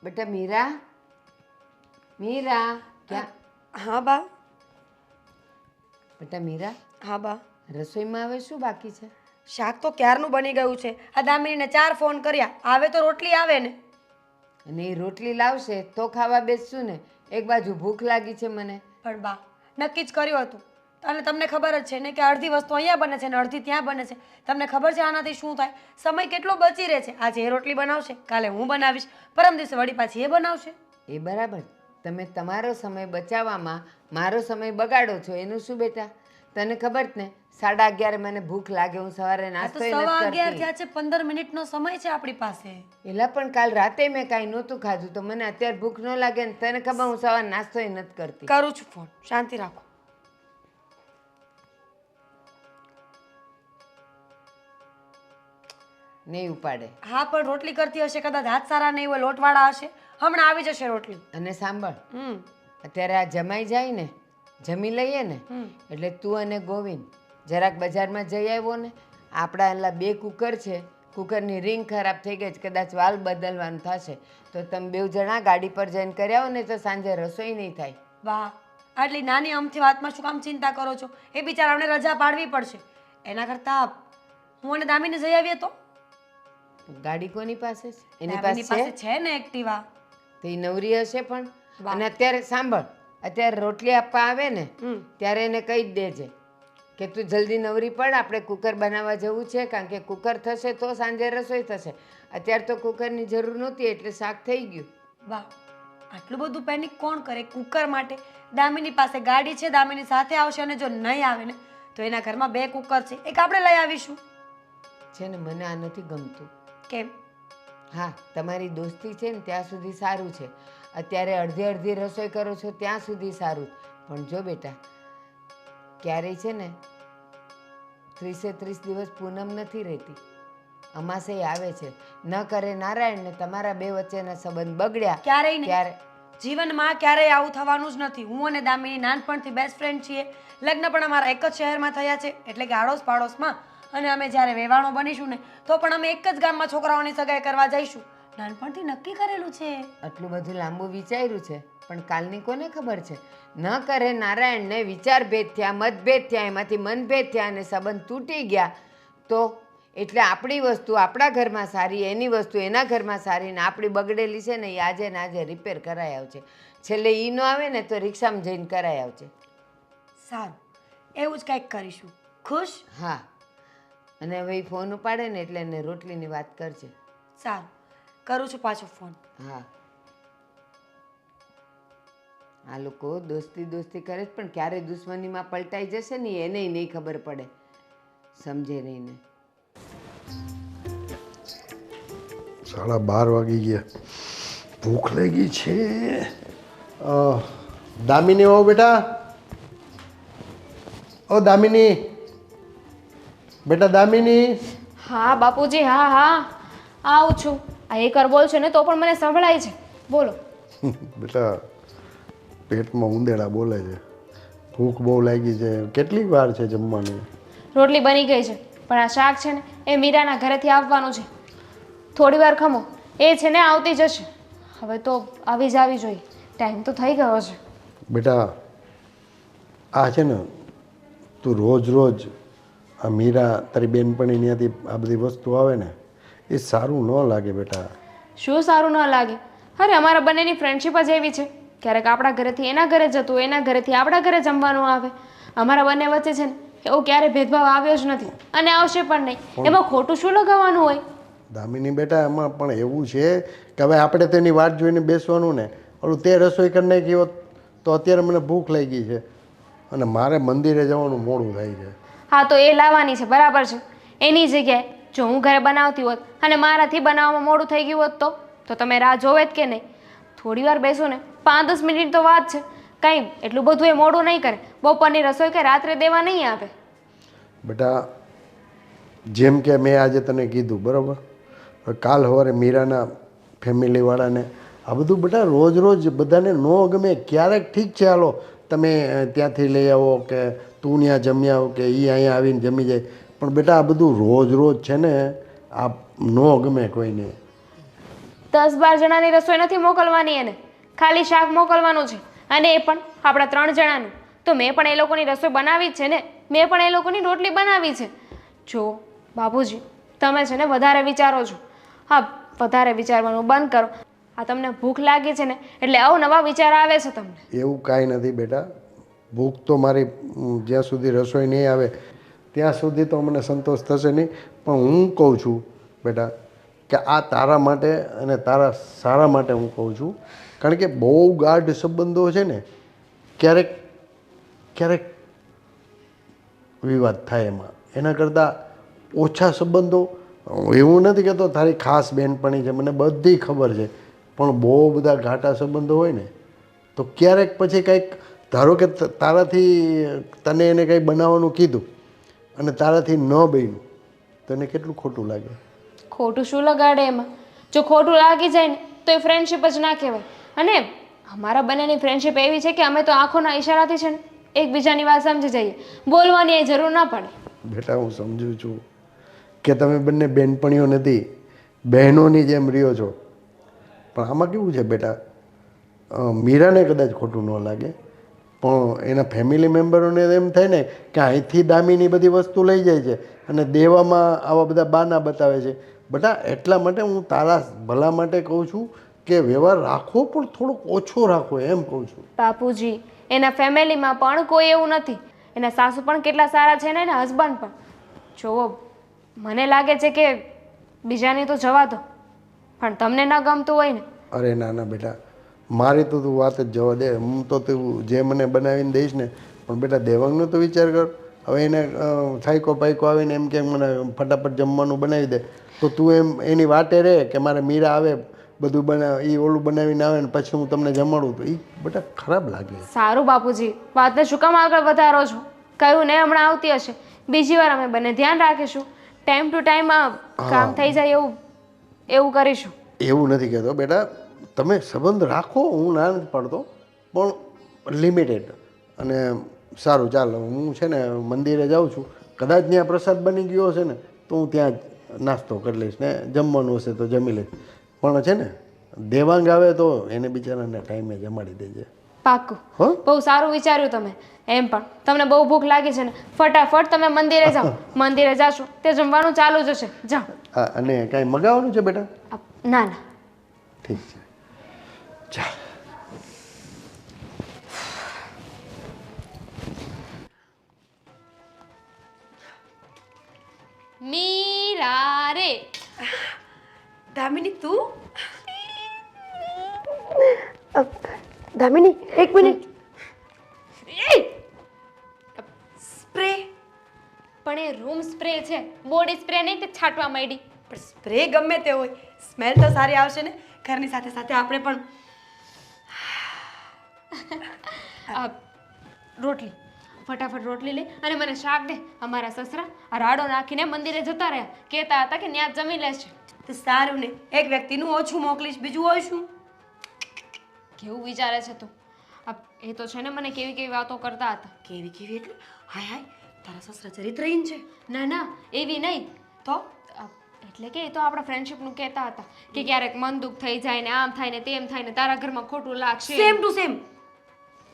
બેટા મીરા, મીરા ક્યાં? હા બા. બેટા મીરા, હા બા. રસોઈમાં હવે શું બાકી છે? શાક તો ક્યારનું બની ગયું છે. આ દામિનીને 4 ફોન કર્યા, આવે તો રોટલી આવે ને. અને એ રોટલી લાવશે તો ખાવા બેસશું ને. એક બાજુ ભૂખ લાગી છે મને. પણ બા, નક્કી જ કર્યું હતું. અને તમને ખબર જ છે ને કે અડધી વસ્તુ અહીંયા બને છે ને અડધી ત્યાં બને છે. તમને ખબર છે આનાથી શું થાય? સમય કેટલો બચી રહે છે. આજે એ રોટલી બનાવશે, કાલે હું બનાવીશ, પરમ દિવસે વળી પાછી એ બનાવશે. એ બરાબર. તમે તમારો સમય બચાવવામાં મારો સમય બગાડો છો. એનું શું બેટા? તને ખબર જ ને 11:30 મને ભૂખ લાગે, હું સવારે આ તો નાસ્તો 11:15 નથી થયા છે. 15 મિનિટનો સમય છે આપણી પાસે. એલા પણ કાલ રાતે મેં કાંઈ નહોતું ખાધું તો મને અત્યારે ભૂખ ન લાગે ને. તને ખબર હું સવારે નાસ્તો નથી કરતી. કરું છું ફોન, શાંતિ રાખો. નહીં ઉપાડે. હા પણ રોટલી કરતી હશે, કદાચ હાથ સારા નહીં હોય, લોટવાળા હશે. હમણાં આવી જશે રોટલી. અને સાંભળ, હમ અત્યારે આ જમાઈ જાય ને, જમી લઈએ ને, એટલે તું અને ગોવિંદ જરાક બજારમાં જઈ આવ્યો ને. આપણા એલા 2 કુકર છે, કુકરની રિંગ ખરાબ થઈ ગઈ છે, કદાચ વાલ બદલવાનું થશે તો તમે 2 જણા ગાડી પર જઈને કરી આવો ને તો સાંજે રસોઈ નહીં થાય. વાહ, આટલી નાની અમથી વાતમાં શું કામ ચિંતા કરો છો? એ બિચારાને રજા પાડવી પડશે. એના કરતાં હું અને દામિની જઈ આવીએ તો. ગાડી કોની પાસે છે? એની દામિની પાસે પાસે છે ને એક્ટિવા. તો એ નવરી હશે પણ. વાહ. અને અત્યારે સાંભળ, અત્યારે રોટલી આપવા આવે ને ત્યારે એને કહી જ દેજે કે તું જલ્દી નવરી પડ, આપણે કુકર બનાવવા જવું છે, કારણ કે કુકર થશે તો સાંજે રસોઈ થશે. અત્યારે તો કુકરની જરૂર નહોતી એટલે શાક થઈ ગયું. વાહ, આટલું બધું પેનિક કોણ કરે કુકર માટે? દામિની પાસે ગાડી છે, દામિની સાથે આવશે. અને જો નહીં આવે ને તો એના ઘરમાં 2 કુકર છે, એક આપણે લઈ આવીશું. છે ને મને આ નથી ગમતું. કેમ? હા, તમારી દોસ્તી છે ને ત્યાં સુધી સારું છે. અત્યારે અડધી રસોઈ કરો છો ત્યાં સુધી સારું. પણ જો બેટા, ક્યારેય છે ને 30 દિવસ પૂનમ નથી રહેતી. અમાસે આવે છે. ન કરે નારાયણ ને તમારા 2 વચ્ચેના સંબંધ બગડ્યા ક્યારેય નહીં. ત્યારે જીવનમાં ક્યારેય આવું થવાનું જ નથી. હું અને દામિની નાનપણથી બેસ્ટ ફ્રેન્ડ છીએ. લગ્ન પણ અમારા એક જ શહેરમાં થયા છે, એટલે કે આડોશ પાડોશમાં. અને અમે જ્યારે વેવાણો બનીશું ને તો પણ અમે એક જ ગામમાં છોકરાઓની સગાઈ કરવા જઈશું. નાનપણથી નક્કી કરેલું છે. આટલું બધું લાંબુ વિચાર્યું છે, પણ કાલની કોને ખબર છે? ન કરે નારાયણને વિચાર ભેદ થયા, મતભેદ થયા, એમાંથી મનભેદ થયા અને સંબંધ તૂટી ગયા તો એટલે આપણી વસ્તુ આપણા ઘરમાં સારી, એની વસ્તુ એના ઘરમાં સારી, ને આપણી બગડેલી છે ને એ આજે ને આજે રિપેર કરાઈ આવશે. છેલ્લે એ ન આવે ને તો રિક્ષામાં જઈને કરાઈ આવશે. સારું, એવું જ કંઈક કરીશું. ખુશ? હા, અને હવે એ ફોન ઉપાડે ને એટલે એને રોટલીની વાત કરજે. સારું, કરું છું પાછો ફોન. હા, આ લોકો દોસ્તી કરે છે પણ ક્યારે દુશ્મનીમાં પલટાઈ જશે ને એને નહીં ખબર પડે. સમજે નહીં ને. 12:30 વાગી ગયા, ભૂખ લાગી છે. દામિની આવો બેટા. ઓ દામિની, બેટા દામિની. હા બાપુજી, હા હા આવું છું. આ એકર બોલ છે ને તો પણ મને સંભળાય છે. બોલો. બેટા પેટમાં ઉંદેડા બોલે છે, ભૂખ બહુ લાગી છે. કેટલી વાર છે જમવાની? રોટલી બની ગઈ છે, પણ આ શાક છે ને એ મીરાના ઘરેથી આવવાનું છે. થોડી વાર ખમો, એ છે ને આવતી જશે. હવે તો આવી જ આવી જોઈએ, ટાઈમ તો થઈ ગયો છે. બેટા આ છે ને તું રોજ આ મીરા તારી બેનપણી ત્યાંથી આ બધી વસ્તુ આવે ને એ સારું ન લાગે બેટા. શું સારું ન લાગે? અરે અમારા બંનેની ફ્રેન્ડશિપ જ એવી છે. ક્યારેક આપણા ઘરેથી એના ઘરે જતું, એના ઘરેથી આપણા ઘરે જમવાનું આવે. અમારા બંને વચ્ચે છે ને એવો ક્યારેય ભેદભાવ આવ્યો જ નથી અને આવશે પણ નહીં. એમાં ખોટું શું લગાવવાનું હોય? દામિની બેટા એમાં પણ એવું છે કે હવે આપણે તેની વાટ જોઈને બેસવાનું ને. ઓલું તે રસોઈ કરી નાખી હોત તો અત્યારે મને ભૂખ લાગી છે અને મારે મંદિરે જવાનું મોડું થાય છે. હા તો એ લાવવાની છે, બરાબર છે. એની જગ્યાએ જો હું ઘરે બનાવતી હોત અને મારાથી બનાવવામાં મોડું થઈ ગયું હોત તો તમે રાહ જોવે જ કે નહીં? થોડી વાર બેસો ને, 5-10 મિનિટ તો વાત છે. કંઈ એટલું બધું એ મોડું નહીં કરે. બપોરની રસોઈ કે રાત્રે દેવા નહીં આવે. બેટા જેમ કે મેં આજે તને કીધું બરાબર, કાલ સવારે મીરાના ફેમિલીવાળાને આ બધું બેટા રોજ બધાને ન ગમે. ક્યારેક ઠીક છે, હાલો તમે ત્યાંથી લઈ આવો કે તું ત્યાં જમી આવો કે એ અહીંયા આવીને જમી જાય, પણ બેટા આ બધું રોજ છે ને આ ન ગમે કોઈને. 10-12 જણાની રસોઈ નથી મોકલવાની એને, ખાલી શાક મોકલવાનું છે, અને એ પણ આપણા 3 જણાનું. તો મેં પણ એ લોકોની રસોઈ બનાવી જ છે ને, મેં પણ એ લોકોની રોટલી બનાવી છે. જો બાપુજી, તમે છે ને વધારે વિચારો છો. હા, વધારે વિચારવાનું બંધ કરો. આ તમને ભૂખ લાગી છે ને એટલે અવનવા વિચાર આવે છે તમને. એવું કાંઈ નથી બેટા. ભૂખ તો મારી જ્યાં સુધી રસોઈ નહીં આવે ત્યાં સુધી તો મને સંતોષ થશે નહીં. પણ હું કહું છું બેટા કે આ તારા માટે અને તારા સારા માટે હું કહું છું. કારણ કે બહુ ગાઢ સંબંધો છે ને ક્યારેક ક્યારેક વિવાદ થાય એમાં. એના કરતાં ઓછા સંબંધો, એવું નથી કહેતો તારી ખાસ બહેનપણી છે, મને બધી ખબર છે, પણ બહુ બધા ઘાટા સંબંધો હોય ને તો ક્યારેક પછી કંઈક, ધારો કે તારાથી તને એને કંઈ બનાવવાનું કીધું અને તારાથી ન બન્યું, તને કેટલું ખોટું લાગે. ખોટું શું લગાડે એમાં? જો ખોટું લાગી જાય ને તો એ ફ્રેન્ડશિપ જ ના કહેવાય. અને અમારા બંનેની ફ્રેન્ડશિપ એવી છે કે અમે તો આંખોના ઈશારાથી છે ને એકબીજાની વાત સમજી જઈએ, બોલવાની એ જરૂર ના પડે. બેટા હું સમજુ છું કે તમે બંને બહેનપણીઓ નથી, બહેનોની જેમ રહ્યો છો. પણ આમાં કેવું છે બેટા, મીરાને કદાચ ખોટું ન લાગે પણ એના ફેમિલી મેમ્બરોને એમ થાય ને કે અહીંથી દામીની બધી વસ્તુ લઈ જાય છે અને દેવામાં આવા બધા બહાના બતાવે છે. બેટા એટલા માટે હું તારા ભલા માટે કહું છું કે વ્યવહાર રાખો પણ થોડોક ઓછો રાખો, એમ કહું છું. બાપુજી, એના ફેમિલીમાં પણ કોઈ એવું નથી. એના સાસુ પણ કેટલા સારા છે ને એના હસબન્ડ પણ. જુઓ, મને લાગે છે કે બીજાની તો જવા દો, પણ તમને ન ગમતું હોય ને. અરે ના ના બેટા, મારી તો તું વાત જ જવા દે. હું તો તું જે મને બનાવીને દઈશ ને, પણ બેટા દેવાંગનો તો વિચાર કર. હવે એને થાયકો પાયકો આવીને એમ કે મને ફટાફટ જમવાનું બનાવી દે, તો તું એમ એની વાટે રહે કે મારે મીરા આવે બધું બનાવે, એ ઓલું બનાવીને આવે ને પછી હું તમને જમાડું, તો એ બેટા ખરાબ લાગે. સારું બાપુજી, વાતને શું કામ આગળ વધારો છો? કહ્યું ને હમણાં આવતી હશે, બીજી વાર અમે બંને ધ્યાન રાખીશું. ટાઈમ ટુ ટાઈમ કામ થઈ જાય એવું એવું કરીશું. એવું નથી કહેતો બેટા, તમે સંબંધ રાખો, હું ના નથી પાડતો, પણ લિમિટેડ. અને સારું ચાલ, હું છે ને મંદિરે જાઉં છું, કદાચ ત્યાં પ્રસાદ બની ગયો હશે ને તો હું ત્યાં જ નાસ્તો કરી લઈશ ને જમવાનું હશે તો જમી લઈશ. પણ છે ને દેવાંગ આવે તો એને બિચારાને ટાઈમે જમાડી દેજે. પાક્કું. હો, બહુ સારું વિચાર્યું તમે. એમ પણ તમને બહુ ભૂખ લાગી છે ને, ફટાફટ તમે મંદિરે જાઓ. મંદિરે જાશો તે જમવાનું ચાલુ જ હશે. જાઓ. હા, અને કાંઈ મગાવવાનું છે બેટા? ના ના, ઠીક છે, ચાલ. મીરા રે. દામિની તું? દામિની એક મિનિટ. સ્પ્રે? પણ એ રૂમ સ્પ્રે છે, બોડી સ્પ્રે નહીં તે છાંટવા માંડી. પણ સ્પ્રે ગમે તે હોય, સ્મેલ તો સારી આવશે ને. ઘરની સાથે સાથે આપણે પણ. રોટલી, ફટાફટ રોટલી લે અને મને શાક દે. અમારા સસરા આ રાડો નાખીને મંદિરે જતા રહ્યા, કહેતા હતા કે ત્યાં જમી લેશે. તો સારું ને, એક વ્યક્તિનું ઓછું મોકલીશ, બીજું હોય શું? કેવું વિચારે છે તું? એ તો છે ને મને કેવી કેવી વાતો કરતા હતા. કેવી કેવી એટલે? હાય હાય, તારા સસરા ચરિત્રહીન છે. ના ના, એવી નહીં. તો એટલે કે એ તો આપણા ફ્રેન્ડશિપનું કહેતા હતા કે ક્યારેક મન દુઃખ થઈ જાય ને આમ થાય ને તેમ થાય ને તારા ઘરમાં ખોટું લાગશે. Same to same.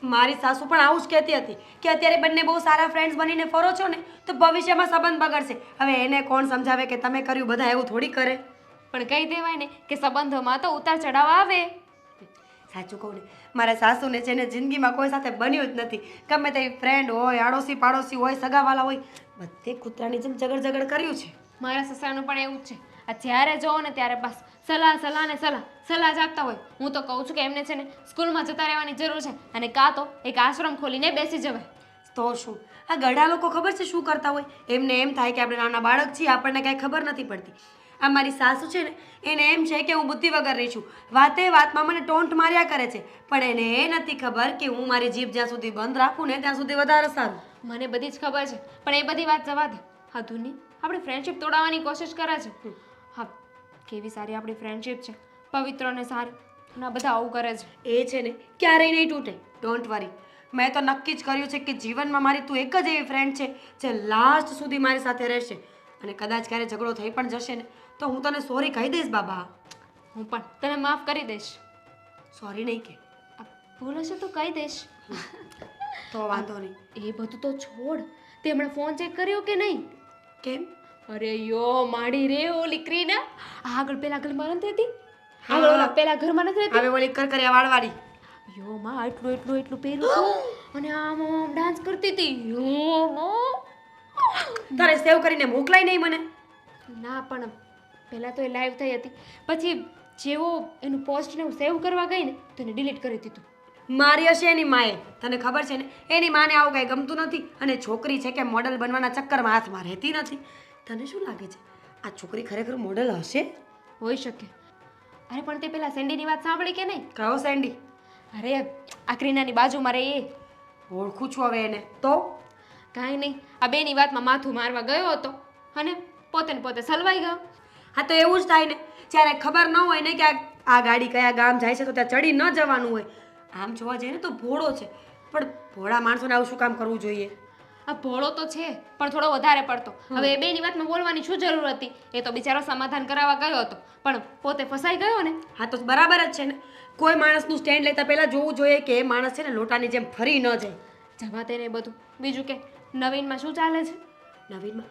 મારી સાસુ પણ આવું જ કહેતી હતી કે અત્યારે બંને બહુ સારા ફ્રેન્ડ્સ બનીને ફરો છો ને તો ભવિષ્યમાં સંબંધ બગડશે. હવે એને કોણ સમજાવે કે તમે કર્યું, બધા એવું થોડી કરે. પણ કહી દેવાય ને કે સંબંધોમાં તો ઉતાર ચઢાવ આવે. સાચું કહું ને, મારા સાસુને છે ને જિંદગીમાં કોઈ સાથે બન્યું જ નથી. ગમે તે ફ્રેન્ડ હોય, આડોશી પાડોશી હોય, સગાવાલા હોય, બધે કૂતરાની જેમ ઝગડ કર્યું છે. મારા સસરાનું પણ એવું જ છે. આ જ્યારે જોવો ને ત્યારે બસ સલાહ ને સલાહ જ આપતા હોય. હું તો કહું છું કે એમને છે ને સ્કૂલમાં જતા રહેવાની જરૂર છે અને કાં તો એક આશ્રમ ખોલીને બેસી જવાય. તો શું, આ ગઢા લોકો ખબર છે શું કરતા હોય? એમને એમ થાય કે આપણે નાના બાળક છીએ, આપણને કાંઈ ખબર નથી પડતી. આ મારી સાસુ છે ને એને એમ છે કે હું બુદ્ધિ વગરની છું, વાતે વાતમાં મને ટોન્ટ માર્યા કરે છે. પણ એને એ નથી ખબર કે હું મારી જીભ જ્યાં સુધી બંધ રાખું ને ત્યાં સુધી વધારે સારું. મને બધી જ ખબર છે, પણ એ બધી વાત જવા દે. હા ધુની, આપણી ફ્રેન્ડશિપ તોડાવવાની કોશિશ કરે છે. હા, કેવી સારી આપણી ફ્રેન્ડશિપ છે, પવિત્ર અને સારી. ના બધા આવું કરે છે. એ છે ને ક્યારેય નહીં તૂટે, ડોન્ટ વરી. મેં તો નક્કી જ કર્યું છે કે જીવનમાં મારી તું એક જ એવી ફ્રેન્ડ છે જે લાસ્ટ સુધી મારી સાથે રહેશે. અને કદાચ ક્યારે ઝઘડો થઈ પણ જશે ને તો હું તને સોરી કહી દઈશ બાબા. હું પણ તને માફ કરી દઈશ. સોરી નહીં કે આ ભૂલ હશે તો કહી દઈશ. તો વાંધો નહીં. એ બધું તો છોડ. તે હમણાં ફોન ચેક કર્યો કે નહીં? કેમ? અરે યો માડી રે ઓલી ક્રીના આગળ પેલા ઘરમાં નથી હતી? આગળ ઓલા પેલા ઘરમાં નથી રહેતી? હવે ઓલી કરકરિયા વાળવાળી. યો માં એટલું પહેર્યું હતું અને આમ આમ ડાન્સ કરતી હતી. યો માં તારે સેવ કરીને મોકલાય નહીં મને. ના પણ પહેલાં તો એ લાઈવ થઈ હતી, પછી જેવો એનું પોસ્ટને હું સેવ કરવા ગઈ ને તો એને ડિલીટ કરી દીધું. મારી હશે એની માએ. તને ખબર છે ને એની માને આવું કાંઈ ગમતું નથી અને છોકરી છે કે મોડલ બનવાના ચક્કરમાં હાથમાં રહેતી નથી. તને શું લાગે છે આ છોકરી ખરેખર મોડલ હશે? હોઈ શકે. અરે પણ તે પેલા સેન્ડીની વાત સાંભળી કે નહીં? કયો સેન્ડી? અરે આ ક્રીનાની બાજુમાં રહે એ. ઓળખું છું હવે એને. તો કાંઈ નહીં, આ બેની વાતમાં માથું મારવા ગયો હતો અને પોતે ને પોતે સલવાઈ ગયો. હા તો એવું જ થાય ને જ્યારે ખબર ન હોય ને કે આ ગાડી કયા ગામ જાય છે તો ત્યાં ચડી ન જવાનું હોય. આમ જોવા જઈએ ને તો ભોળો છે, પણ ભોળા માણસોને આવું શું કામ કરવું જોઈએ? આ ભોળો તો છે પણ થોડો વધારે પડતો. હવે એ બેની વાતમાં બોલવાની શું જરૂર હતી? એ તો બિચારો સમાધાન કરાવવા ગયો હતો પણ પોતે ફસાઈ ગયો ને. હા તો બરાબર જ છે ને. કોઈ માણસનું સ્ટેન્ડ લેતા પહેલાં જોવું જોઈએ કે એ માણસ છે ને લોટાની જેમ ફરી ન જાય. જવા દે ને બધું. બીજું કે નવીનમાં શું ચાલે છે? નવીનમાં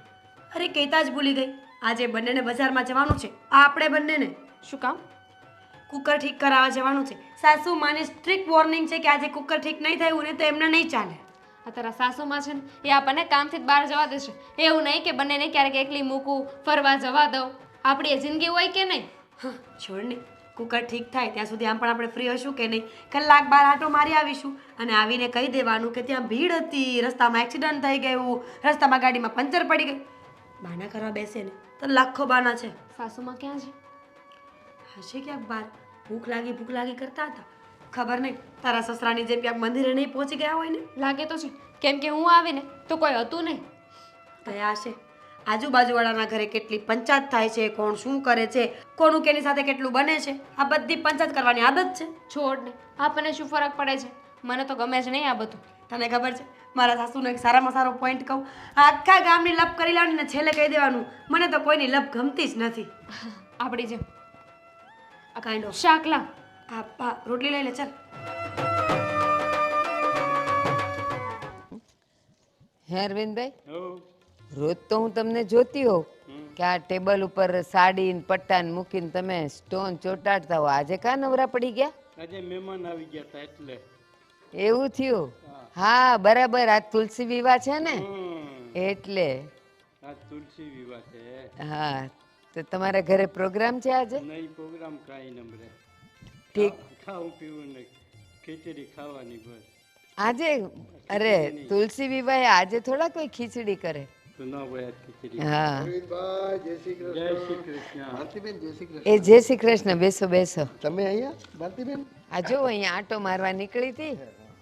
અરે કહેતા જ ભૂલી ગઈ. આજે બંનેને બજારમાં જવાનું છે. આપણે બંનેને શું કામ? કુકર ઠીક કરાવવા જવાનું છે. સાસુ માને સ્ટ્રિક્ટ વોર્નિંગ છે કે આજે કુકર ઠીક નહીં થયું ને તો એમને નહીં ચાલે. આ તારા સાસુમાં છે ને એ આપણને કામથી જ બહાર જવા દેશે. એવું નહીં કે બંનેને ક્યારેક એકલી મૂકું, ફરવા જવા દઉં. આપણી એ જિંદગી હોય કે નહીં? હા છોડ ને. કુકર ઠીક થાય ત્યાં સુધી આમ પણ આપણે ફ્રી હશું કે નહીં? કલાક બાર આટો મારી આવીશું અને આવીને કહી દેવાનું કે ત્યાં ભીડ હતી, રસ્તામાં એક્સિડન્ટ થઈ ગયું, રસ્તામાં ગાડીમાં પંચર પડી ગઈ. બાના કરવા બેસે ને તો લાખો બાના છે. સાસુમાં ક્યાં છે? હશે ક્યાંક બાર ભૂખ લાગી કરતા હતા. ખબર નહીં તારા સસરાની જેમ ક્યાંક મંદિરે નહીં પહોંચી ગયા હોય ને. લાગે તો છે કેમ કે હું આવીને તો કોઈ હતું નહીં. થયા હશે. આજુબાજુવાળાના ઘરે કેટલી પંચાયત થાય છે, કોણ શું કરે છે, કોનું કેની સાથે કેટલું બને છે, આ બધી પંચાયત કરવાની આદત છે. છોડ ને, આપણને શું ફરક પડે છે? મને તો ગમે જ નહીં આ બધું. તને ખબર છે મારા સાસુનો એક સારામાં સારો પોઈન્ટ કહું? આખા ગામની લપ કરી લેવાની ને છેલ્લે કહી દેવાનું મને તો કોઈની લપ ગમતી જ નથી. આપણી જેમ આ કાઇન્ડ ઓફ શાકલા. હા રોટલી લઈ લે ચાલ. હે અરવિંદભાઈ, રોજ તો હું તમને જોતી હોઉં કે આ ટેબલ ઉપર સાડી ને પટ્ટાને મૂકીને તમે સ્ટોન ચોટાડતા હો. આજે કા નવરા પડી ગયા? આજે મહેમાન આવી ગયા હતા એટલે. એવું થયું? હા બરાબર. આ તુલસી વિવાહ છે ને એટલે. આ તુલસી વિવાહ છે. હા તો તમારા ઘરે પ્રોગ્રામ છે આજે? નહીં પ્રોગ્રામ કાંઈ નંબરે. ઠીક. ખાવું પીવું ને ખીચડી ખાવાની બસ. આજે? અરે તુલસી વિવાહ આજે થોડા કોઈ ખીચડી કરે. તો ન હોય આજ ખીચડી. હા જય શ્રી કૃષ્ણ. ભારતીબેન જય શ્રી કૃષ્ણ. એ જય શ્રી કૃષ્ણ. બેસો બેસો. તમે અહીંયા ભારતીબેન? આ જો અહીંયા આટો મારવા નીકળી હતી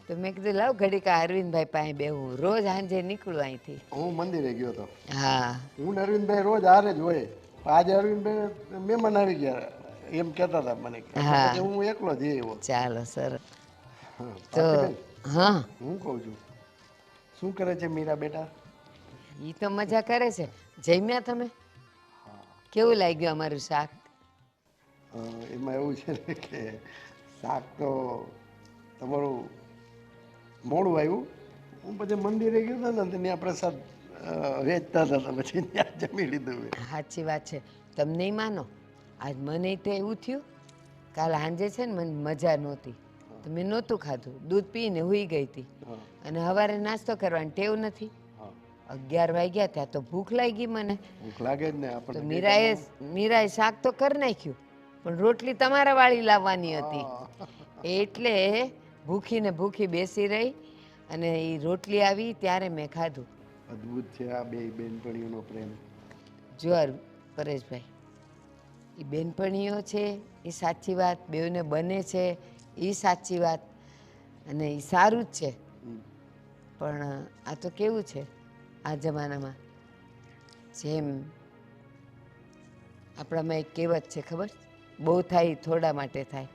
તો મેં કીધું લાવ ઘડીક આ અરવિંદભાઈ પાસે બેહું. રોજ સાંજે નીકળું અહીંથી. હું મંદિરે ગયો હતો. હા હું ને અરવિંદભાઈ રોજ હારે જ હોય. આજે અરવિંદભાઈ મહેમાન આવી ગયા એમ કહેતા હતા મને. હા. પછી હું એકલો જ આવ્યો. ચાલો સરસ. હા, તો ભારતીબેન, હા હું કહું છું શું કરે છે મીરા બેટા? એ તો મજા કરે છે. જમ્યા તમે? કેવું લાગ્યું અમારું શાક? એમાં એવું છે ને કે શાક તો તમારું મોડું આવ્યું. હું પછી મંદિરે ગયો હતો ને ત્યાં પ્રસાદ વેચતા હતા તો પછી ત્યાં જમી લીધું. સાચી વાત છે. તમે નહીં માનો, આજ મને તો એવું થયું કાલ સાંજે છે ને મને મજા નહોતી તો મેં નહોતું ખાધું. દૂધ પીને હુઈ ગઈ હતી અને સવારે નાસ્તો કરવાની ટેવ નથી. 11 વાગ્યા ત્યાં તો ભૂખ લાગી મને. ભૂખ લાગે જ ને તો આપણને. મીરાએ શાક તો કરી નાખ્યું પણ રોટલી તમારા વાળી લાવવાની હતી એટલે ભૂખી બેસી રહી અને એ રોટલી આવી ત્યારે મેં ખાધું. અદ્ભુત છે આ બે બેનપણીઓનો પ્રેમ. જો પરેશભાઈ, એ બેનપણીઓ છે એ સાચી વાત, બેઉને બને છે એ સાચી વાત અને એ સારું જ છે. પણ આ તો કેવું છે આ જમાનામાં, જેમ આપણામાં એક કહેવત છે ખબર, બહુ થાય થોડા માટે થાય.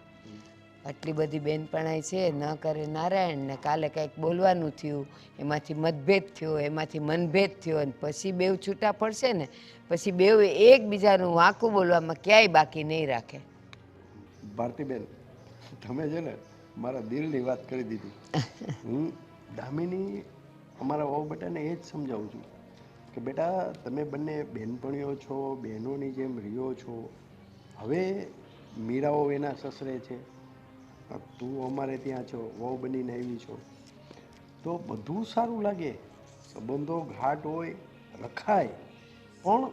આટલી બધી બેનપણાઈ છે, ન કરે નારાયણ ને કાલે કંઈક બોલવાનું થયું, એમાંથી મતભેદ થયો, એમાંથી મનભેદ થયો અને પછી બેવ છૂટા પડશે ને પછી બેવ એકબીજાનું વાંકું બોલવામાં ક્યાંય બાકી નહીં રાખે. ભારતીબેન, તમે છે ને મારા દિલની વાત કરી દીધી. હું દામિની અમારા વહુ બેટાને એ જ સમજાવું છું કે બેટા તમે બંને બહેનપણીઓ છો, બહેનોની જેમ રહ્યો છો. હવે મીરાઓ એના સસરે છે, તું અમારે ત્યાં છો, વહુ બનીને આવી છો, તો બધું સારું લાગે, સંબંધો ઘાટ હોય, રખાય. પણ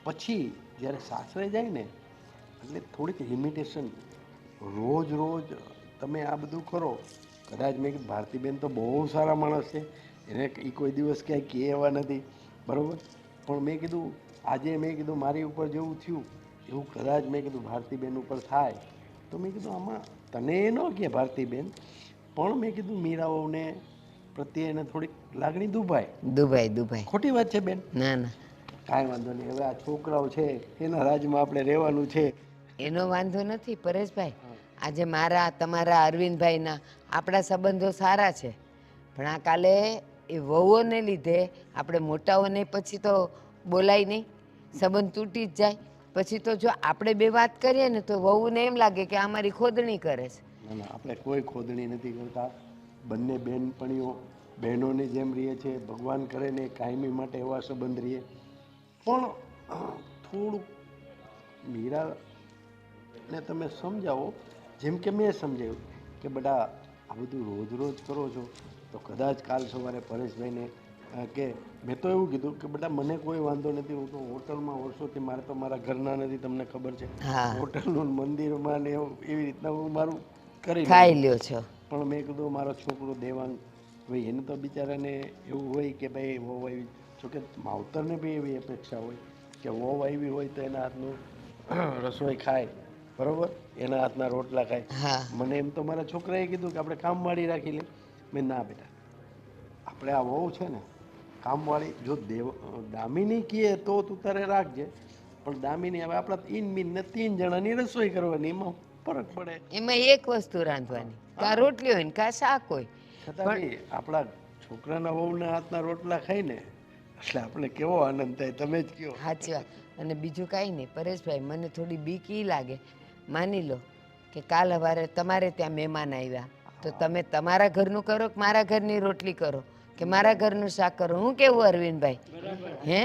પછી જ્યારે સાસરે જાય ને એટલે થોડીક લિમિટેશન. રોજ રોજ તમે આ બધું કરો. કદાચ મેં કીધું ભારતીબેન તો બહુ સારા માણસ છે, એને એ કોઈ દિવસ ક્યાંય કહે એવા નથી, બરાબર. પણ મેં કીધું આજે મેં કીધું મારી ઉપર જેવું થયું એવું કદાચ મેં કીધું ભારતીબેન ઉપર થાય તો મેં કીધું આમાં તને એ ન કહે ભારતીબેન, પણ મેં કીધું મીરાઓને પ્રત્યે એને થોડીક લાગણી દુભાય. દુભાઈ ખોટી વાત છે બેન? ના ના, કાંઈ વાંધો નહીં. હવે આ છોકરાઓ છે એના રાજમાં આપણે રહેવાનું છે. એનો વાંધો નથી પરેશભાઈ. આજે મારા તમારા અરવિંદભાઈના આપણા સંબંધો સારા છે, પણ આ કાલે એ વહુઓને લીધે આપણે મોટાઓને પછી તો બોલાય નહીં, સંબંધ તૂટી જ જાય. પછી તો જો આપણે બે વાત કરીએ ને તો વહુને એમ લાગે કે આ મારી ખોદણી કરે છે. ના ના, આપણે કોઈ ખોદણી નથી કરતા. બંને બહેનપણીઓ બહેનોની જેમ રહીએ છે. ભગવાન કરે ને કાયમી માટે એવા સંબંધ રહીએ. પણ થોડુંક મીરાને તમે સમજાવો, જેમ કે મેં સમજાવ્યું કે બેટા આ બધું રોજ રોજ કરો છો તો કદાચ કાલ સવારે પરેશભાઈને કે મેં તો એવું કીધું કે બેટા મને કોઈ વાંધો નથી, હું તો હોટલમાં વર્ષોથી, મારે તો મારા ઘરના નથી, તમને ખબર છે. હા. હોટલનું મંદિરમાં ને એવું એવી રીતના હું મારું કરી ખાઈ લઉં. લ્યો છો. પણ મેં કીધું મારો છોકરો દેવાંગ, ભાઈ એને તો બિચારાને એવું હોય કે ભાઈ વહુ આવી, જોકે માવતરને બી એવી અપેક્ષા હોય કે વહુ આવી હોય તો એના હાથનું રસોઈ ખાય, બરાબર, એના હાથના રોટલા ખાય. હા. મને એમ તો મારા છોકરાએ કીધું કે આપણે કામવાળી રાખી લઈએ. મેં ના બેટા, આપણે આ વહુ છે ને કામવાળી, જો દામિની કહે તો તું તારે રાખજે, પણ દામિની હવે આપણા ઈન 3 જણાની રસોઈ કરવાની, એમાં ફરક પડે. એમાં એક વસ્તુ રાંધવાની, કાં રોટલી હોય ને કાં શાક હોય. છતાં બી આપણા છોકરાના વહુના હાથના રોટલા ખાઈને એટલે આપણે કેવો આનંદ થાય, તમે જ કહો. સાચી વાત. અને બીજું કાંઈ નહીં પરેશભાઈ, મને થોડી બીક ઈ લાગે. માની લો કે કાલ સવારે તમારે ત્યાં મહેમાન આવ્યા તો તમે તમારા ઘરનું કરો કે મારા ઘરની રોટલી કરો કે મારા ઘરનું શાક કરો, હું કેવું અરવિંદભાઈ? હે?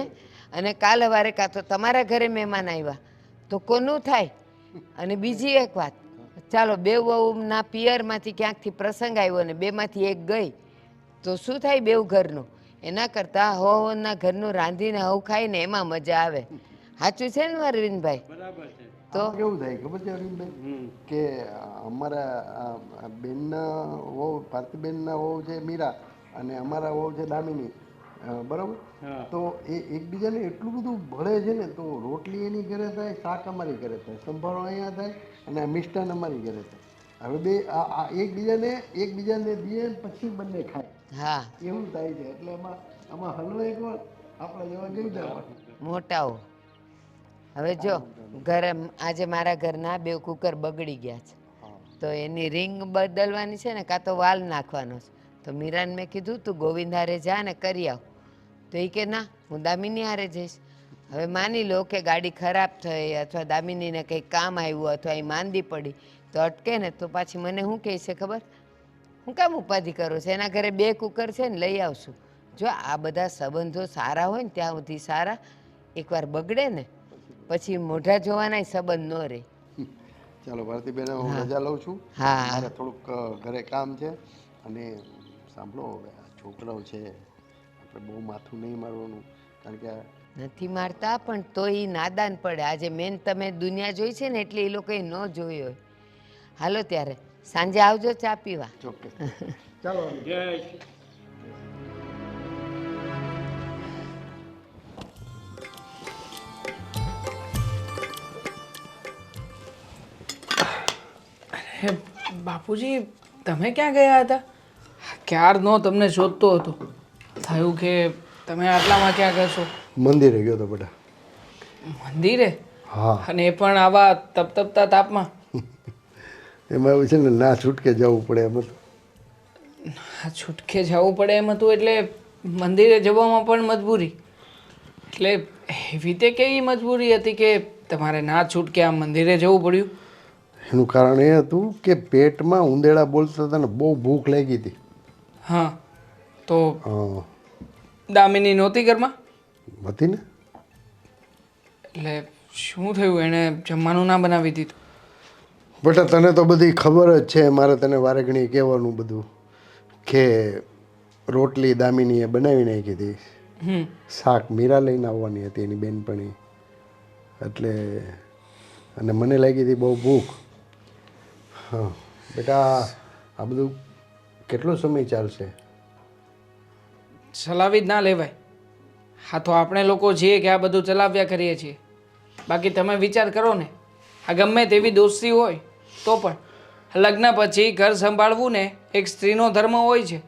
અને કાલ સવારે કાં તો તમારા ઘરે મહેમાન આવ્યા તો કોનું થાય? અને બીજી એક વાત, ચાલો બે વહુના પિયરમાંથી ક્યાંકથી પ્રસંગ આવ્યો ને બેમાંથી એક ગઈ તો શું થાય બેવ ઘરનું? એના કરતાં હોના ઘરનું રાંધીને હવ ખાઈને એમાં મજા આવે. સાચું છે ને અરવિંદભાઈ? બરાબર છે. તો આમાં કેવું થાય ખબર છે અરવિંદભાઈ, કે અમારા બેનના વહુ ભારતીબેનના વહુ છે મીરા અને અમારા વહુ છે દામિની, બરાબર. હા. તો એ એકબીજાને એટલું બધું ભળે છે ને, તો રોટલી એની ઘરે થાય, શાક અમારી ઘરે થાય, સંભારો અહીંયા થાય અને આ મિષ્ટાન અમારી ઘરે થાય. હવે બે આ એકબીજાને દે પછી બંને ખાય, હા, એવું થાય છે. એટલે આમાં હલવાઈ કોણ? આપણા જેવા ગઈ જવા. મોટાઓ. હવે જો ઘરે આજે મારા ઘરના બે કુકર બગડી ગયા છે તો એની રિંગ બદલવાની છે ને કાં તો વાલ નાખવાનો છે. તો મીરાને મેં કીધું તું ગોવિંદ હારે જા ને કરી આવ. તો એ કે ના, હું દામિની હારે જઈશ. હવે માની લો કે ગાડી ખરાબ થઈ અથવા દામિનીને કંઈક કામ આવ્યું અથવા એ માંદી પડી તો અટકે ને તો પાછી મને શું કહે છે ખબર? હું કામ ઉપાધિ કરું છું? એના ઘરે 2 કુકર છે ને લઈ આવશું. જો આ બધા સંબંધો સારા હોય ને ત્યાં સુધી સારા, એકવાર બગડે ને પછી મોઢા જોવાના સંબંધ ન રહે. ચાલો ભારતીબેન, હું રજા લઉં છું. હા. મારે થોડુંક ઘરે કામ છે. અને સાંભળો, હવે આ છોકરાઓ છે, આપણે બહુ માથું નહીં મારવાનું, કારણ કે નથી મારતા પણ તો એ નાદાન પડે. આજે મેન તમે દુનિયા જોઈ છે ને એટલે એ લોકોએ ન જોઈ હોય. હાલો ત્યારે સાંજે આવજો ચા પીવા. ચોક્કસ. ચાલો. જય શ્રી હે બાપુજી, તમે ક્યાં ગયા હતા? ક્યારનો તમને શોધતો હતો. થયું કે તમે આટલામાં ક્યાં કરશો? મંદિરે ગયો તો બેટા. મંદિરે? હા. અને એ પણ આવા તપતપતા તાપમાં? એમાં એવું છે ને, ના છૂટકે જવું પડે એમ હતું. આ છૂટકે જવું પડે એમ હતું એટલે મંદિરે જવામાં પણ મજબૂરી? એટલે એવી તે કેવી મજબૂરી હતી કે તમારે ના છૂટકે આ મંદિરે જવું પડ્યું? એનું કારણ એ હતું કે પેટમાં ઉંદેડા બોલતા હતા ને બહુ ભૂખ લાગી હતી. હા તો હા, દામિની નહોતી ઘરમાં? હતી ને. એટલે શું થયું, એણે જમવાનું ના બનાવી દીધું? બેટા તને તો બધી ખબર જ છે, મારે તને વારે ઘણી કહેવાનું બધું કે રોટલી દામિનીએ બનાવી નાખી હતી, શાક મીરા લઈને આવવાની હતી એની બેનપણી, એટલે અને મને લાગી હતી બહુ ભૂખ. હા બેટા, આ બધું કેટલો સમય ચાલશે? ચલાવી જ ના લેવાય. હા તો આપણે લોકો છીએ કે આ બધું ચલાવ્યા કરીએ છીએ. બાકી તમે વિચાર કરો ને, આ ગમે તેવી દોસ્તી હોય તો પણ લગ્ન પછી ઘર સંભાળવું ને એક સ્ત્રીનો ધર્મ હોય છે.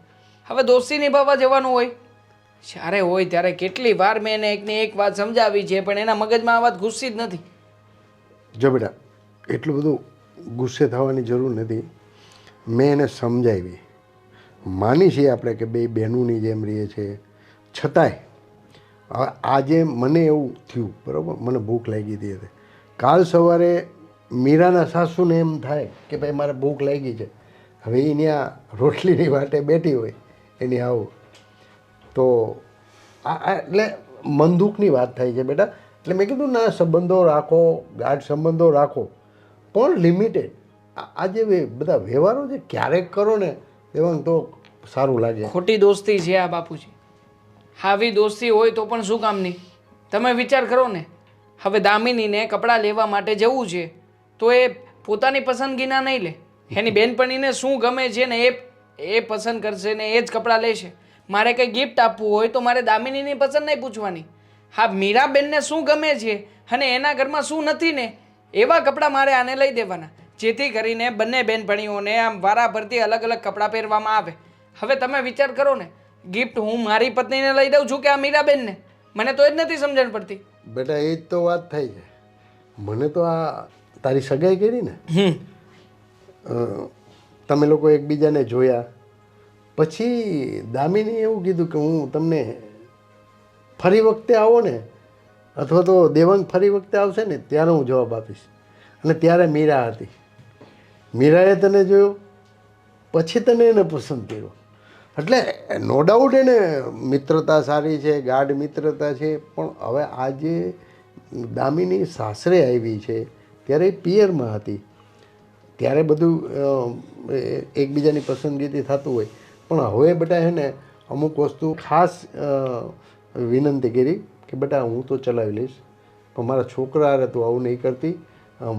હવે દોસ્તી નિભાવવા જવાનું હોય, જ્યારે હોય ત્યારે કેટલી વાર મેં એને એકની એક વાત સમજાવી છે, પણ એના મગજમાં આ વાત ઘૂસતી જ નથી. જો બેટા, એટલું બધું ગુસ્સે થવાની જરૂર નથી. મેં એને સમજાવી, માની છીએ આપણે કે બે બહેનોની જેમ રહીએ છીએ, છતાંય હવે આજે મને એવું થયું, બરાબર, મને ભૂખ લાગી હતી એટલે કાલ સવારે મીરાના સાસુને એમ થાય કે ભાઈ મારે ભૂખ લાગી છે, હવે એ ત્યાં રોટલીની વાટે બેઠી હોય એની આવું, તો આ એટલે મન દુઃખની વાત થાય છે બેટા. એટલે મેં કીધું ના, સંબંધો રાખો, ગાઢ સંબંધો રાખો, પણ લિમિટેડ. આ જે બધા વ્યવહારો છે ક્યારેક કરો ને એવા તો સારું લાગે. ખોટી દોસ્તી છે આ બાપુજી. આવી દોસ્તી હોય તો પણ શું કામની? તમે વિચાર કરો ને, હવે દામિનીને કપડાં લેવા માટે જવું છે તો એ પોતાની પસંદગીના નહીં લે, એની બેનપણીને શું ગમે છે ને એ પસંદ કરશે ને એ જ કપડાં લેશે. મારે કંઈ ગિફ્ટ આપવું હોય તો મારે દામિનીની પસંદ નહીં પૂછવાની. હા, મીરાબેનને શું ગમે છે અને એના ઘરમાં શું નથી ને એવા કપડાં મારે આને લઈ દેવાના, જેથી કરીને બંને બેનપણીઓને આમ વારાફરતી અલગ અલગ કપડાં પહેરવામાં આવે. હવે તમે વિચાર કરો ને, ગિફ્ટ હું મારી પત્નીને લઈ દઉં છું કે આ મીરાબેનને? મને તો એ જ નથી સમજણ પડતી. બેટા એ જ તો વાત થાય છે. મને તો આ તારી સગાઈ કરી ને, તમે લોકો એકબીજાને જોયા પછી દામિની એવું કીધું કે હું તમને ફરી વખતે આવો ને, અથવા તો દેવાંગ ફરી વખતે આવશે ને ત્યારે હું જવાબ આપીશ. અને ત્યારે મીરા હતી. મીરાએ તને જોયો, પછી તને એને પસંદ કર્યો. એટલે નો ડાઉટ એને મિત્રતા સારી છે, ગાઢ મિત્રતા છે, પણ હવે આજે દામિની સાસરે આવી છે ત્યારે એ પિયરમાં હતી, ત્યારે બધું એકબીજાની પસંદગીથી થતું હોય. પણ હવે બેટા છે ને અમુક વસ્તુ ખાસ વિનંતી કરી કે બેટા હું તો ચલાવી લઈશ, પણ મારા છોકરા હારે તું આવું નહીં કરતી.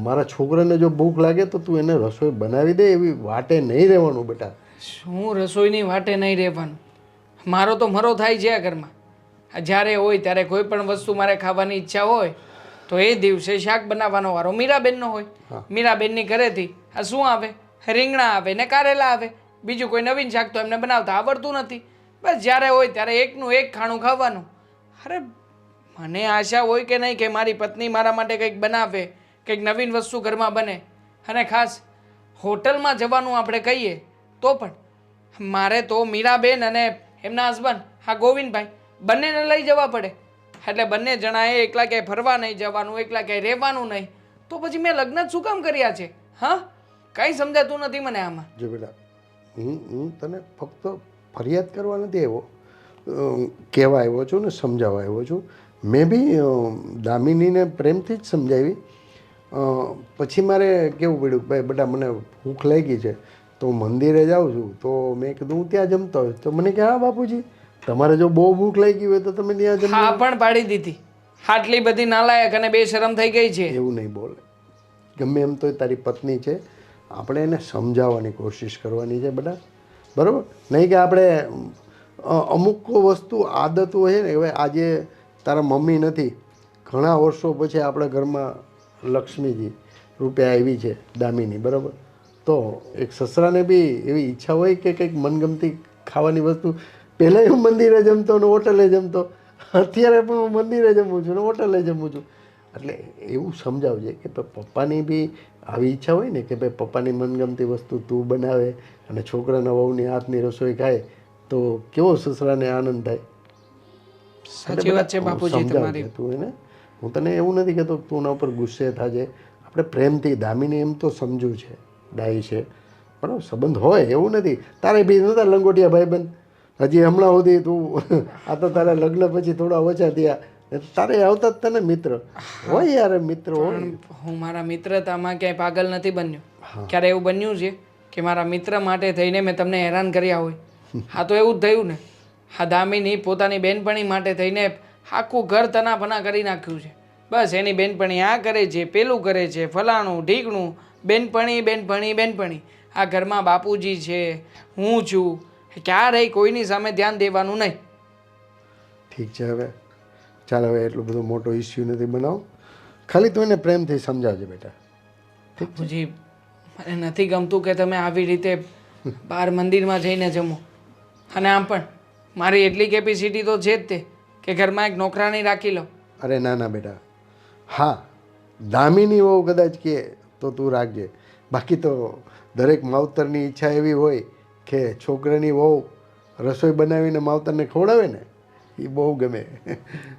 મારા છોકરાને જો ભૂખ લાગે તો તું એને રસોઈ બનાવી દે, એવી વાટે નહીં રહેવાનું બેટા. શું રસોઈની વાટે નહીં રહેવાનું? મારો તો મરો થાય છે આ ઘરમાં. જ્યારે હોય ત્યારે કોઈ પણ વસ્તુ મારે ખાવાની ઈચ્છા હોય તો એ દિવસે શાક બનાવવાનો વારો મીરાબેનનો હોય. મીરાબેનની ઘરેથી આ શું આવે? રીંગણા આવે ને કારેલા આવે, બીજું કોઈ નવીન શાક તો એમને બનાવતા આવડતું નથી. બસ જ્યારે હોય ત્યારે એકનું એક ખાણું ખાવાનું. અરે મને આશા હોય કે નહીં કે મારી પત્ની મારા માટે કંઈક બનાવે, કંઈક નવીન વસ્તુ ઘરમાં બને. અને ખાસ હોટલમાં જવાનું આપણે કહીએ તો પણ મારે તો મીરાબેન અને એમના હસબન્ડ હા ગોવિંદભાઈ બંનેને લઈ જવા પડે. એટલે બંને જણાએ એકલા ક્યાંય ફરવા નહીં જવાનું, એકલા ક્યાંય રહેવાનું નહીં. તો પછી મેં લગ્ન જ શું કામ કર્યા છે? હા, કંઈ સમજાતું નથી મને આમાં. જો બેટા, હું તને ફક્ત ફરિયાદ કરવા નથી આવ્યો, કહેવા આવ્યો છું ને સમજાવવા આવ્યો છું. મેં બી દામિનીને પ્રેમથી જ સમજાવી. પછી મારે કેવું પડ્યું ભાઈ બેટા મને ભૂખ લાગી છે તો હું મંદિરે જાઉં છું, તો મેં કીધું હું ત્યાં જમતો હોય. તો મને કે હા બાપુજી, તમારે જો બહુ ભૂખ લાગી હોય તો તમે ત્યાં જમો. હા પણ પાડી દીધી. આટલી બધી નાલાયક અને બેશરમ થઈ ગઈ છે. એવું નહીં બોલે. ગમે એમ તો તારી પત્ની છે, આપણે એને સમજાવવાની કોશિશ કરવાની છે બેટા, બરાબર? નહીં કે આપણે અમુક વસ્તુ આદતો છે ને. હવે આજે તારા મમ્મી નથી, ઘણા વર્ષો પછી આપણા ઘરમાં લક્ષ્મીજી રૂપે આવી છે દામિની, બરાબર? તો એક સસરાને બી એવી ઈચ્છા હોય કે કંઈક મનગમતી ખાવાની વસ્તુ. પહેલાં હું મંદિરે જમતો ને હોટલે જમતો, અત્યારે પણ હું મંદિરે જમું છું ને હોટલે જમું છું. એટલે એવું સમજાવજે કે પપ્પાની બી આવી ઈચ્છા હોય ને કે ભાઈ પપ્પાની મનગમતી વસ્તુ તું બનાવે અને છોકરાના વહુની હાથની રસોઈ ખાય તો કેવો સસરાને આનંદ થાય. સાચી વાત છે બાપુજી તમારી. તું એને, હું તને એવું નથી કહેતો તું એના ઉપર ગુસ્સે થાજે. આપણે પ્રેમથી દામિની એમ તો સમજવું છે, ડાઈ છે, બરાબર સંબંધ હોય એવું નથી. તારે બી નહોતા લંગોટિયા ભાઈબંધ હજી હમણાં સુધી તું આ તો તારા લગ્ન પછી થોડા ઓછા થયા, તારે આવતા જ તને મિત્ર હોય યાર, મિત્ર હોય. હું મારા મિત્રતામાં ક્યાંય પાગલ નથી બન્યો. ક્યારે એવું બન્યું છે કે મારા મિત્ર માટે થઈને મેં તમને હેરાન કર્યા હોય? હા તો એવું જ થયું ને. હા દામિની પોતાની બેનપણી માટે થઈને આખું ઘર તનાફના કરી નાખ્યું છે. બસ એની બેનપણી આ કરે છે, પેલું કરે છે, ફલાણું ઢીકણું, બેનપણી બેનપણી બેનપણી. આ ઘરમાં બાપુજી છે, હું છું, ક્યારેય કોઈની સામે ધ્યાન દેવાનું નહીં. ઠીક છે, હવે ચાલ, હવે એટલો બધો મોટો ઇસ્યુ નથી બનાવો. ખાલી તું એને પ્રેમથી સમજાવજે બેટા. બાપુજી મને નથી ગમતું કે તમે આવી રીતે બહાર મંદિરમાં જઈને જમો. અને આમ પણ મારી એટલી કેપેસિટી તો છે જ તે કે ઘરમાં એક નોકરાણી રાખી લો. અરે ના ના બેટા, હા દામિની વહુ કદાચ કહે તો તું રાખજે, બાકી તો દરેક માવતરની ઈચ્છા એવી હોય કે છોકરાની વહુ રસોઈ બનાવીને માવતરને ખવડાવે ને એ બહુ ગમે.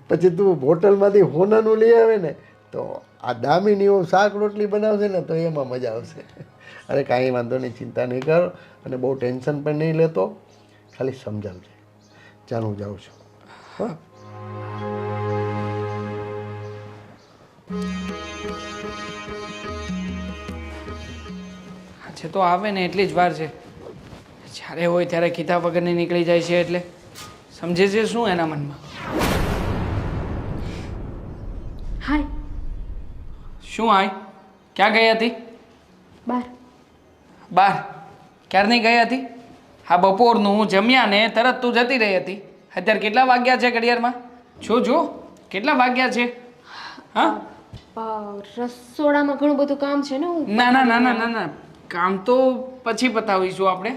પછી તું હોટલમાંથી હોનાનું લઈ આવે ને તો આ દામિની વહુ શાક રોટલી બનાવશે ને તો એમાં મજા આવશે. અરે કાંઈ વાંધો નહીં, ચિંતા નહીં કર અને બહુ ટેન્શન પણ નહીં લેતો, ખાલી સમજાવજે. ચાલ હું જાઉં છું. હા છે તો આવે ને એટલી જ વાર છે. જ્યારે હોય ત્યારે કીધા વગરની નીકળી જાય છે. એટલે સમજે છે શું એના મનમાં? હાય. શું આય? ક્યાં ગઈ હતી? બાર. બહાર ક્યારની ગઈ હતી? હા બપોરનું હું જમ્યા ને તરત તું જતી રહી હતી. અત્યારે કેટલા વાગ્યા છે ઘડિયાળમાં? જો કેટલા વાગ્યા છે? હા રસોડામાં ઘણું બધું કામ છે ને. હું ના ના ના ના ના ના, કામ તો પછી પતાવીશું આપણે.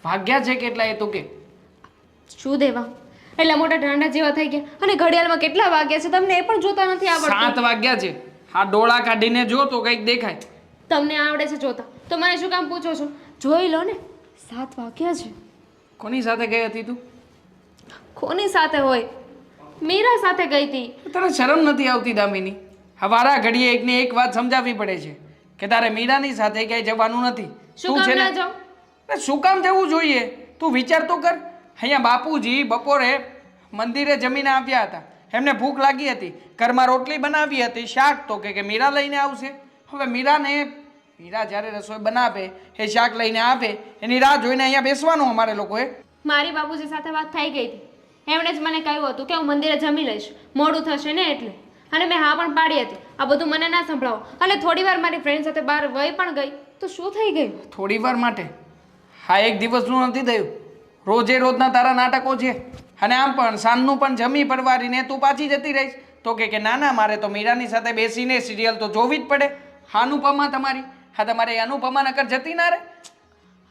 વાગ્યા છે કેટલા એ તો કે? શું દેવા, એટલા મોટા ઢાંડા જેવા થઈ ગયા અને ઘડિયાળમાં કેટલા વાગ્યા છે તમને એ પણ જોતા નથી આવડતું. 7 વાગ્યા છે. હા ડોળા કાઢીને જો તો કંઈક દેખાય. તમને આવડે છે જોતા, તો મને શું કામ પૂછો છો? જોઈ લો ને, 7 વાગ્યા છે. કોની સાથે ગઈ હતી તું? કોની સાથે હોય? મીરા સાથે ગઈ હતી. તને શરમ નથી આવતી દામિની? હવારા ઘડીએ એકને એક વાત સમજાવવી પડે છે કે તારે મીરાની સાથે ક્યાંય જવાનું નથી. શું કામ ના જાઉં? શું કામ જવું જોઈએ? તું વિચાર તો કર. અહીંયા બાપુજી બપોરે મંદિરે જમીને આવ્યા હતા, એમને ભૂખ લાગી હતી, ઘરમાં રોટલી બનાવી હતી, શાક તો કે મીરા લઈને આવશે. હવે મીરા જ્યારે રસોઈ બનાવે, એ શાક લઈને આવે, એની રાહ જોઈને અહીંયા બેસવાનું અમારે લોકોએ. મારી બાબુજી સાથે વાત થઈ ગઈ હતી. એમણે જ મને કહ્યું હતું કે હું મંદિરે જમી લઈશ, મોડું થશે ને એટલે. અને મેં હા પણ પાડી હતી. આ બધું મને ના સંભળાવો. અને થોડી વાર મારી ફ્રેન્ડ સાથે બહાર વહી પણ ગઈ તો શું થઈ ગયું? થોડી વાર માટે? હા એક દિવસનું નથી થયું. રોજે રોજના તારા નાટકો છે. અને આમ પણ સાંજનું પણ જમી પરવારીને તું પાછી જતી રહીશ તો કે ના ના મારે તો મીરાની સાથે બેસીને સિરિયલ તો જોવી જ પડે. અનુપમા તમારી, હા તમારે અનુપમા નકર જતી ના રે.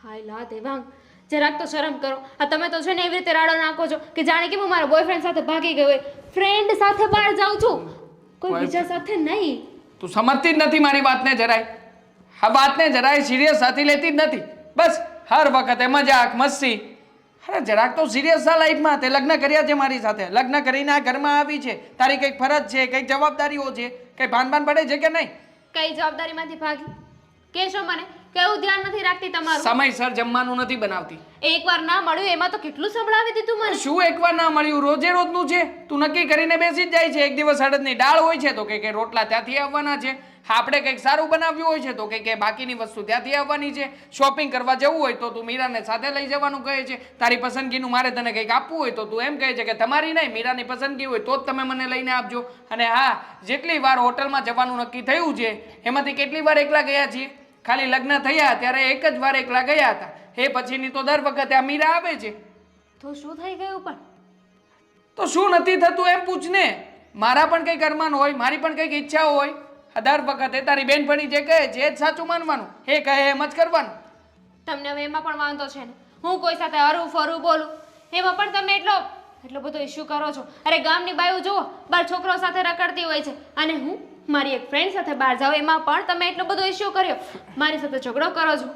હાય લા દેવાંગ, જરાક તો શરમ કરો. આ તમે તો છે ને એવી રીતે રાડો નાખો છો કે જાણે કે હું મારા બોયફ્રેન્ડ સાથે ભાગી ગઈ હોય. ફ્રેન્ડ સાથે બહાર જાઉં છું, કોઈ બીજા સાથે નહીં. તું સમજતી જ નથી મારી વાતને જરાય. આ વાતને જરાય સિરિયસ સાથે લેતી જ નથી. બસ હર વખતે મજાક મસ્તી. અરે જરાક તો સિરિયસ થા લાઈફમાં. તે લગ્ન કર્યા છે મારી સાથે, લગ્ન કરીને આ ઘરમાં આવી છે. તારી કંઈક ફરજ છે, કંઈક જવાબદારીઓ છે, કંઈ ભાન પડે છે કે નહીં? કઈ જવાબદારીમાંથી ભાગી કહેશો મને? કેવું ધ્યાન નથી રાખતી તમારું? સમયસર જમવાનું નથી બનાવતી. એકવાર ના મળ્યું એમાં તો કેટલું સંભળાવી દીધું મને. શું એકવાર ના મળ્યું? રોજે રોજનું છે. તું નક્કી કરીને બેસી જ જાય છે. એક દિવસ અડદની દાળ હોય છે તો કે રોટલા ત્યાંથી આવવાના છે. આપણે કંઈક સારું બનાવ્યું હોય છે તો કે બાકીની વસ્તુ ત્યાંથી આવવાની છે. શોપિંગ કરવા જવું હોય તો તું મીરાને સાથે લઈ જવાનું કહે છે. તારી પસંદગીનું મારે તને કંઈક આપવું હોય તો તું એમ કહે છે કે તમારી નહીં, મીરાની પસંદગી હોય તો જ તમે મને લઈને આપજો. અને હા, જેટલી વાર હોટલમાં જવાનું નક્કી થયું છે એમાંથી કેટલી વાર એકલા ગયા છીએ? ખાલી લગ્ન થયા ત્યારે એક જ વાર એકલા ગયા હતા. એ પછીની તો દર વખતે આ મીરા આવે છે. તો શું થઈ ગયું? પણ તો શું નથી થતું એમ પૂછને. મારા પણ કંઈક અરમાન હોય, મારી પણ કંઈક ઈચ્છા હોય. દર વખતે તારી બેનપણી જે કહે છે એ જ સાચું માનવાનું, એ કહે એમ જ કરવાનું. તમને હવે એમાં પણ વાંધો છે ને? હું કોઈ સાથે હરું ફરું બોલું એમાં પણ તમે એટલો બધો ઇશ્યુ કરો છો. અરે ગામની બાયું જુઓ, બાર છોકરો સાથે રખડતી હોય છે અને હું મારી એક ફ્રેન્ડ સાથે બહાર જાઉં એમાં પણ તમે એટલો બધો ઇશ્યુ કર્યો. મારી સાથે ઝઘડો કરો છો.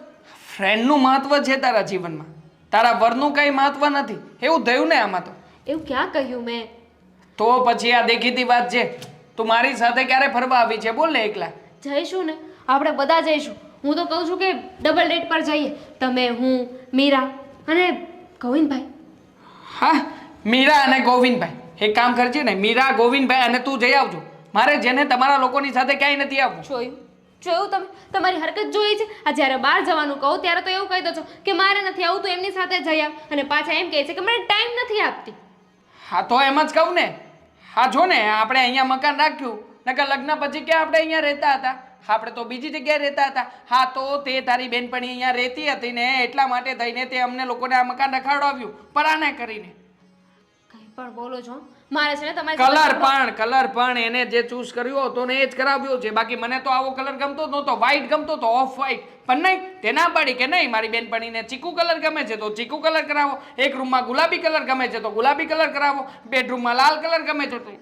ફ્રેન્ડનું મહત્વ છે તારા જીવનમાં, તારા વરનું કંઈ મહત્વ નથી. એવું થયું ને આમાં તો? એવું ક્યાં કહ્યું મેં? તો પછી આ દેખીતી વાત છે. તું મારી સાથે ક્યારે ફરવા આવી છે? બોલ ને એકલા. જઈશું ને આપણે બધા જઈશું. હું તો કહું છું કે ડબલ ડેટ પર જઈએ, તમે, હું, મીરા અને ગોવિંદભાઈ. હા, મીરા અને ગોવિંદભાઈ એક કામ કરજે ને, મીરા, ગોવિંદભાઈ અને તું જઈ આવજો. મારે જેને તમારા લોકોની સાથે ક્યાંય નથી આવવું. જોયું તમે તમારી હરકત જોઈ છે. આ જ્યારે બહાર જવાનું કહું ત્યારે તો એવું કહી દો છો કે મારે નથી આવું, તો એમની સાથે જઈ આવ, અને પાછા એમ કહે છે કે મને ટાઈમ નથી આપતી. હા તો એમ જ કહું ને. હા જો ને, આપણે અહીંયા મકાન રાખ્યું, નકર લગ્ન પછી ક્યાં આપણે અહીંયા રહેતા હતા? આપણે તો બીજી જગ્યાએ રહેતા હતા. હા તો તે તારી બેનપણી અહીંયા રહેતી હતી ને, એટલા માટે થઈને તે અમને લોકોને આ મકાન રખાડાવ્યું પરાણે કરીને. કંઈ પણ બોલો છો, મારે છે ને તમારી કલર પણ એને જે ચૂઝ કર્યો હતો ને એ જ કરાવ્યો છે. બાકી મને તો આવો કલર ગમતો જ નહોતો, વ્હાઈટ ગમતો તો, ઓફ વ્હાઈટ. પણ નહીં, તે ના પાડી કે નહીં, મારી બેનપણીને ચીકુ કલર ગમે છે તો ચીકુ કલર કરાવો, એક રૂમમાં ગુલાબી કલર ગમે છે તો ગુલાબી કલર કરાવો, બેડરૂમમાં લાલ કલર ગમે છે તો.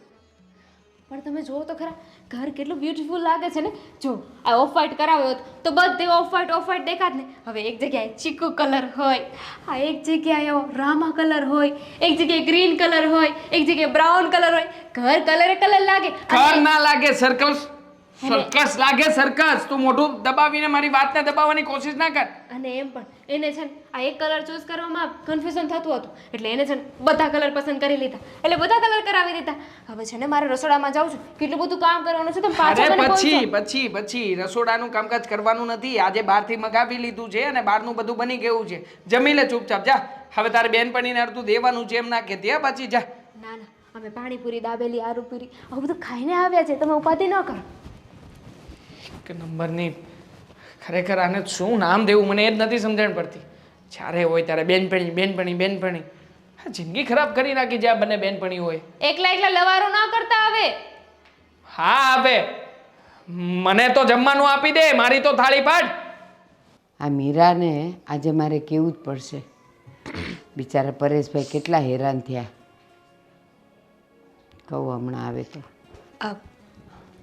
પણ તમે જુઓ તો ખરા, ઘર કેટલું બ્યુટીફુલ લાગે છે ને. જો આ ઓફ વ્હાઈટ કરાવ્યો હોત તો બધે ઓફ વ્હાઈટ દેખાત ને. હવે એક જગ્યાએ ચીકુ કલર હોય, આ એક જગ્યાએ એવો રામા કલર હોય, એક જગ્યાએ ગ્રીન કલર હોય, એક જગ્યાએ બ્રાઉન કલર હોય. ઘર કલર લાગે. ઘર ના લાગે, સર્કસ લાગે, સર્કસ. તું મોઢું દબાવીને મારી વાતને દબાવવાની કોશિશ ના કર. અને એમ પણ એને છે ને આ એક કલર ચૂઝ કરવામાં કન્ફ્યુઝન થતું હતું, એટલે એને છે ને બધા કલર પસંદ કરી લીધા, એટલે બધા કલર કરાવી દીધા. હવે છે ને મારે રસોડામાં જાઉં છું, કેટલું બધું કામ કરવાનું છે. તમે પાછા મને બોલશો. પછી રસોડાનું કામકાજ કરવાનું નથી. આજે બહારથી મગાવી લીધું છે અને બહારનું બધું બની ગયું છે. જમી લે ચૂપચાપ, જા. હવે તારે બેનપણીને અડધું દેવાનું છે એમ ના કહેતી, હા? પછી જા. ના, અમે પાણીપુરી, દાબેલી, આરુપુરી આવું બધું ખાઈને આવ્યા છે, તમે ઉપાધિ ન કરો. કે નંબરની ખરેખર આને શું નામ દેવું મને એ જ નથી સમજણ પડતી. જ્યારે હોય ત્યારે બેનપણી. હા, જિંદગી ખરાબ કરી નાખી જ્યાં બંને બેનપણી હોય. એકલા લવારો ના કરતા હવે. હા, હવે મને તો જમવાનું આપી દે, મારી તો થાળી પાડ. આ મીરાને આજે મારે કેવું જ પડશે. બિચારા પરેશભાઈ કેટલા હેરાન થયા. કહું હમણાં આવે તો.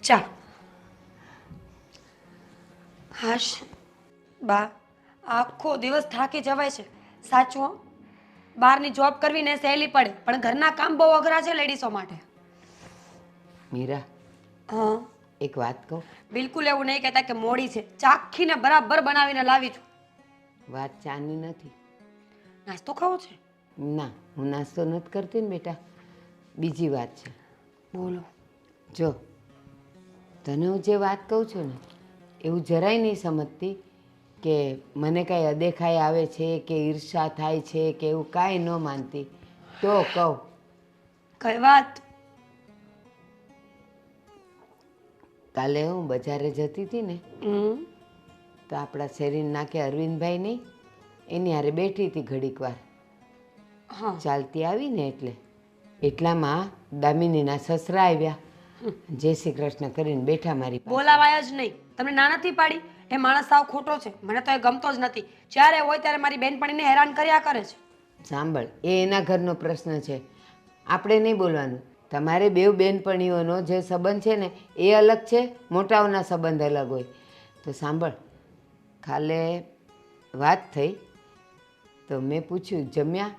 ચા. હાશ બા, આખો દિવસ થાકી જવાય છે સાચું હો. બહારની જોબ કરવી ને સહેલી પડે, પણ ઘરના કામ બહુ અઘરા છે લેડીઝો માટે. મીરા, હા, એક વાત કહું? બિલકુલ એવું નહીં કહેતા કે મોડી છે. ચાખીને બરાબર બનાવીને લાવી છું. વાત ચાની નથી. નાસ્તો ખાવો છે? ના, હું નાસ્તો નથી કરતી ને બેટા, બીજી વાત છે. બોલો. જો તને હું જે વાત કહું છું ને, એવું જરાય નહીં સમજતી કે મને કાંઈ અદેખાઈ આવે છે કે ઈર્ષા થાય છે કે એવું કાંઈ ન માનતી. તો કહું. કઈ વાત? કાલે હું બજારે જતી હતી ને, તો આપણા શેરીન નાકે અરવિંદભાઈ નહીં, એની હારે બેઠી હતી ઘડીક વાર. ચાલતી આવી ને એટલામાં દામિનીના સસરા આવ્યા, જય શ્રી કૃષ્ણ કરીને બેઠા મારી પાસે. બોલાવાય જ નહીં. તમને ના નથી પાડી? એ માણસ સાવ ખોટો છે, મને તો એ ગમતો જ નથી. જ્યારે હોય ત્યારે મારી બેનપણીને હેરાન કર્યા કરે છે. સાંભળ, એ એના ઘરનો પ્રશ્ન છે, આપણે નહીં બોલવાનું. તમારે બેવ બેનપણીઓનો જે સંબંધ છે ને એ અલગ છે, મોટાઓના સંબંધ અલગ હોય. તો સાંભળ, કાલે વાત થઈ તો મેં પૂછ્યું જમ્યા?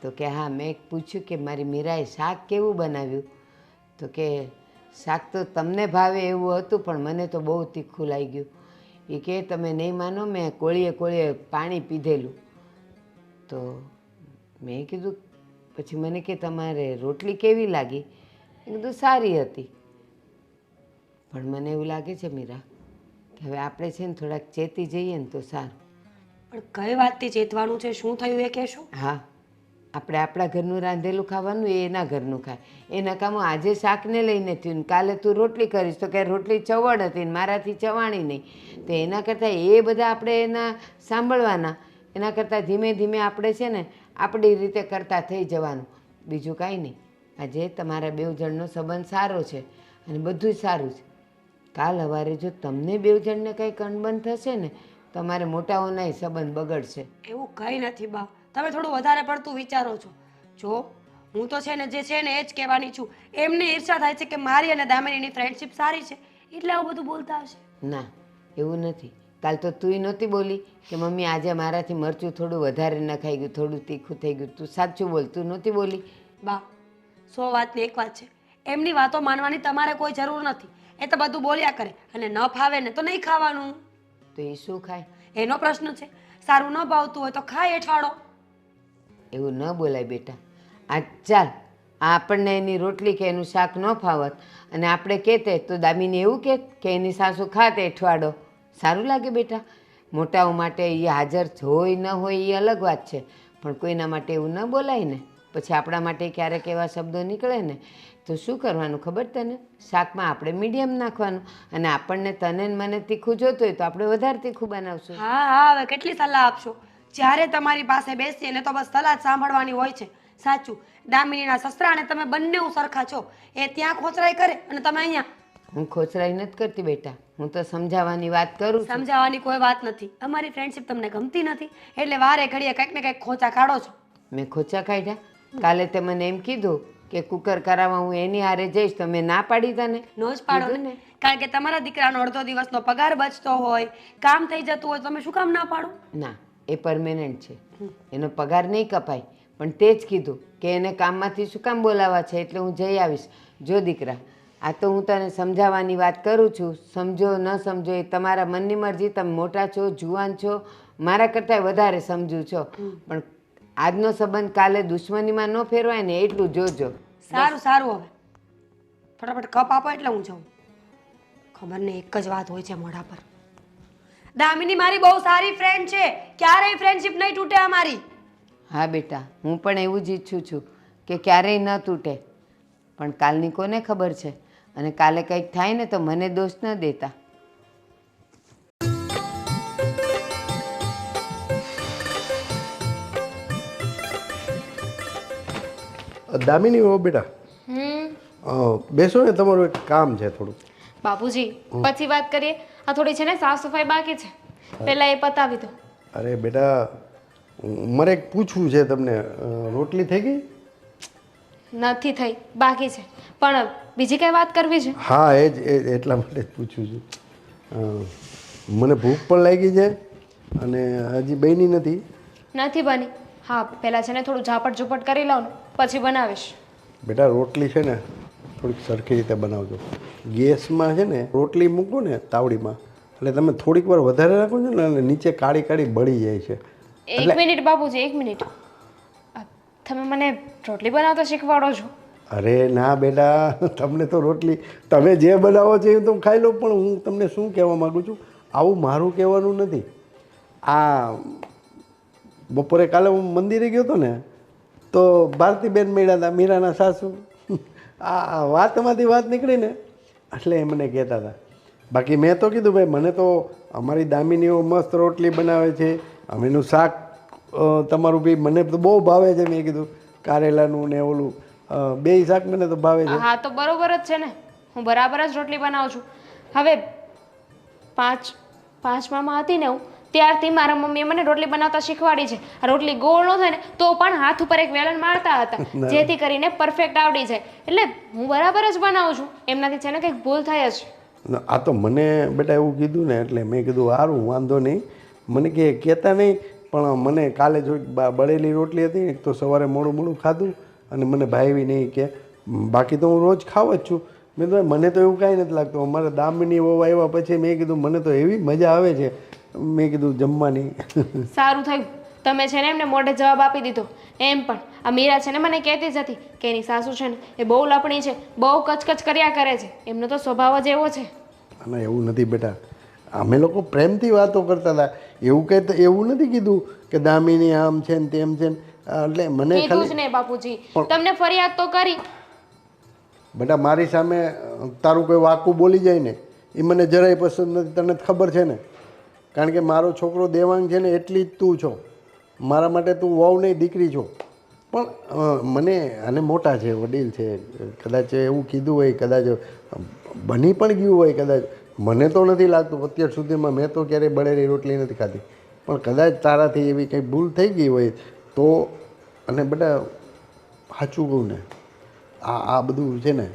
તો કે હા. મેં પૂછ્યું કે મારી મીરાએ શાક કેવું બનાવ્યું? તો કે શાક તો તમને ભાવે એવું હતું, પણ મને તો બહુ તીખું લાગી ગયું. એ કે તમે નહીં માનો, મેં કોળીએ પાણી પીધેલું. તો મેં કીધું, પછી મને કે તમારે રોટલી કેવી લાગી? મેં કીધું સારી હતી. પણ મને એવું લાગે છે મીરા કે હવે આપણે છે ને થોડાક ચેતી જઈએ ને તો સારું. પણ કઈ વાતથી ચેતવાનું છે? શું થયું એ કહેશો? હા, આપણે આપણા ઘરનું રાંધેલું ખાવાનું, એ એના ઘરનું ખાય. એ નકામું આજે શાકને લઈને થયું ને કાલે તું રોટલી કરીશ તો કે રોટલી ચવડ હતી ને મારાથી ચવાણી નહીં. તો એના કરતાં એ બધા આપણે એના સાંભળવાના, એના કરતાં ધીમે ધીમે આપણે છે ને આપણી રીતે કરતા થઈ જવાનું, બીજું કાંઈ નહીં. આજે તમારા બેવ જણનો સંબંધ સારો છે અને બધું જ સારું છે. કાલ સવારે જો તમને બેવ જણને કંઈક અણબન થશે ને, તમારે મોટાઓનાય સંબંધ બગડશે. એવું કંઈ નથી બા, તમે થોડું વધારે પડતું વિચારો છો. જો હું તો છે ને જે છે ને એ જ કહેવાની છું. એમને ઈર્ષા થાય છે કે મારી અને દામિનીની ફ્રેન્ડશિપ સારી છે, એટલે આવું બધું બોલતા હશે. ના, એવું નથી. કાલ તો તુંય નહોતી બોલી કે મમ્મી આજે મારાથી મરચું થોડું વધારે નખાઈ ગયું, થોડું તીખું થઈ ગયું. તું સાચું બોલ, તું નહોતી બોલી. બા, 100 વાતની એક વાત છે, એમની વાતો માનવાની તમારે કોઈ જરૂર નથી. એ તો બધું બોલ્યા કરે અને ન ફાવે ને તો નહીં ખાવાનું. તો એ શું ખાય? એનો પ્રશ્ન છે. સારું ન ભાવતું હોય તો ખાય એઠવાડો. એવું ન બોલાય બેટા. આ ચાલ આપણને એની રોટલી કે એનું શાક ન ફાવત અને આપણે કહેતે તો દામીને એવું કહેત કે એની સાસુ ખાતે અઠવાડો. સારું લાગે બેટા? મોટાઓ માટે એ હાજર હોય ન હોય એ અલગ વાત છે, પણ કોઈના માટે એવું ન બોલાય ને. પછી આપણા માટે ક્યારેક એવા શબ્દો નીકળે ને તો શું કરવાનું ખબર તને? શાકમાં આપણે મીડિયમ નાખવાનું અને આપણને તને ને મને તીખું જોતું હોય તો આપણે વધારે તીખું બનાવશું. હા હા, હવે કેટલી સલાહ આપશો? જ્યારે તમારી પાસે બેસીએ ને તો બસ સલાહ જ સાંભળવાની હોય છે. સાચું, દામિનીના સસરાને તમે બંને સરખા છો. એ ત્યાં ખોચરાઈ કરે અને તમે અહીંયા. હું ખોચરાઈ નથી કરતી બેટા, હું તો સમજાવવાની વાત કરું છું. સમજાવવાની કોઈ વાત નથી. અમારી ફ્રેન્ડશિપ તમને ગમતી નથી એટલે વારે ઘડીએ કંઈક ને કંઈક ખોચા કાઢો છો. મેં ખોચા કાઢ્યા? કાલે તે મને એમ કીધું કે કુકર કરાવવા હું એની હારે જઈશ તો મેં ના પાડી તને. નો જ પાડો ને, કારણ કે તમારા દીકરાનો અડધો દિવસનો પગાર બચતો હોય, કામ થઈ જતું હોય, તમે શું કામ ના પાડો? ના, એ પરમેનન્ટ છે, એનો પગાર નહીં કપાય. પણ તે જ કીધું કે એને કામમાંથી શું કામ બોલાવવા છે એટલે હું જઈ આવીશ. જો દીકરા, આ તો હું તને સમજાવવાની વાત કરું છું. સમજો ન સમજો એ તમારા મનની મરજી. તમે મોટા છો, જુવાન છો, મારા કરતાં વધારે સમજુ છો, પણ આજનો સંબંધ કાલે દુશ્મનીમાં ન ફેરવાય ને એટલું જોજો. સારું સારું, હવે ફટાફટ કપ આપો એટલે હું જાઉં. ખબર ને એક જ વાત હોય છે મોઢા પર. દામિની મારી બહુ સારી ફ્રેન્ડ છે, ક્યારેય ફ્રેન્ડશિપ નહીં તૂટે અમારી. હા બેટા, હું પણ એવું જ ઈચ્છું છું કે ક્યારેય ન તૂટે, પણ કાલની કોને ખબર છે? અને કાલે કંઈક થાય ને તો મને દોષ ન દેતા. દામિની હો બેટા, બેસો ને, તમારું એક કામ છે થોડું. બાપુજી પછી વાત કરીએ. આ થોડી છે ને સાફ સફાઈ બાકી છે, પહેલા એ પતાવી દો. અરે બેટા, મારે એક પૂછવું છે તમને. રોટલી થઈ ગઈ? નથી થઈ, બાકી છે. પણ બીજી કઈ વાત કરવી છે? હા, એ જ એટલા માટે જ પૂછું છું. મને ભૂખ પણ લાગી છે અને હજી બની નથી. નથી બની? હા, પહેલા છે ને થોડું ઝાપટ ઝૂપટ કરી લઉં ને પછી બનાવીશ. બેટા, રોટલી છે ને થોડીક સરખી રીતે બનાવજો. ગેસમાં છે ને રોટલી મૂકો ને તાવડીમાં, એટલે તમે થોડીક વાર વધારે રાખો છો ને અને નીચે કાળી કાળી બળી જાય છે. એક મિનિટ બાપુજી, એક મિનિટ. તમે મને રોટલી બનાવતા શીખવાડો છો? અરે ના બેટા, તમને તો રોટલી તમે જે બનાવો છો એ તો ખાઈ લો, પણ હું તમને શું કહેવા માગું છું, આવું મારું કહેવાનું નથી. આ બપોરે કાલે હું મંદિરે ગયો હતો ને તો ભારતીબેન મળ્યા હતા, મીરાના સાસુ. આ વાતમાંથી વાત નીકળી ને એટલે એ મને કહેતા હતા. બાકી મેં તો કીધું ભાઈ, મને તો અમારી દામિનીઓ મસ્ત રોટલી બનાવે છે, અમેનું શાક તમારું બી મને તો બહુ ભાવે છે. મેં કીધું કારેલાનું ને ઓલું બેય શાક મને તો ભાવે છે. હા, તો બરોબર જ છે ને, હું બરાબર જ રોટલી બનાવું છું. હવે પાંચમામાં હતી ને હું, ત્યારથી મારા મમ્મીએ મને રોટલી બનાવતા શીખવાડી છે. આ રોટલી ગોળ ન થાય ને તો પણ હાથ ઉપર એક વેલણ મારતા હતા, જેથી કરીને પરફેક્ટ આવડી જાય. એટલે હું બરાબર જ બનાવું છું, એમનાથી છે ને કંઈક ભૂલ થાય જ. આ તો મને બેટા એવું કીધું ને એટલે મેં કીધું સારું, વાંધો નહીં. મને કહેતા નહીં, પણ મને કાલે જો બળેલી રોટલી હતી એક તો સવારે મોડું મોડું ખાધું અને મને ભાવી નહીં કે. બાકી તો હું રોજ ખાવ જ છું. મેં તો મને તો એવું કાંઈ નથી લાગતું. અમારા દામિની વહુ આવ્યા પછી મેં કીધું મને તો એવી મજા આવે છે, મેં કીધું જમવાની. સારું થયું તમે છે ને એમને મોઢે જવાબ આપી દીધો. એમ પણ આ મીરા છે ને મને કહેતી જ હતી કે એની સાસુ છે ને એ બહુ લપણી છે, બહુ કચકચ કર્યા કરે છે, એમનો તો સ્વભાવ જ એવો છે. અને એવું નથી બેટા, અમે લોકો પ્રેમથી વાતો કરતા હતા. એવું કંઈ એવું નથી કીધું કે દામિની આમ છે ને તેમ છે ને. એટલે મને કીધું જ નહીં બાપુજી, તમને ફરિયાદ તો કરી. બેટા, મારી સામે તારું કોઈ વાકું બોલી જાય ને એ મને જરાય પસંદ નથી, તને ખબર છે ને. કારણ કે મારો છોકરો દેવાંગ છે ને એટલી જ તું છો. મારા માટે તું વહુ નહીં દીકરી છો. પણ મને આને મોટા છે, વડીલ છે, કદાચ એવું કીધું હોય, કદાચ બની પણ ગયું હોય, કદાચ મને તો નથી લાગતું. અત્યાર સુધીમાં મેં તો ક્યારેય બળેલી રોટલી નથી ખાધી, પણ કદાચ તારાથી એવી કંઈ ભૂલ થઈ ગઈ હોય તો. અને બેટા સાચું કહું ને, આ બધું છે ને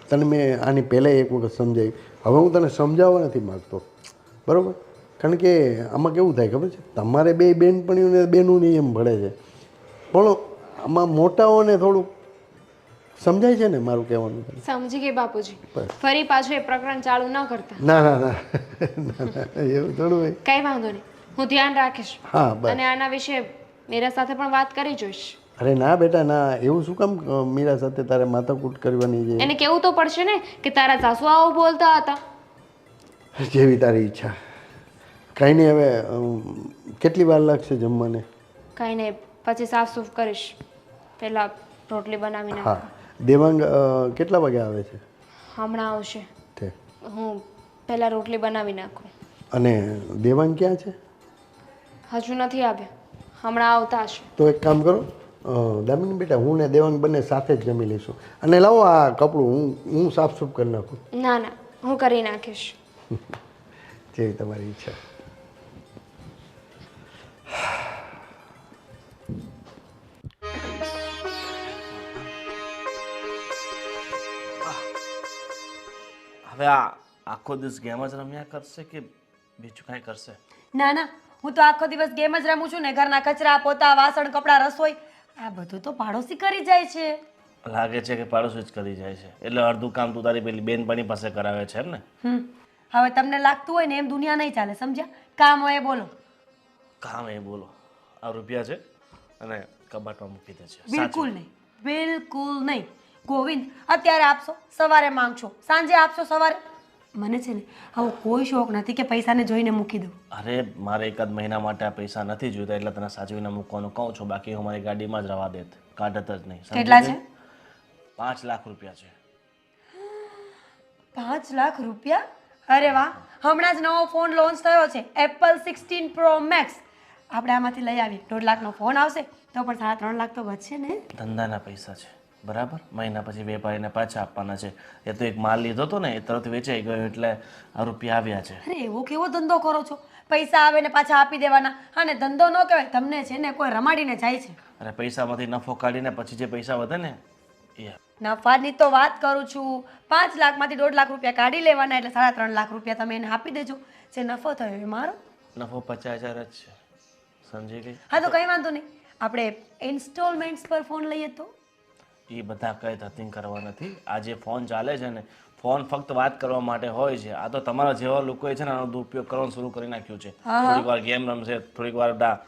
તને મેં આની પહેલાં એક વખત સમજાવી, હવે હું તને સમજાવવા નથી માગતો, બરાબર? કારણ કે આમાં કેવું થાય ખબર છે, તમારે બે બેનપણીઓને બેનું એમ ભળે છે, પણ આમાં મોટાઓને થોડુંક સમજાય છે ને મારું કહેવાનું તને? સમજી ગઈ બાપુજી. બસ. ફરી પાછું એ પ્રકરણ ચાલુ ન કરતા. ના ના ના એવું થોડું હોય. કઈ વાંધો નહીં, હું ધ્યાન રાખીશ હા બસ. અને આના વિશે મીરા સાથે પણ વાત કરી જોઈશ. અરે ના બેટા ના, એવું શું કામ મીરા સાથે તારે માથાકૂટ કરવાની છે? એને કેવું તો પડશે ને કે તારા સાસુ આવું બોલતા હતા. જેવી તારી ઈચ્છા. કાંઈ નહીં, હવે કેટલી વાર લાગશે જમવાને? કઈ નહીં, પછી સાફ સૂફ કરીશ. પહેલા રોટલી બનાવી નાખ. હા. દેવાંગ કેટલા વાગે આવે છે? હમણાં આવશે. તે હું પહેલા રોટલી બનાવી નાખું. અને દેવાંગ ક્યાં છે? હજુ નથી આવ્યો, હમણાં આવતા હશે. તો એક કામ કરો, દામિની બેટા, હું ને દેવાંગ બંને સાથે જ જમી લઈશું. અને લાવો આ કપડું હું સાફસૂફ કરી નાખું. ના ના, હું કરી નાખીશ. જેવી તમારી ઈચ્છા. હવે આ આખો દિવસ ગેમ જ રમ્યા કરશે કે બીજું કાંઈ કરશે? ના ના, હું તો આખો દિવસ ગેમ જ રમું છું ને. ઘરના કચરા, પોતા, વાસણ, કપડાં, રસોઈ આ બધું તો પાડોશી કરી જાય છે. લાગે છે કે પાડોશી જ કરી જાય છે, એટલે અડધું કામ તું તારી પેલી બેનપણી પાસે કરાવે છે એમ ને? હવે તમને લાગતું હોય ને એમ દુનિયા નહીં ચાલે, સમજ્યા? કામ હોય એ બોલો. કામ એ બોલો. આ રૂપિયા છે અને કબાટમાં મૂકી દે છે. બિલકુલ નહીં, બિલકુલ નહીં. ગોવિંદ, અત્યારે આપશો, સવારે માંગશો, સાંજે આપશો, સવારે. મને છે ને આવો કોઈ શોખ નથી કે પૈસાને જોઈને મૂકી દઉં. અરે મારે એકાદ મહિના માટે આ પૈસા નથી જોઈતા એટલે તને સાચવીને મૂકવાનું કહું છું, બાકી હું મારી ગાડીમાં જ રવા દેત, કાઢત જ નહીં. સમજી કેટલા ગઈ? છે? 5 લાખ રૂપિયા છે. 5 લાખ રૂપિયા? અરે વાહ, હમણાં જ નવો ફોન લોન્ચ થયો છે, એપલ 16 પ્રો મેક્સ. આપણે આમાંથી લઈ આવીએ. 1.5 લાખનો ફોન આવશે તો પણ 3.5 લાખ તો વધશે ને. ધંધાના પૈસા છે, બરાબર? મહિના પછી વેપારીને પાછા આપવાના છે. એ તો એક માલ લીધો હતો ને, એ તરત વેચાઈ ગયો એટલે આ રૂપિયા આવ્યા છે. અરે એવો કેવો ધંધો કરો છો? પૈસા આવે ને પાછા આપી દેવાના. અને ધંધો ન કહેવાય, તમને છે ને કોઈ રમાડીને જાય છે. અને પૈસામાંથી નફો કાઢીને પછી જે પૈસા વધે ને એ નફાની તો વાત કરું છું. 5 લાખમાંથી 1.5 લાખ રૂપિયા કાઢી લેવાના એટલે 3.5 લાખ રૂપિયા તમે એને આપી દેજો. જે નફો થયો એ મારો. નફો 50,000 જ છે, સમજી ગઈ? હા તો કંઈ વાંધો નહીં, આપણે ઇન્સ્ટોલમેન્ટ્સ પર ફોન લઈએ તો. એ બધા કંઈ ધતિંગ કરવા નથી. આ જે ફોન ચાલે છે ને, ફોન ફક્ત વાત કરવા માટે હોય છે. આ તો તમારા જેવા લોકોએ છે ને આનો દુરુપયોગ કરવાનું શરૂ કરી નાખ્યું છે. થોડીક વાર ગેમ રમશે, થોડીક વાર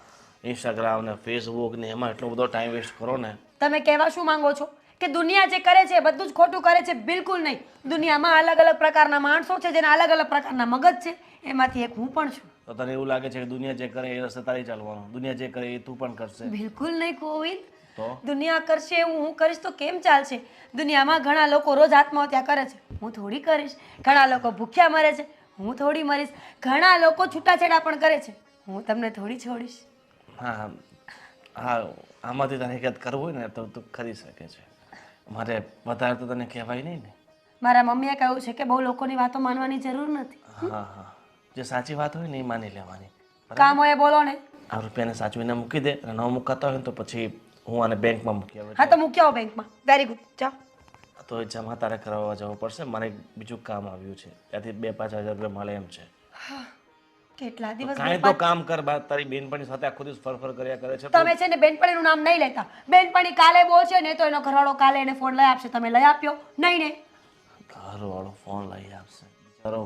ઇન્સ્ટાગ્રામ ને ફેસબુક ને એમાં એટલો બધો ટાઈમ વેસ્ટ કરો ને. તમે કહેવા શું માંગો છો કે દુનિયા જે કરે છે બધું જ ખોટું કરે છે? બિલકુલ નહીં. દુનિયામાં અલગ અલગ પ્રકારના માણસો છે જેના અલગ અલગ પ્રકારના મગજ છે, એમાંથી એક હું પણ છું. તો તને એવું લાગે છે કે દુનિયા જે કરે એ રસ્તે તારી ચાલવાનું, દુનિયા જે કરે એ તું પણ કરશે? બિલકુલ નહીં ગોવિંદ. તો દુનિયા કરશે એવું હું કરીશ તો કેમ ચાલશે? દુનિયામાં ઘણા લોકો રોજ આત્મહત્યા કરે છે, હું થોડી કરીશ. ઘણા લોકો ભૂખ્યા મરે છે, હું થોડી મરીશ. ઘણા લોકો છૂટાછેડા પણ કરે છે, હું તમને થોડી છોડીશ. હા હા, આમાંથી તને કંઈક કરવું હોય ને તો તું કરી શકે છે. મારે વધારે તો તને કહેવાય નહીં ને. મારા મમ્મીએ કહ્યું છે કે બહુ લોકોની વાતો માનવાની જરૂર નથી. હા હા, જે સાચી વાત હોય ને એ માની લેવાની. કામ હોય એ બોલો ને. આ રૂપિયાને સાચવીને મૂકી દે, અને ન મુકાતા હોય ને તો પછી હું આને બેંકમાં મૂકી આવું. હા તો મૂકી આવો બેંકમાં. વેરી ગુડ, જાઓ. તો એ જમા તારે કરાવવા જવું પડશે. મને એક બીજું કામ આવ્યું છે, ત્યાંથી 2-5 હજાર રૂપિયા મળે એમ છે. કેટલા દિવસ કાંઈ તો કામ કર. બા તારી બેનપણી સાથે આખો દિવસ ફરફર કર્યા કરે છે. તમે છે ને બેનપણીનું નામ નહીં લેતા. બેનપણી કાલે બોલશે ને તો એનો ઘરવાળો કાલે એને ફોન લઈ આપશે. તમે લઈ આપ્યો નહીં ને? ઘરવાળો ફોન લઈ આપશે? બિચારો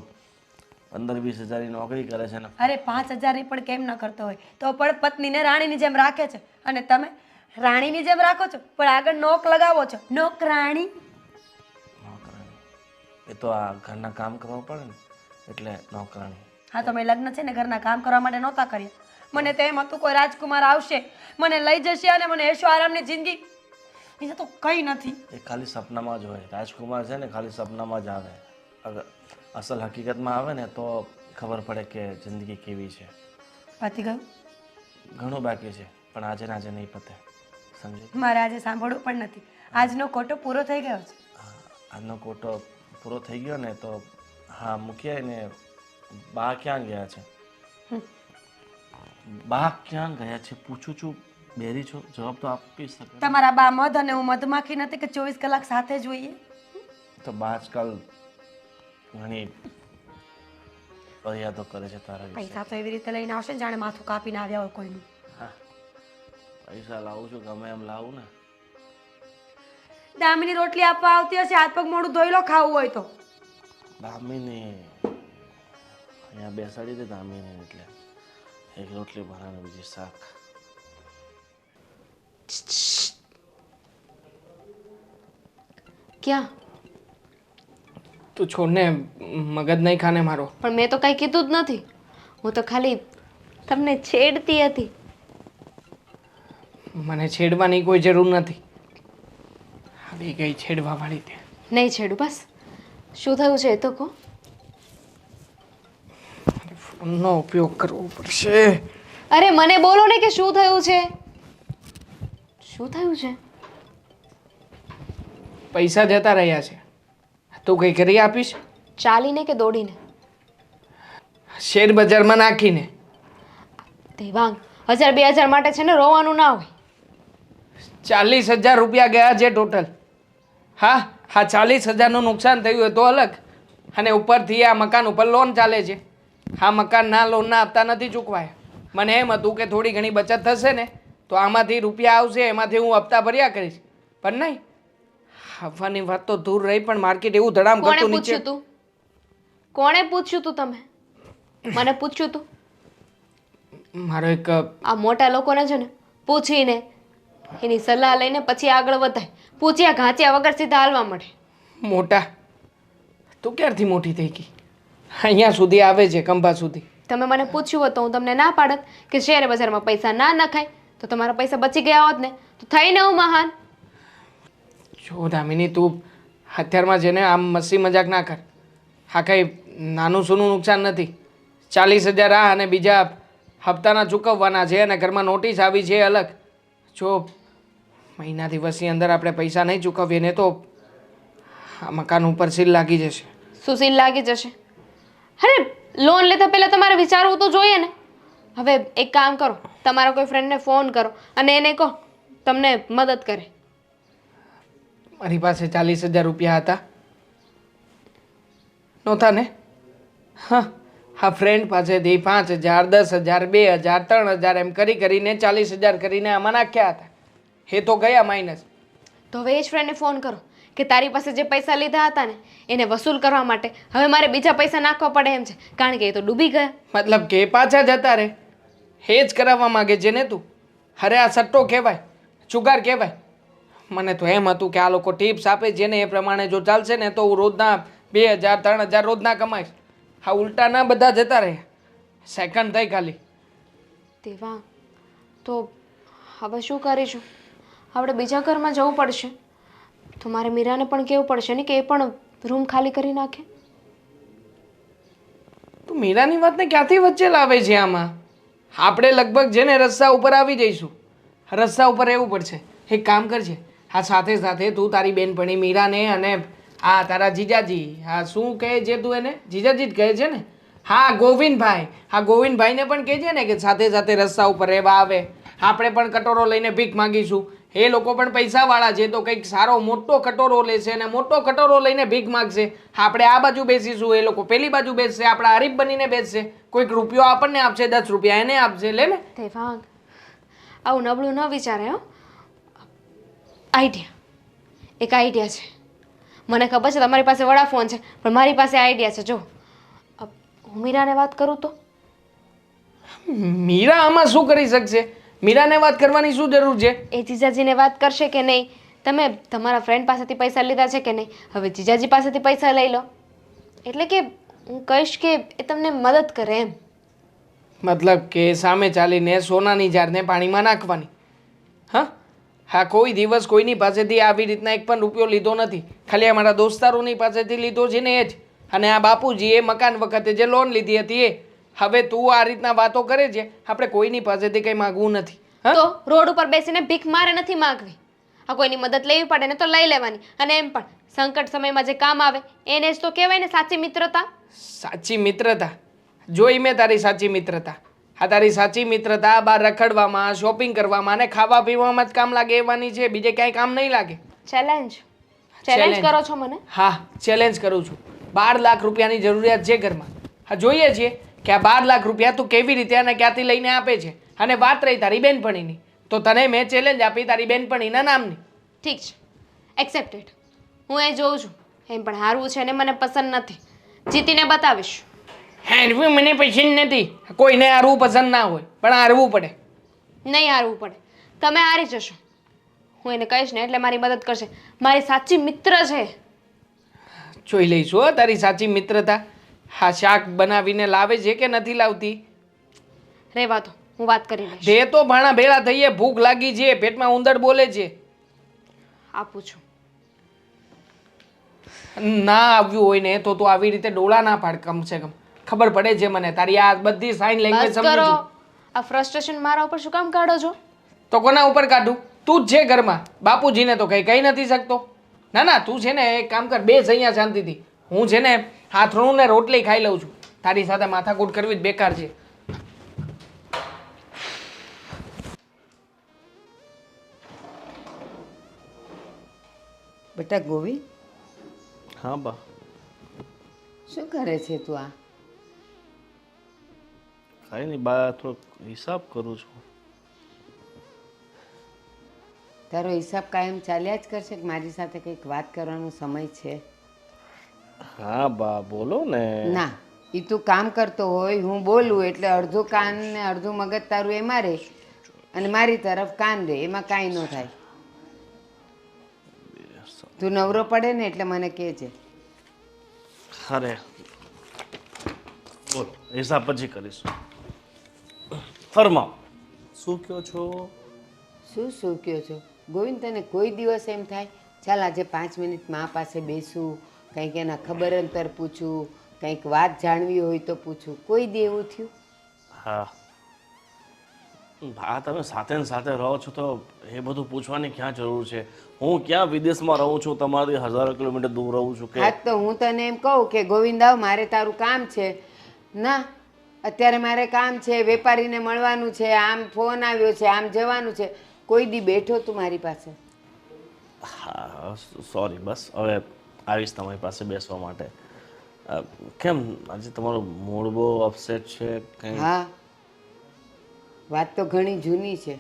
15-20 હજારની નોકરી કરે છે ને. અરે 5,000 ની પણ કેમ ન કરતો હોય તો પણ પત્નીને રાણીની જેમ રાખે છે. અને તમે રાણીની જેમ રાખો છો પણ આગળ નોક લગાવો છો. નોકરાણી. નોકરાણી એ તો આ ઘરના કામ કરવા પડે ને એટલે નોકરાણી. હા તો મેં લગ્ન છે ને ઘરના કામ કરવા માટે નહોતા કર્યા. મને તો એમ હતું કોઈ રાજકુમાર આવશે, મને લઈ જશે અને મને એશો આરામની જિંદગી. બીજું તો કંઈ નથી. એ ખાલી સપનામાં જ હોય. રાજકુમાર છે ને ખાલી સપનામાં જ આવે. અગર અસલ હકીકતમાં આવે ને તો ખબર પડે કે જિંદગી કેવી છે. પતી ગયું? ઘણું બાકી છે પણ આજે ને આજે નહીં પતે, સમજી? મારે આજે સાંભળવું પણ નથી. આજનો કોટો પૂરો થઈ ગયો છે. આજનો કોટો પૂરો થઈ ગયો ને તો હા મૂક્યા ને. બા ક્યાં ગયા છે? બા ક્યાં ગયા છે પૂછું છું. બેરી છો, જવાબ તો આપી શકે. તમારા બા મધ અને હું મધમાખી નથી કે 24 કલાક સાથે જોઈએ. તો બા આજકાલ ઘણી ફરિયાદો કરે છે તારા વિશે. પૈસા તો એવી રીતે લઈને આવશે ને જાણે માથું કાપીને આવ્યા હોય કોઈનું. હા, પૈસા લાવું છું ગમે એમ લાવું ને. દામિની રોટલી આપવા આવતી હશે, હાથ પગ મોઢું ધોઈ લો ખાવું હોય તો. દામિની અહીંયા બેસાડી દે દામિની, એટલે એક રોટલી બનાવે બીજી શાક. ક્યાં? તું છોડને, મગજ નહીં ખાને મારો. પણ મેં તો કાંઈ કીધું જ નથી. હું તો ખાલી તમને છેડતી હતી. મને છેડવાની કોઈ જરૂર નથી. આવી ગઈ છેડવા વાળી તે. નહીં છેડું બસ. શું થયું છે એ તો કહો. ફોનનો ઉપયોગ કરવો પડશે. અરે મને બોલો ને કે શું થયું છે. શું થયું છે? પૈસા જતા રહ્યા છે. તું કંઈ કરી આપીશ? ચાલીને કે દોડીને? શેર બજારમાં નાખીને. દેવાંગ, 1000-2000 માટે છે ને રોવાનું ના હોય. 40,000 રૂપિયા ગયા છે ટોટલ. હા, 40,000નું નુકસાન થયું હોય તો અલગ, અને ઉપરથી આ મકાન ઉપર લોન ચાલે છે. આ મકાનના લોનના હપ્તા નથી ચૂકવાયા. મને એમ હતું કે થોડી ઘણી બચત થશે ને તો આમાંથી રૂપિયા આવશે, એમાંથી હું હપ્તા ભર્યા કરીશ. પણ નહીં, આવવાની વાત તો દૂર રહી, પણ માર્કેટ એવું ધડામ કોણે કરતું પૂછ્યું નીચે. તું? કોણે પૂછ્યું તું? તમે મને પૂછ્યું તું? મારો એક આ મોટા લોકોને છે ને પૂછીને એની સલાહ લઈને પછી આગળ વધાય. પૂછ્યા ઘાંચ્યા વગર સીધા હાલવા મળે. મોટા, તું ક્યારથી મોટી થઈ ગઈ? અહીંયા સુધી આવે છે, ખંભા સુધી. તમે મને પૂછ્યું હોત તો હું તમને ના પાડત કે શેર બજારમાં પૈસા ના નખાય, તો તમારા પૈસા બચી ગયા હોત ને તો થઈને હું મહાન. જો દામિની, તું અત્યારમાં જેને આમ મસ્તી મજાક ના કર. હા, કંઈ નાનું સૂનું નુકસાન નથી. 40,000 આ અને બીજા હપ્તાના ચૂકવવાના છે, અને ઘરમાં નોટિસ આવી છે અલગ. જો મહિના દિવસની અંદર આપણે પૈસા નહીં ચૂકવીએ ને તો આ મકાન ઉપર સીલ લાગી જશે. શું સીલ લાગી જશે? અરે લોન લેતા પહેલાં તમારે વિચારવું તો જોઈએ ને. હવે એક કામ કરો, તમારા કોઈ ફ્રેન્ડને ફોન કરો અને એને કહો તમને મદદ કરે. મારી પાસે 40,000 રૂપિયા હતા નહોતા ને? હા, હા, ફ્રેન્ડ પાસેથી 5,000, 10,000, 2,000, 3,000 એમ કરી કરીને 40,000 કરીને આમાં નાખ્યા હતા. એ તો ગયા માઇનસ. તો હવે એ જ ફ્રેન્ડને ફોન કરો કે તારી પાસે જે પૈસા લીધા હતા ને એને વસૂલ કરવા માટે હવે મારે બીજા પૈસા નાખવા પડે એમ છે, કારણ કે એ તો ડૂબી ગયા. મતલબ કે પાછા જતા રહે, એ જ કરાવવા માંગે છે ને તું? અરે આ સટ્ટો કહેવાય, જુગાર કહેવાય. મને તો એમ હતું કે આ લોકો ટિપ્સ આપે છે ને એ પ્રમાણે જો ચાલશે ને તો હું રોજના 2,000, 3,000 રોજના કમાઈશ. હા, ઉલટા ના બધા જતા રહ્યા. સેકન્ડ થઈ ખાલી. તેવા તો હવે શું કરીશું? આપણે બીજા ઘરમાં જવું પડશે. તો મારે મીરાને પણ કહેવું પડશે ને કે એ પણ રૂમ ખાલી કરી નાખે. તું મીરાની વાતને ક્યાંથી વચ્ચે લાવે છે આમાં? આપણે લગભગ જેને રસ્તા ઉપર આવી જઈશું. રસ્તા ઉપર રહેવું પડશે. એક કામ કરજે, આ સાથે સાથે તું તારી બેનપણી મીરાને અને આ તારા જીજાજી, હા શું કહે છે તું એને? જીજાજી જ કહે છે ને? હા, ગોવિંદભાઈ. હા, ગોવિંદભાઈને પણ કહેજે ને કે સાથે સાથે રસ્તા ઉપર રહેવા આવે. આપણે પણ કટોરો લઈને ભીખ માગીશું. એ લોકો પણ પૈસાવાળા છે તો કંઈક સારો મોટો કટોરો લેશે અને મોટો કટોરો લઈને ભીખ માગશે. આપણે આ બાજુ બેસીશું, એ લોકો પેલી બાજુ બેસશે, આપણા હરીફ બનીને બેસશે. કોઈક રૂપિયો આપણને આપશે, 10 રૂપિયા એને આપશે. લે ને. તેવાંગ, આવું નબળું ન વિચારે હો. આઈડિયા, એક આઈડિયા છે. મને ખબર છે તમારી પાસે વડા ફોન છે, પણ મારી પાસે આઈડિયા છે. જો હું મીરાને વાત કરું તો? મીરા આમાં શું કરી શકશે? મીરાને વાત કરવાની શું જરૂર છે? એ જીજાજીને વાત કરશે કે નહીં? તમે તમારા ફ્રેન્ડ પાસેથી પૈસા લીધા છે કે નહીં? હવે જીજાજી પાસેથી પૈસા લઈ લો. એટલે કે હું કહીશ કે એ તમને મદદ કરે એમ. મતલબ કે સામે ચાલીને સોનાની જારને પાણીમાં નાખવાની? હા, હા, કોઈ દિવસ કોઈની પાસેથી આવી રીતના એક પણ રૂપિયો લીધો નથી. ખાલી અમારા દોસ્તારોની પાસેથી લીધો છે ને એ જ. અને આ બાપુજીએ મકાન વખતે જે લોન લીધી હતી એ. હવે તું આ રીતના વાતો કરે છે. આપણે કોઈની પાસેથી કંઈ માગવું નથી. હા, તો રોડ ઉપર બેસીને ભીખ મારે નથી માંગવી. આ કોઈની મદદ લેવી પડે ને તો લઈ લેવાની. અને એમ પણ સંકટ સમયમાં જે કામ આવે એને જ તો કહેવાય ને સાચી મિત્રતા. સાચી મિત્રતા જોઈ મેં તારી સાચી મિત્રતા. આ તારી સાચી મિત્રતા બહાર રખડવામાં, શોપિંગ કરવામાં અને ખાવા પીવામાં જ કામ લાગે એવાની છે, બીજે ક્યાંય કામ નહીં લાગે. ચેલેન્જ ચેલેન્જ કરો છો મને? હા, ચેલેન્જ કરું છું. 12 લાખ રૂપિયાની જરૂરિયાત છે ઘરમાં. હા, જોઈએ છીએ કે આ 12 લાખ રૂપિયા તું કેવી રીતે અને ક્યાંથી લઈને આપે છે. અને વાત રહી તારી બેનપણીની, તો તને મેં ચેલેન્જ આપી તારી બેનપણીના નામની. ઠીક છે, એક્સેપ્ટેડ. હું એ જોઉં છું એમ પણ હારવું છે ને મને પસંદ નથી. જીતીને બતાવીશ. હારવું મને પસંદ નથી. કોઈને હારવું પસંદ ના હોય પણ હારવું પડે. નહીં હારવું પડે. તમે હારી જશો. હું એને કહીશ ને એટલે મારી મદદ કરશે. મારી સાચી મિત્ર છે. જોઈ લઈશું હો તારી સાચી મિત્રતા. હા, શાક બનાવીને લાવે છે કે નથી લાવતી? રહેવા દો, હું વાત કરી લઈશ. જે તો ભાણા ભેળા થઈએ, ભૂખ લાગી છે, પેટમાં ઉંદર બોલે છે. આપું છું. ના આવ્યું હોય ને તો તું આવી રીતે ડોળા ના પાડ. કમસે કમ ખબર પડે છે મને તારી આ બધી સાઇન લેંગ્વેજ બસ સમજુ કરો. છું. આ ફ્રસ્ટ્રેશન મારા ઉપર શું કામ કાઢો છો? તો કોના ઉપર કાઢું? તું જ છે ઘરમાં. બાપુજીને તો કઈ કહી નથી શકતો. ના ના, તું છે ને એક કામ કર, બેસ અહીંયા શાંતિથી. હું છે ને હાથણું ને રોટલી ખાઈ લઉં છું. તારી સાથે માથાકૂટ કરવી જ બેકાર છે. બેટા ગોવિંદ, હા બા. શું કરે છે તું આ? કાંઈ નહીં બા, થોડોક હિસાબ કરું છું. તારો હિસાબ કાયમ ચાલ્યા જ કરશે કે મારી સાથે કંઈક વાત કરવાનો સમય છે? હા બા, બોલો ને. ના, એ તું કામ કરતો હોય, હું બોલું એટલે અડધું કાન ને અડધું મગજ તારું એમાં રહે અને મારી તરફ કાન રહે, એમાં કાંઈ ન થાય. તું નવરો પડે ને એટલે મને કહેજે. અરે બોલો, હિસાબ પછી કરીશું. ફરમાવ, શું કહો છો? શું કહો છો ગોવિંદ? તને કોઈ દિવસ એમ થાય ચાલ આજે 5 મિનિટ મા પાસે બેસું, કંઈક એના ખબર અંતર પૂછું, કંઈક વાત જાણવી હોય તો પૂછું? કોઈ દી એવું થયું? હા હા, તમે સાથે ને સાથે રહો છો તો એ બધું પૂછવાની ક્યાં જરૂર છે? હું ક્યાં વિદેશમાં રહું છું, તમારાથી હજારો કિલોમીટર દૂર રહું છું કે? હા તો હું તને એમ કહું કે ગોવિંદ આવ, મારે તારું કામ છે. ના, અત્યારે મારે કામ છે, વેપારીને મળવાનું છે, આમ ફોન આવ્યો છે, આમ જવાનું છે. કોઈ દી બેઠો તું મારી પાસે? હા સોરી, બસ હવે આવીશ તમારી પાસે બેસવા માટે. કેમ આજે તમારું મૂડ બહુ અપસેટ છે કંઈ? હા, વાત તો ઘણી જૂની છે.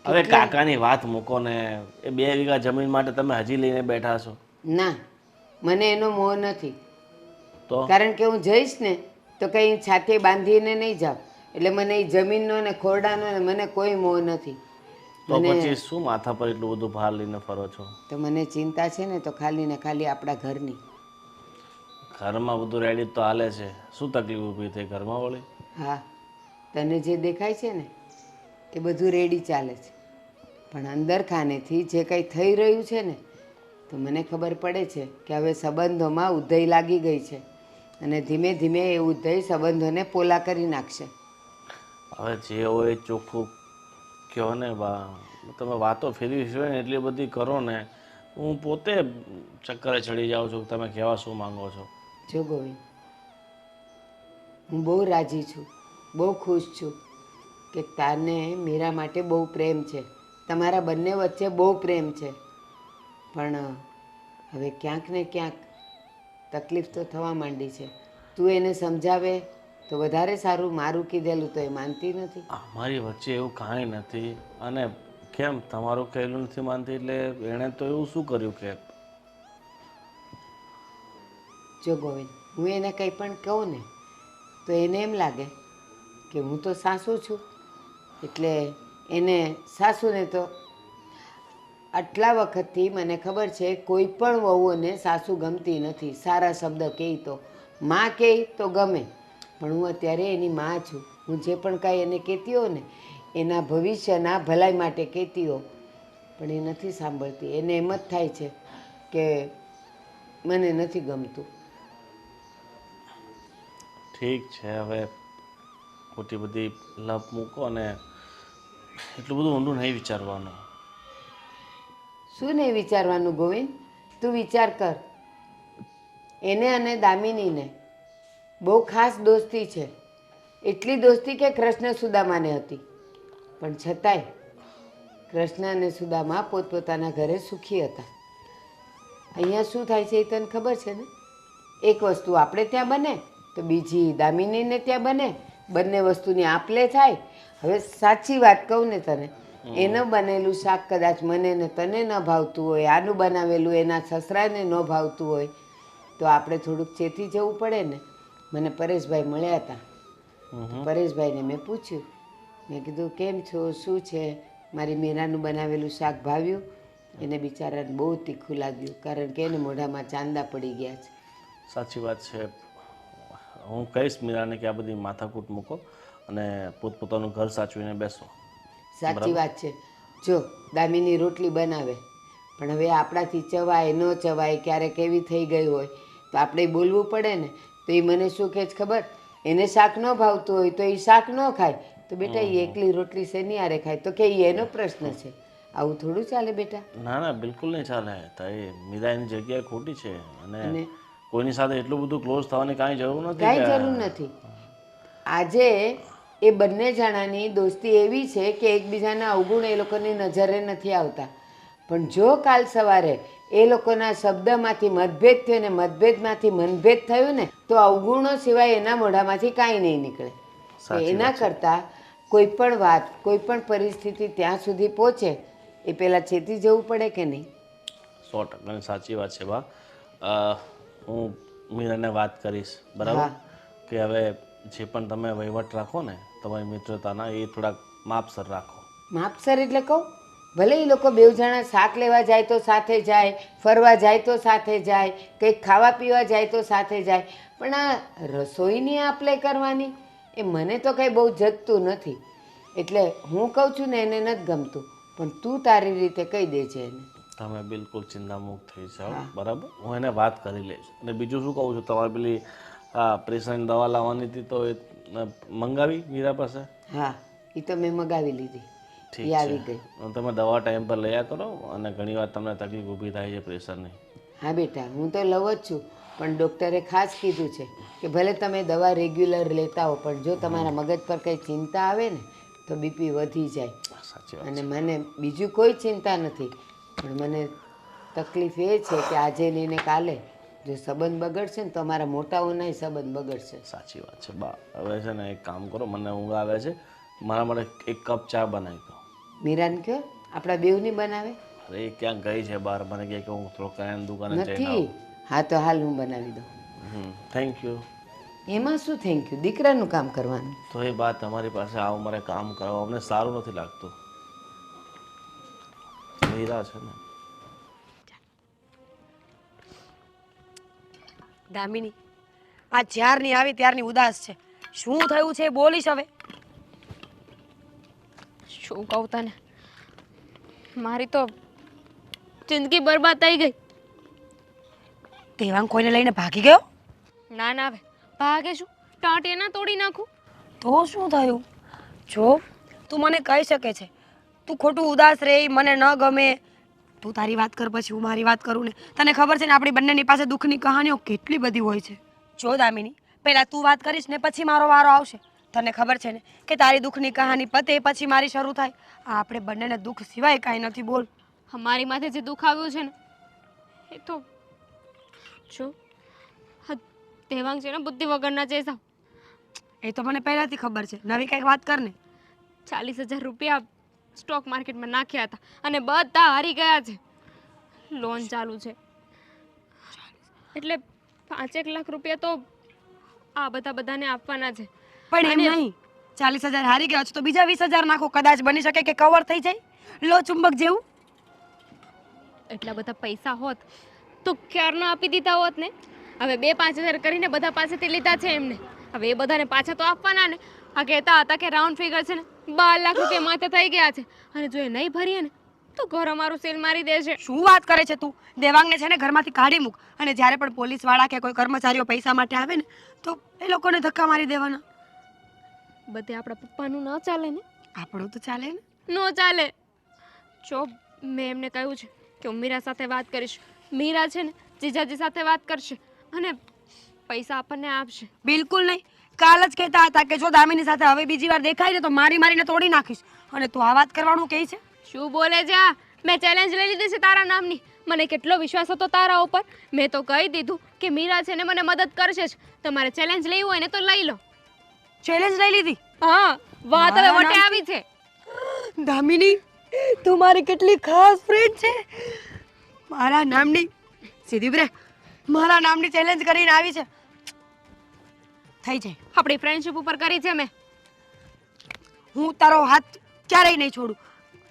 હવે કાકાની વાત મૂકો ને. એ 2 વીઘા જમીન માટે તમે હજી લઈને બેઠા છો? ના, મને એનો મોહ નથી. તો કારણ કે હું જઈશ ને તો કંઈ છાતી બાંધીને નહીં જાઉં. એટલે મને એ જમીનનો ને ખોરડાનો ને મને કોઈ મોહ નથી. તો પછી શું માથા પર એટલું બધું ભાર લઈને ફરો છો? તો મને ચિંતા છે ને તો ખાલી ને ખાલી આપણા ઘરની. ઘરમાં બધું રેડી તો હાલે છે, શું તકલીફ ઊભી થઈ ઘરમાં વળી? હા, તને જે દેખાય છે ને એ બધું રેડી ચાલે છે, પણ અંદર ખાનેથી જે કંઈ થઈ રહ્યું છે ને તો મને ખબર પડે છે કે હવે સંબંધોમાં ઉધઈ લાગી ગઈ છે અને ધીમે ધીમે એ ઉધઈ સંબંધોને પોલા કરી નાખશે. હવે જે હોય એ ચોખ્ખું કહો ને બા. તમે વાતો ફેરવી છે ને એટલી બધી કરો ને, હું પોતે ચક્કરે ચડી જાઉં છું. તમે કહેવા શું માંગો છો? જો ગોવિંદ, હું બહુ રાજી છું, બહુ ખુશ છું કે તારને મીરા માટે બહુ પ્રેમ છે, તમારા બંને વચ્ચે બહુ પ્રેમ છે. પણ હવે ક્યાંક ને ક્યાંક તકલીફ તો થવા માંડી છે. તું એને સમજાવે તો વધારે સારું. મારું કીધેલું તો એ માનતી નથી. અમારી વચ્ચે એવું કાંઈ નથી. અને કેમ તમારું કહેલું નથી માનતી? એટલે એણે તો એવું શું કર્યું કે? જો ગોવિંદ, હું એને કંઈ પણ કહું ને તો એને એમ લાગે કે હું તો સાસુ છું, એટલે એને સાસુને તો આટલા વખતથી મને ખબર છે કોઈ પણ વહુઓને સાસુ ગમતી નથી. સારા શબ્દ કહે તો માં કહે તો ગમે, પણ હું અત્યારે એની માં છું. હું જે પણ કાંઈ એને કહેતી હોઉં ને એના ભવિષ્યના ભલાઈ માટે કહેતી હોઉં, પણ એ નથી સાંભળતી. એને એમ જ થાય છે કે મને નથી ગમતું. ઠીક છે, હવે ખોટી બધી લપ મૂકો ને એટલું બધું ઊંડું નહીં વિચારવાનું. શું નહીં વિચારવાનું ગોવિંદ? તું વિચાર કર. એને અને દામિનીને બહુ ખાસ દોસ્તી છે. એટલી દોસ્તી કે કૃષ્ણ સુદામાને હતી, પણ છતાંય કૃષ્ણ અને સુદામા પોતપોતાના ઘરે સુખી હતા. અહીંયા શું થાય છે એ તને ખબર છે ને? એક વસ્તુ આપણે ત્યાં બને તો બીજી દામિનીને ત્યાં બને, બંને વસ્તુની આપ લે થાય. હવે સાચી વાત કહું ને તને એનું બનેલું શાક કદાચ મને ને તને ન ભાવતું હોય, આનું બનાવેલું એના સસરાને ન ભાવતું હોય, તો આપણે થોડુંક ચેતી જવું પડે ને. મને પરેશભાઈ મળ્યા હતા. પરેશભાઈને મેં પૂછ્યું, મેં કીધું કેમ છો, શું છે, મારી મીરાનું બનાવેલું શાક ભાવ્યું? એને બિચારાને બહુ તીખું લાગ્યું, કારણ કે એને મોઢામાં ચાંદા પડી ગયા છે. સાચી વાત છે. હું કહીશ મીરાને કે આ બધી માથાકૂટ મૂકો અને પોતપોતાનું ઘર સાચવીને બેસો. સાચી વાત છે. જો દામીની રોટલી બનાવે, પણ હવે આપણાથી ચવાય ન ચવાય, ક્યારેક એવી થઈ ગઈ હોય તો આપણે બોલવું પડે ને. તો એ મને શું કહે છે ખબર? એને શાક ન ભાવતું હોય તો એ શાક ન ખાય, તો બેટા એ એકલી રોટલી શેની હારે ખાય? તો કે ઈ એનો પ્રશ્ન છે. આવું થોડું ચાલે બેટા. ના ના, બિલકુલ નહીં ચાલે. તો એ મીરા એની જગ્યાએ ખોટી છે અને અને કોઈની સાથે એટલું બધું ક્લોઝ થવાની કાંઈ જરૂર નથી. કાંઈ જરૂર નથી. આજે એ બંને જણાની દોસ્તી એવી છે કે એકબીજાના અવગુણ એ લોકોની નજરે નથી આવતા, પણ જો કાલ સવારે એ લોકોના શબ્દમાંથી મતભેદ થયો ને મતભેદમાંથી મનભેદ થયું ને, તો અવગુણો સિવાય એના મોઢામાંથી કાંઈ નહીં નીકળે. તો એના કરતાં કોઈ પણ વાત, કોઈ પણ પરિસ્થિતિ ત્યાં સુધી પહોંચે એ પહેલાં ચેતી જવું પડે કે નહીં? 100% સાચી વાત છે. બા હું મીરાને વાત કરીશ, બરાબર, કે હવે જે પણ તમે વહીવટ રાખો ને તમારી મિત્રતાના, એ થોડાક માપસર રાખો. માપસર એટલે કહું, ભલે એ લોકો બેવ જણા શાક લેવા જાય તો સાથે જાય, ફરવા જાય તો સાથે જાય, કંઈક ખાવા પીવા જાય તો સાથે જાય, પણ આ રસોઈની આપ-લે કરવાની એ મને તો કંઈ બહુ જગતું નથી. એટલે હું કહું છું ને એને નથી ગમતું, પણ તું તારી રીતે કહી દેજે એને. તમે બિલકુલ ચિંતામુક્ત થઈ જાઓ, બરાબર. હું એને વાત કરી લઈશ. અને બીજું શું કહું છું, તમારે પેલી પ્રેશરની દવા લાવવાની હતી તો એ મંગાવી મીરા પાસે? હા, એ તો મેં મગાવી લીધી, ઠીક એ આવી ગઈ. છે. તમે દવા ટાઈમ પર લયા કરો અને ઘણીવાર તમને તકલીફ ઊભી થાય છે પ્રેશરની. હા બેટા, હું તો લઉં જ છું, પણ ડૉક્ટરે ખાસ કીધું છે કે ભલે તમે દવા રેગ્યુલર લેતા હો, પણ જો તમારા મગજ પર કંઈ ચિંતા આવે ને તો બીપી વધી જાય. સાચી વાત. અને મને બીજું કોઈ ચિંતા નથી, પણ મને તકલીફ એ છે કે આજે લઈને કાલે જો સંબંધ બગડશે ને તો અમારા મોટાઓનાય સંબંધ બગડશે. સાચી વાત છે. બા હવે છે ને એક કામ કરો, મને ઊંઘ આવે છે, મારા માટે એક કપ ચા બનાવી દો. મીરાને કહો આપણા બેવની બનાવે. અરે એ ક્યાં ગઈ છે બહાર, મને કહે કે હું થોડો કરિયાણાની દુકાને જઈને નથી? આવું. હા તો હાલ હું બનાવી દઉં. Thank you. એમાં શું થેન્ક યુ, દીકરાનું કામ કરવાનું. તો એ બાત તમારી પાસે આવું મારે કામ કરવા અમને સારું નથી લાગતું. મીરા છે ને. દામિની આ જ્યારની આવી ત્યારની ઉદાસ છે. શું થયું છે એ બોલીશ હવે? શું કહું તને, મારી તો જિંદગી બરબાદ થઈ ગઈ. દેવાંગ કોઈને લઈને ભાગી ગયો? ના ના, હવે ભાગે શું, ટાંટિયા ના તોડી નાખું. તો શું થયું? જો તું મને કહી શકે છે, તું ખોટું ઉદાસ રહે, મને ન ગમે. તું તારી વાત કર, પછી હું મારી વાત કરું ને. તને ખબર છે ને આપણી બંનેની પાસે દુઃખની કહાનીઓ કેટલી બધી હોય છે. જો દામિની, પહેલાં તું વાત કરીશ ને પછી મારો વારો આવશે. તને ખબર છે ને કે તારી દુઃખની કહાની પતે પછી મારી શરૂ થાય. આ આપણે બંનેને દુઃખ સિવાય કાંઈ નથી. બોલ. અમારી માથે જે દુઃખ આવ્યું છે ને એ તો જો દેવાંગ છે ને બુદ્ધિ વગરના છે સાવ. એ તો મને પહેલાંથી ખબર છે. નવી કંઈક વાત કર ને. 40,000 રૂપિયા સ્ટોક માર્કેટમાં નાખ્યા હતા અને બધા હારી ગયા છે. લોન ચાલુ છે એટલે 5-1 લાખ રૂપિયા તો આ બધાને આપવાના છે. પણ એમ નહીં, 40,000 હારી ગયા છો તો બીજા 20,000 નાખો, કદાચ બની શકે કે કવર થઈ જાય. લો ચુંબક જેવું. એટલા બધા પૈસા હોત તો ક્યારના આપી દીધા હોત ને. હવે 2-5 હજાર કરીને બધા પાસેથી લીધા છે એમને. હવે એ બધાને પાછા તો આપવાના ને. આ કહેતા હતા કે રાઉન્ડ ફિગર છે ને 12 લાખ રૂપિયા માથે થઈ ગયા છે, અને જો એ નહીં ભરીએ ને તો ઘર અમારું સેલ મારી દેશે. શું વાત કરે છે તું? દેવાંગને છે ને ઘરમાંથી કાઢી મૂક, અને જ્યારે પણ પોલીસવાળા કે કોઈ કર્મચારીઓ પૈસા માટે આવે ને તો એ લોકોને ધક્કા મારી દેવાના. બધે આપણા પપ્પાનું ન ચાલે ને. આપણું તો ચાલે ને. ન ચાલે. જો મેં એમને કહ્યું છે કે હું મીરા સાથે વાત કરીશ. મીરા છે ને જીજાજી સાથે વાત કરશે અને પૈસા આપણને આપશે. બિલકુલ નહીં. કાલ જ કહેતા હતા કે જો દામિની સાથે હવે બીજી વાર દેખાય ને તો મારીને તોડી નાખીશ. અને તું આ વાત કરવાનું કહે છે? શું બોલે છે આ? મેં ચેલેન્જ લઈ લીધી છે તારા નામની. મને કેટલો વિશ્વાસ હતો તારા ઉપર. મેં તો કહી દીધું કે મીરા છે ને મને મદદ કરશે જ. તમારે ચેલેન્જ લેવું હોય ને તો લઈ લો. ચેલેન્જ લઈ લીધી? હા, વાત હવે વટે આવી છે. દામિની, તું મારી કેટલી ખાસ ફ્રેન્ડ છે. મારા નામની સીધી બ્રે મારા નામની ચેલેન્જ કરીને આવી છે. થઈ જાય. આપણી ફ્રેન્ડશિપ ઉપર કરી છે મેં. હું તારો હાથ ક્યારેય નહીં છોડું.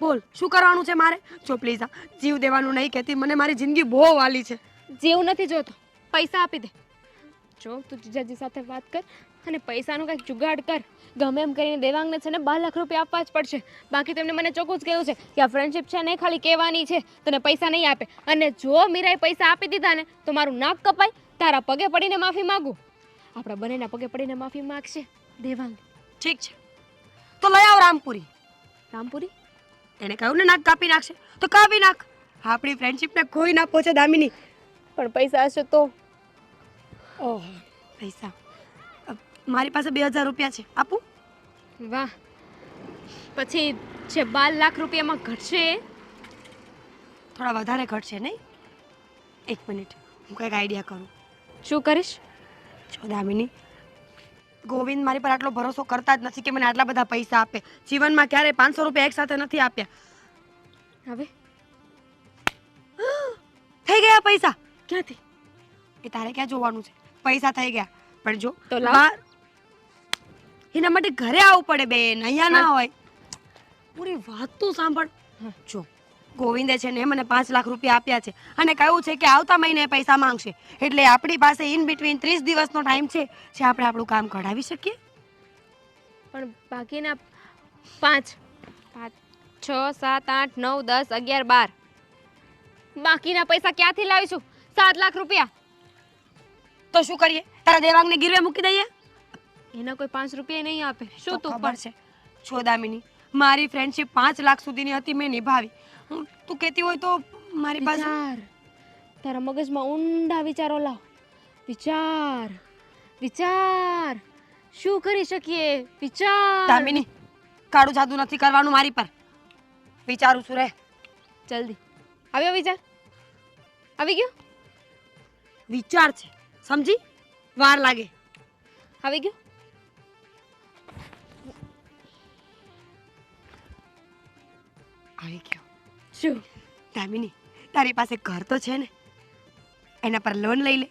બોલ શું કરવાનું છે મારે? જો પ્લીઝ જીવ દેવાનું નહીં કહેતી, મને મારી જિંદગી બહુ વાલી છે. જેવું નથી જોતો, પૈસા આપી દે. જો તું જીજાજી સાથે વાત કર અને પૈસાનું કંઈક જુગાડ કર. ગમે એમ કરીને દેવાંગને છે ને 2 લાખ રૂપિયા આપવા જ પડશે. બાકી તેમને મને ચોખ્ખું જ કહ્યું છે કે આ ફ્રેન્ડશિપ છે ને ખાલી કહેવાની છે, તને પૈસા નહીં આપે. અને જો મીરાએ પૈસા આપી દીધા ને તો મારું નાક કપાય, તારા પગે પડીને માફી માગું. આપણા બંનેના પગે પડીને માફી માગશે દેવાંગ. ઠીક છે તો લઈ આવ રામપુરી. રામપુરી એને કહ્યું ને નાક કાપી નાખશે તો કાપી નાખ. આપણી ફ્રેન્ડશિપને કોઈ ના પહોંચે દામિની. પણ પૈસા હશે તો? ઓહ પૈસા મારી પાસે 2000 રૂપિયા છે, આપું? વાહ, પછી જે 12 લાખ રૂપિયામાં ઘટશે એ? થોડા વધારે ઘટશે નહીં? 1 મિનિટ હું કંઈક આઈડિયા કરું. શું કરીશ? જો દામિની, ગોવિંદ મારી પર આટલો ભરોસો કરતા જ નથી કે મને આટલા બધા પૈસા આપે. જીવનમાં ક્યારે 500 રૂપિયા એકસાથે નથી આપ્યા. હવે થઈ ગયા પૈસા. ક્યાંથી? એ તારે ક્યાં જોવાનું છે? પૈસા થઈ ગયા. પણ જો તો લાવ. બહાર એના માટે ઘરે આવવું પડે બેન, અહીંયા ના હોય. પૂરી વાત તો સાંભળ. જો ગોવિંદે છે ને મને 5 લાખ રૂપિયા આપ્યા છે અને કહ્યું છે કે આવતા મહિને પૈસા માંગશે. એટલે આપણી પાસે ઇન બિટવીન 30 દિવસનો ટાઈમ છે જે આપણે આપણું કામ કઢાવી શકીએ. પણ બાકીના 5 6 7 8 9 10 11 12 બાકીના પૈસા ક્યાંથી લાવીશું? 7 લાખ રૂપિયા. તો શું કરીએ? તારા દેવાંગને ગીરવે મૂકી દઈએ? એના કોઈ 5 રૂપિયા નહીં આપે. શું તું ખબર છે? છો દામિની, મારી ફ્રેન્ડશિપ 5 લાખ સુધીની હતી, મેં નિભાવી. તું કહેતી હોય તો મારી પાસે વિચાર, તારા મગજમાં ઊંડા વિચારો લાવ. વિચાર વિચાર, શું કરી શકીએ? વિચાર. દામિની, કાળું જાદુ નથી કરવાનું મારી પર. વિચારું છું રે. જલ્દી આવ્યો વિચાર? આવી ગયો? વિચાર છે, સમજી? વાર લાગે. આવી ગયો? આવી ગયો. શું? દામિની, તારી પાસે ઘર તો છે ને? એના પર લોન લઈ લે.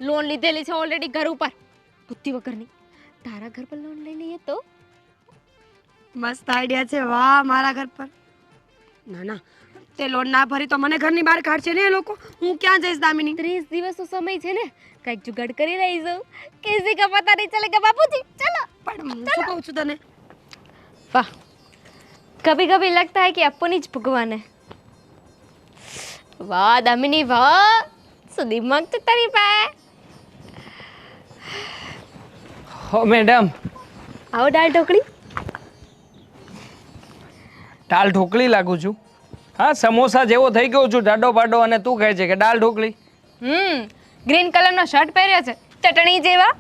લોન લીધેલી છે ઓલરેડી ઘર ઉપર, બુદ્ધિ વગરની. તારા ઘર પર લોન લઈ લઈએ તો? મસ્ત આઈડિયા છે. વાહ, મારા ઘર પર. ના ના, તે લોન ના ભરી તો મને ઘરની બહાર કાઢશે ને એ લોકો. હું ક્યાં જઈશ દામિની? 30 દિવસનો સમય છે ને, કઈક જુગાડ કરી લઈશું. કિસી કા પતા નહીં ચલેગા બાપુજી. ચલો. પણ હું શું કહું છું તને? वाह, कभी कभी लगता है कि अपन ही भगवान है. वाह दामिनी वाह, सो दिमाग तो तारी પાસે. હો મેડમ, આવો દાળ ઢોકળી. દાલ ઢોકળી લાગુ છું? હા, સમોસા જેવો થઈ ગયો છું જાડો પાડો, અને તું કહે છે કે દાલ ઢોકળી. ગ્રીન કલરનો શર્ટ પહેર્યો છે, ચટણી જેવા.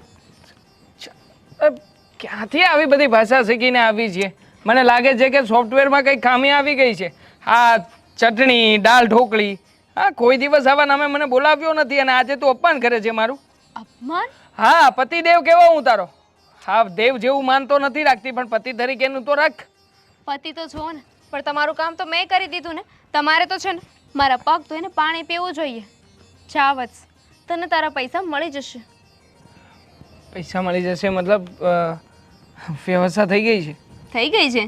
ક્યાંથી આવી બધી ભાષા શીખીને આવી છે? મને લાગે છે કે સોફ્ટવેરમાં કંઈક ખામી આવી ગઈ છે. હા, ચટણી, દાલ ઢોકળી. હા, કોઈ દિવસ આવા નામે મને બોલાવ્યો નથી અને આજે તું અપમાન કરે છે મારું. અપમાન? હા, પતિદેવ કેવો હું તારો? હા, દેવ જેવું માનતો નથી રાખતી, પણ પતિ તરીકેનું તો રાખ. પતિ તો છો ને, પણ તમારું કામ તો મેં કરી દીધું ને. તમારે તો છે ને મારા પગ ધોઈને પાણી પીવું જોઈએ. ચાવત તને તારા પૈસા મળી જશે. પૈસા મળી જશે મતલબ વ્યવસ્થા થઈ ગઈ છે? થઈ ગઈ છે.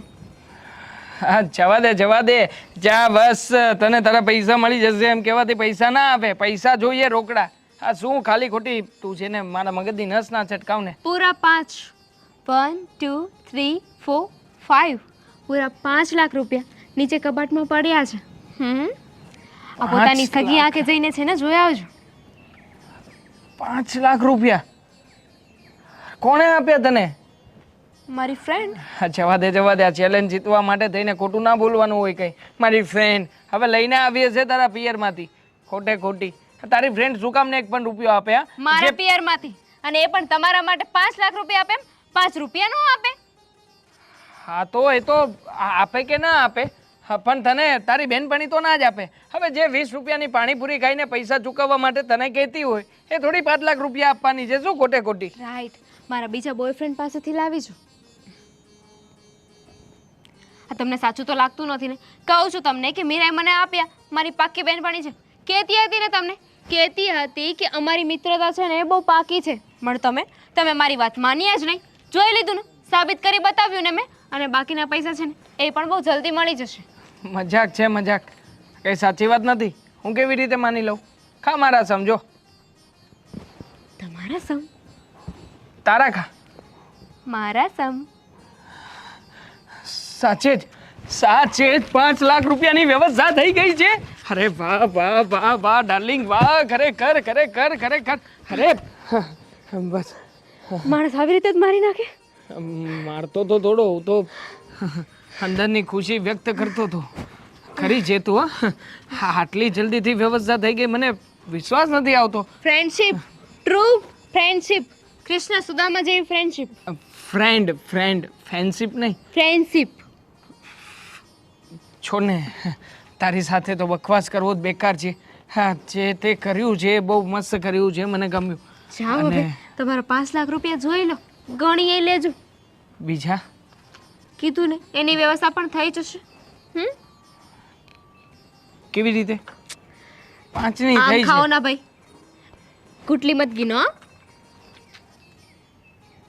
હા, જવા દે જા, બસ. તને તારા પૈસા મળી જશે એમ કહેવાથી પૈસા ના આપે, પૈસા જોઈએ રોકડા. હા, શું ખાલી ખોટી તું છે ને મારા મગજની નસ ના છટકાવ ને. પૂરા 5 1 2 3 4 5 પૂરા 5 લાખ રૂપિયા નીચે કબાટમાં પડ્યા છે. આ પોતાની સગી આંખે જઈને છે ને જોઈ આવજો. 5 લાખ રૂપિયા કોણે આપ્યા તને? મારી ફ્રેન્ડ. જવા દે આ ચેલેન્જ જીતવા માટે થઈને ખોટું ના બોલવાનું હોય કંઈ. મારી ફ્રેન્ડ હવે લઈને આવી હશે તારા પિયરમાંથી ખોટી. તારી ફ્રેન્ડ શું કામ ને 1 પણ રૂપિયો આપે? મારા પિયરમાંથી, અને એ પણ તમારા માટે 5 લાખ રૂપિયા આપે. 5 રૂપિયા નો આપે? હા, તો એ તો આપે કે ના આપે, પણ તને તારી બેનપણી તો ના જ આપે. હવે જે 20 રૂપિયાની પાણીપુરી ખાઈને પૈસા ચૂકવવા માટે તને કહેતી હોય એ થોડી 5 લાખ રૂપિયા આપવાની છે. શું ખોટી? રાઈટ, મારા બીજા બોયફ્રેન્ડ પાસેથી લાવી છું. આ તમને સાચું તો લાગતું નથી ને? કહું છું તમને કે મીરાએ મને આપ્યા, મારી પાક્કી બહેનપણી છે. કહેતી હતી ને તમને, કહેતી હતી કે અમારી મિત્રતા છે ને એ બહુ પાકી છે. પણ તમે મારી વાત માન્યા જ નહીં. જોઈ લીધું ને, સાબિત કરી બતાવ્યું ને મેં. અને બાકીના પૈસા છે ને એ પણ બહુ જલ્દી મળી જશે. મજાક છે મજાક, કઈ સાચી વાત નથી. હું કેવી રીતે માની લઉં? ખા મારા સમજો. તમારા સમ? તારા ખા. મારા સમ? સાચે જ 5 લાખ રૂપિયાની વ્યવસ્થા થઈ ગઈ છે. અરે વાહ વાહ વાહ વાહ ડાર્લિંગ, વાહ, ખરેખર ખરેખર ખરેખર. અરે બસ માણસ આવી રીતે જ મારી નાખે? મારતો તો થોડો, હું તો અંદરની ખુશી વ્યક્ત કરતો હતો. ખરી છે તું, હા. આટલી જલ્દીથી વ્યવસ્થા થઈ ગઈ, મને વિશ્વાસ નથી આવતો. Friendship, true friendship, Krishna Sudama જેવી ફ્રેન્ડશિપ. ફ્રેન્ડ ફ્રેન્ડ ફ્રેન્ડશિપ નહીં, ફ્રેન્ડશિપ. છોડ ને, તારી સાથે તો બકવાસ કરવો જ બેકાર છે. હા, જે તે કર્યું છે એ બહુ મસ્ત કર્યું છે, મને ગમ્યું. જાઓ હવે, તમારા 5 લાખ રૂપિયા જોઈ લો, ગણી એ લેજો. બીજા કીધું ને, એની વ્યવસ્થા પણ થઈ જશે. કેવી રીતે? 5ની આમ થઈ ખાઓ છે. ના ભાઈ, ગુટલી મત ગીનો. હા?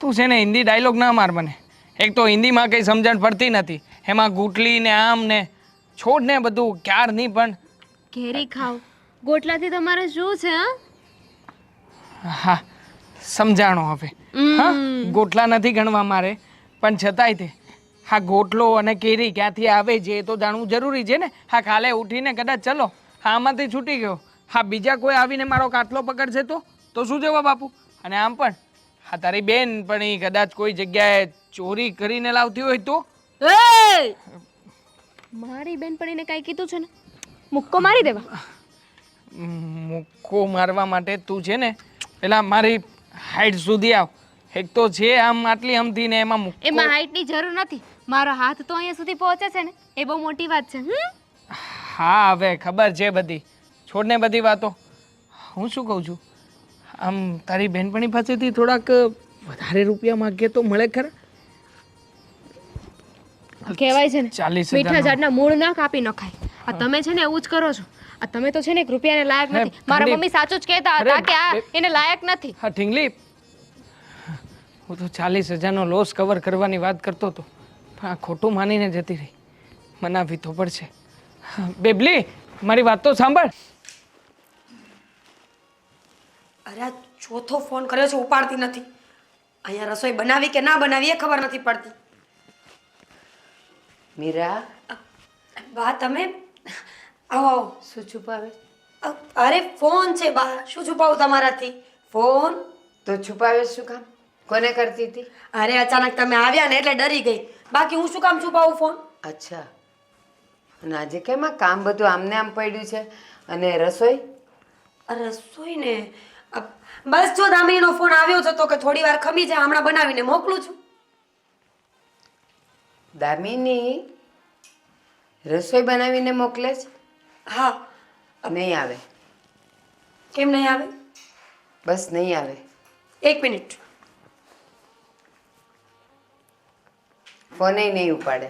તું છે ને હિન્દી ડાયલોગ ના માર મને. એક તો હિન્દીમાં કંઈ સમજણ પડતી નથી, એમાં ગુટલી ને આમ ને છોડ ને બધું ક્યાર નહીં. પણ ઘેરી ખાઓ, ગોટલાથી તમારે શું છે? હા, સમજાણો હવે. હા, ગોટલા નથી ગણવા મારે, પણ છતાંય તે હા ગોટલો અને કેરી ક્યાંથી આવે છે એ તો જાણવું જરૂરી છે ને. હા, કાલે ઉઠીને કદાચ ચલો હા આમાંથી છૂટી ગયો, હા બીજા કોઈ આવીને મારો કાટલો પકડશે તો શું જવાબ આપું? અને આમ પણ હા તારી બેન પણ ઈ કદાચ કોઈ જગ્યાએ ચોરી કરીને લાવતી હોય તો? મારી બેનપણીને કાંઈ કીધું છે ને, મુક્કો મારી દેવા. મુક્કો મારવા માટે તું છે ને પેલા મારી હાઈટ સુધી આવ. એક તો છે આમ આટલી અમથી ને એમાં મુક્કો. એમાં હાઈટની જરૂર નથી, મારો હાથ તો અહીંયા સુધી પહોંચે છે ને એ બહુ મોટી વાત છે. હા, હવે ખબર છે બધી, છોડને બધી વાતો. હું શું કહું છું, આમ તારી બહેનપણી પાસેથી થોડાક વધારે રૂપિયા માગીએ તો મળે ખરા? કહેવાય છે ને, 40,000 મીઠા ઝાડના મૂળ ના કાપી નખાય. આ તમે છે ને એવું જ કરો છો. આ તમે તો છે ને એક રૂપિયાને લાયક નથી. મારા મમ્મી સાચું જ કહેતા હતા કે આ એને લાયક નથી. હા ઢીંગલી, હું તો 40,000નો લોસ કવર કરવાની વાત કરતો હતો, પણ આ ખોટું માનીને જતી રહી. મનાવી તો પડશે. બેબલી, મારી વાત તો સાંભળ. અરે આ ચોથો ફોન કર્યો છે, ઉપાડતી નથી. અહીંયા રસોઈ બનાવી કે ના બનાવી એ ખબર નથી પડતી. મીરા, બા તમે આવો આવો. શું છુપાવે? અરે ફોન છે બા, શું છુપાવું તમારાથી? ફોન તો છુપાવે શું કામ? કોને કરતી હતી? અરે અચાનક તમે આવ્યા ને એટલે ડરી ગઈ, બાકી હું શું કામ છુપાવું ફોન? અચ્છા, અને આજે કેમ આ કામ બધું આમને આમ પડ્યું છે? અને રસોઈ? રસોઈ ને બસ જો દામિનીનો ફોન આવ્યો છે તો કે થોડી વાર ખમી જાય, હમણાં બનાવીને મોકલું છું. દામિની રસોઈ બનાવીને મોકલે છે? હા. નહીં આવે. કેમ નહીં આવે? બસ નહીં આવે. 1 મિનિટ. ફોને નહીં ઉપાડે.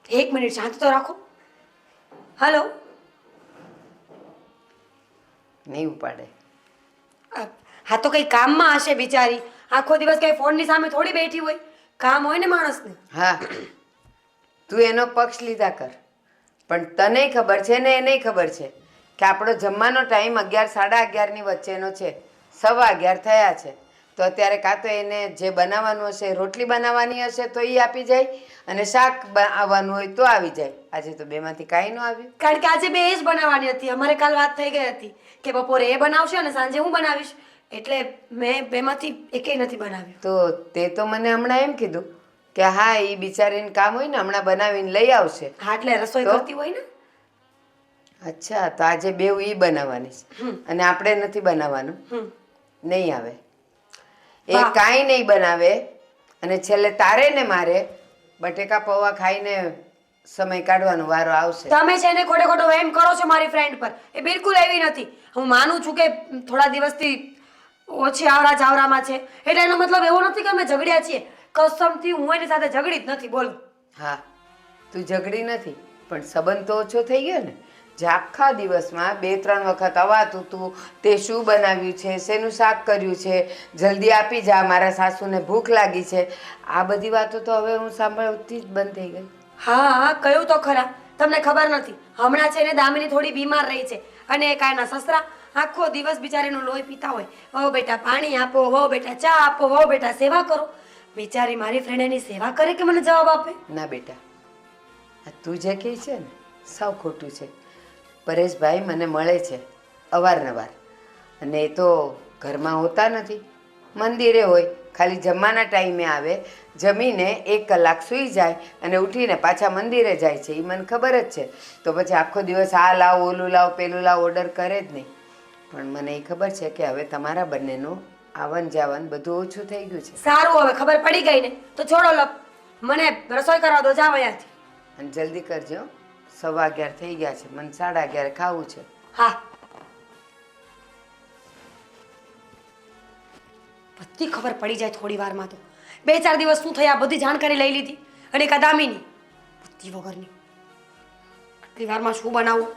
1 મિનિટ શાંત તો રાખો. હલો. નહીં ઉપાડે. હા તો કઈ કામમાં હશે બિચારી, આખો દિવસ કઈ ફોનની સામે થોડી બેઠી હોય, કામ હોય ને માણસને. હા, તું એનો પક્ષ લીધા કર, પણ તને ખબર છે ને એને ખબર છે કે આપણો જમવાનો ટાઈમ 11, 11:30 વચ્ચેનો છે. 11:15 થયા છે તો અત્યારે કાં તો એને જે બનાવવાનું હશે, રોટલી બનાવવાની હશે તો એ આપી જાય, અને શાક આવવાનું હોય તો આવી જાય. આજે તો બેમાંથી કાંઈ ન આવ્યું. કારણ કે આજે બે એ જ બનાવવાની હતી. અમારે કાલ વાત થઈ ગઈ હતી કે બપોરે એ બનાવશે અને સાંજે હું બનાવીશ, એટલે મેં બેમાંથી એકેય નથી બનાવ્યું. તો તે તો મને હમણાં એમ કીધું કે હા એ બિચારીને કામ હોય ને હમણાં બનાવીને લઈ આવશે. હા એટલે રસોઈ તો? કરતી હોય ને. અચ્છા, તો આજે બેવ ઈ બનાવવાની છે અને આપણે નથી બનાવવાનું? નહીં આવે એ, કાંઈ નહીં બનાવે, અને છેલ્લે તારે ને મારે બટેકા પૌવા ખાઈને સમય કાઢવાનો વારો આવશે. તમે છે ને ખોટે ખોટો વહેમ કરો છો મારી ફ્રેન્ડ પર, એ બિલકુલ એવી નથી. હું માનું છું કે થોડા દિવસથી ઓછી આવડા જાવરામાં છે, એટલે એનો મતલબ એવો નથી કે અમે ઝઘડ્યા છીએ. કસમથી હું એની સાથે ઝઘડી જ નથી. બોલો. હા તું ઝઘડી નથી પણ સંબંધ તો ઓછો થઈ ગયો ને. જે આખા દિવસમાં 2-3 વખત અવાતું તું તે શું બનાવ્યું છે, શેનું શાક કર્યું છે, જલ્દી આપી જા, મારા સાસુને ભૂખ લાગી છે, આ બધી વાતો તો હવે હું સાંભળતી જ બંધ થઈ ગઈ. હા હા કયું તો ખરા, તમને ખબર નથી હમણાં છે ને દામિની થોડી બીમાર રહી છે અને એ કાયના સસરા આખો દિવસ બિચારીનું લોહી પીતા હોય. વહુ બેટા પાણી આપો, વહુ બેટા ચા આપો, વહુ બેટા સેવા કરો. બિચારી મારી ફ્રેન્ડ એની સેવા કરે કે મને જવાબ આપે? ના બેટા, આ તું જે કહે છે ને સાવ ખોટું છે. પરેશભાઈ મને મળે છે અવારનવાર અને એ તો ઘરમાં હોતા નથી, મંદિરે હોય, ખાલી જમવાના ટાઈમે આવે, જમીને 1 કલાક સૂઈ જાય અને ઉઠીને પાછા મંદિરે જાય છે. એ મને ખબર જ છે. તો પછી આખો દિવસ આ લાવ, ઓલું લાવ, પેલું લાવ ઓર્ડર કરે જ નહીં. પણ મને એ ખબર છે કે હવે તમારા બંનેનું આવન જાવન બધું ઓછું થઈ ગયું છે. સારું હવે ખબર પડી ગઈ ને તો છોડો લપ, મને રસોઈ કરવા દો, જાવ અહીંયાથી. અને જલ્દી કરજો, 11:15 થઈ ગયા છે, મને 11:30 ખાવું છે. હા બધી ખબર પડી જાય થોડી વારમાં. તો 2-4 દિવસ શું થયા બધી જાણકારી લઈ લીધી. અને કદામિની બુદ્ધિ વગરની આટલી વારમાં શું બનાવું?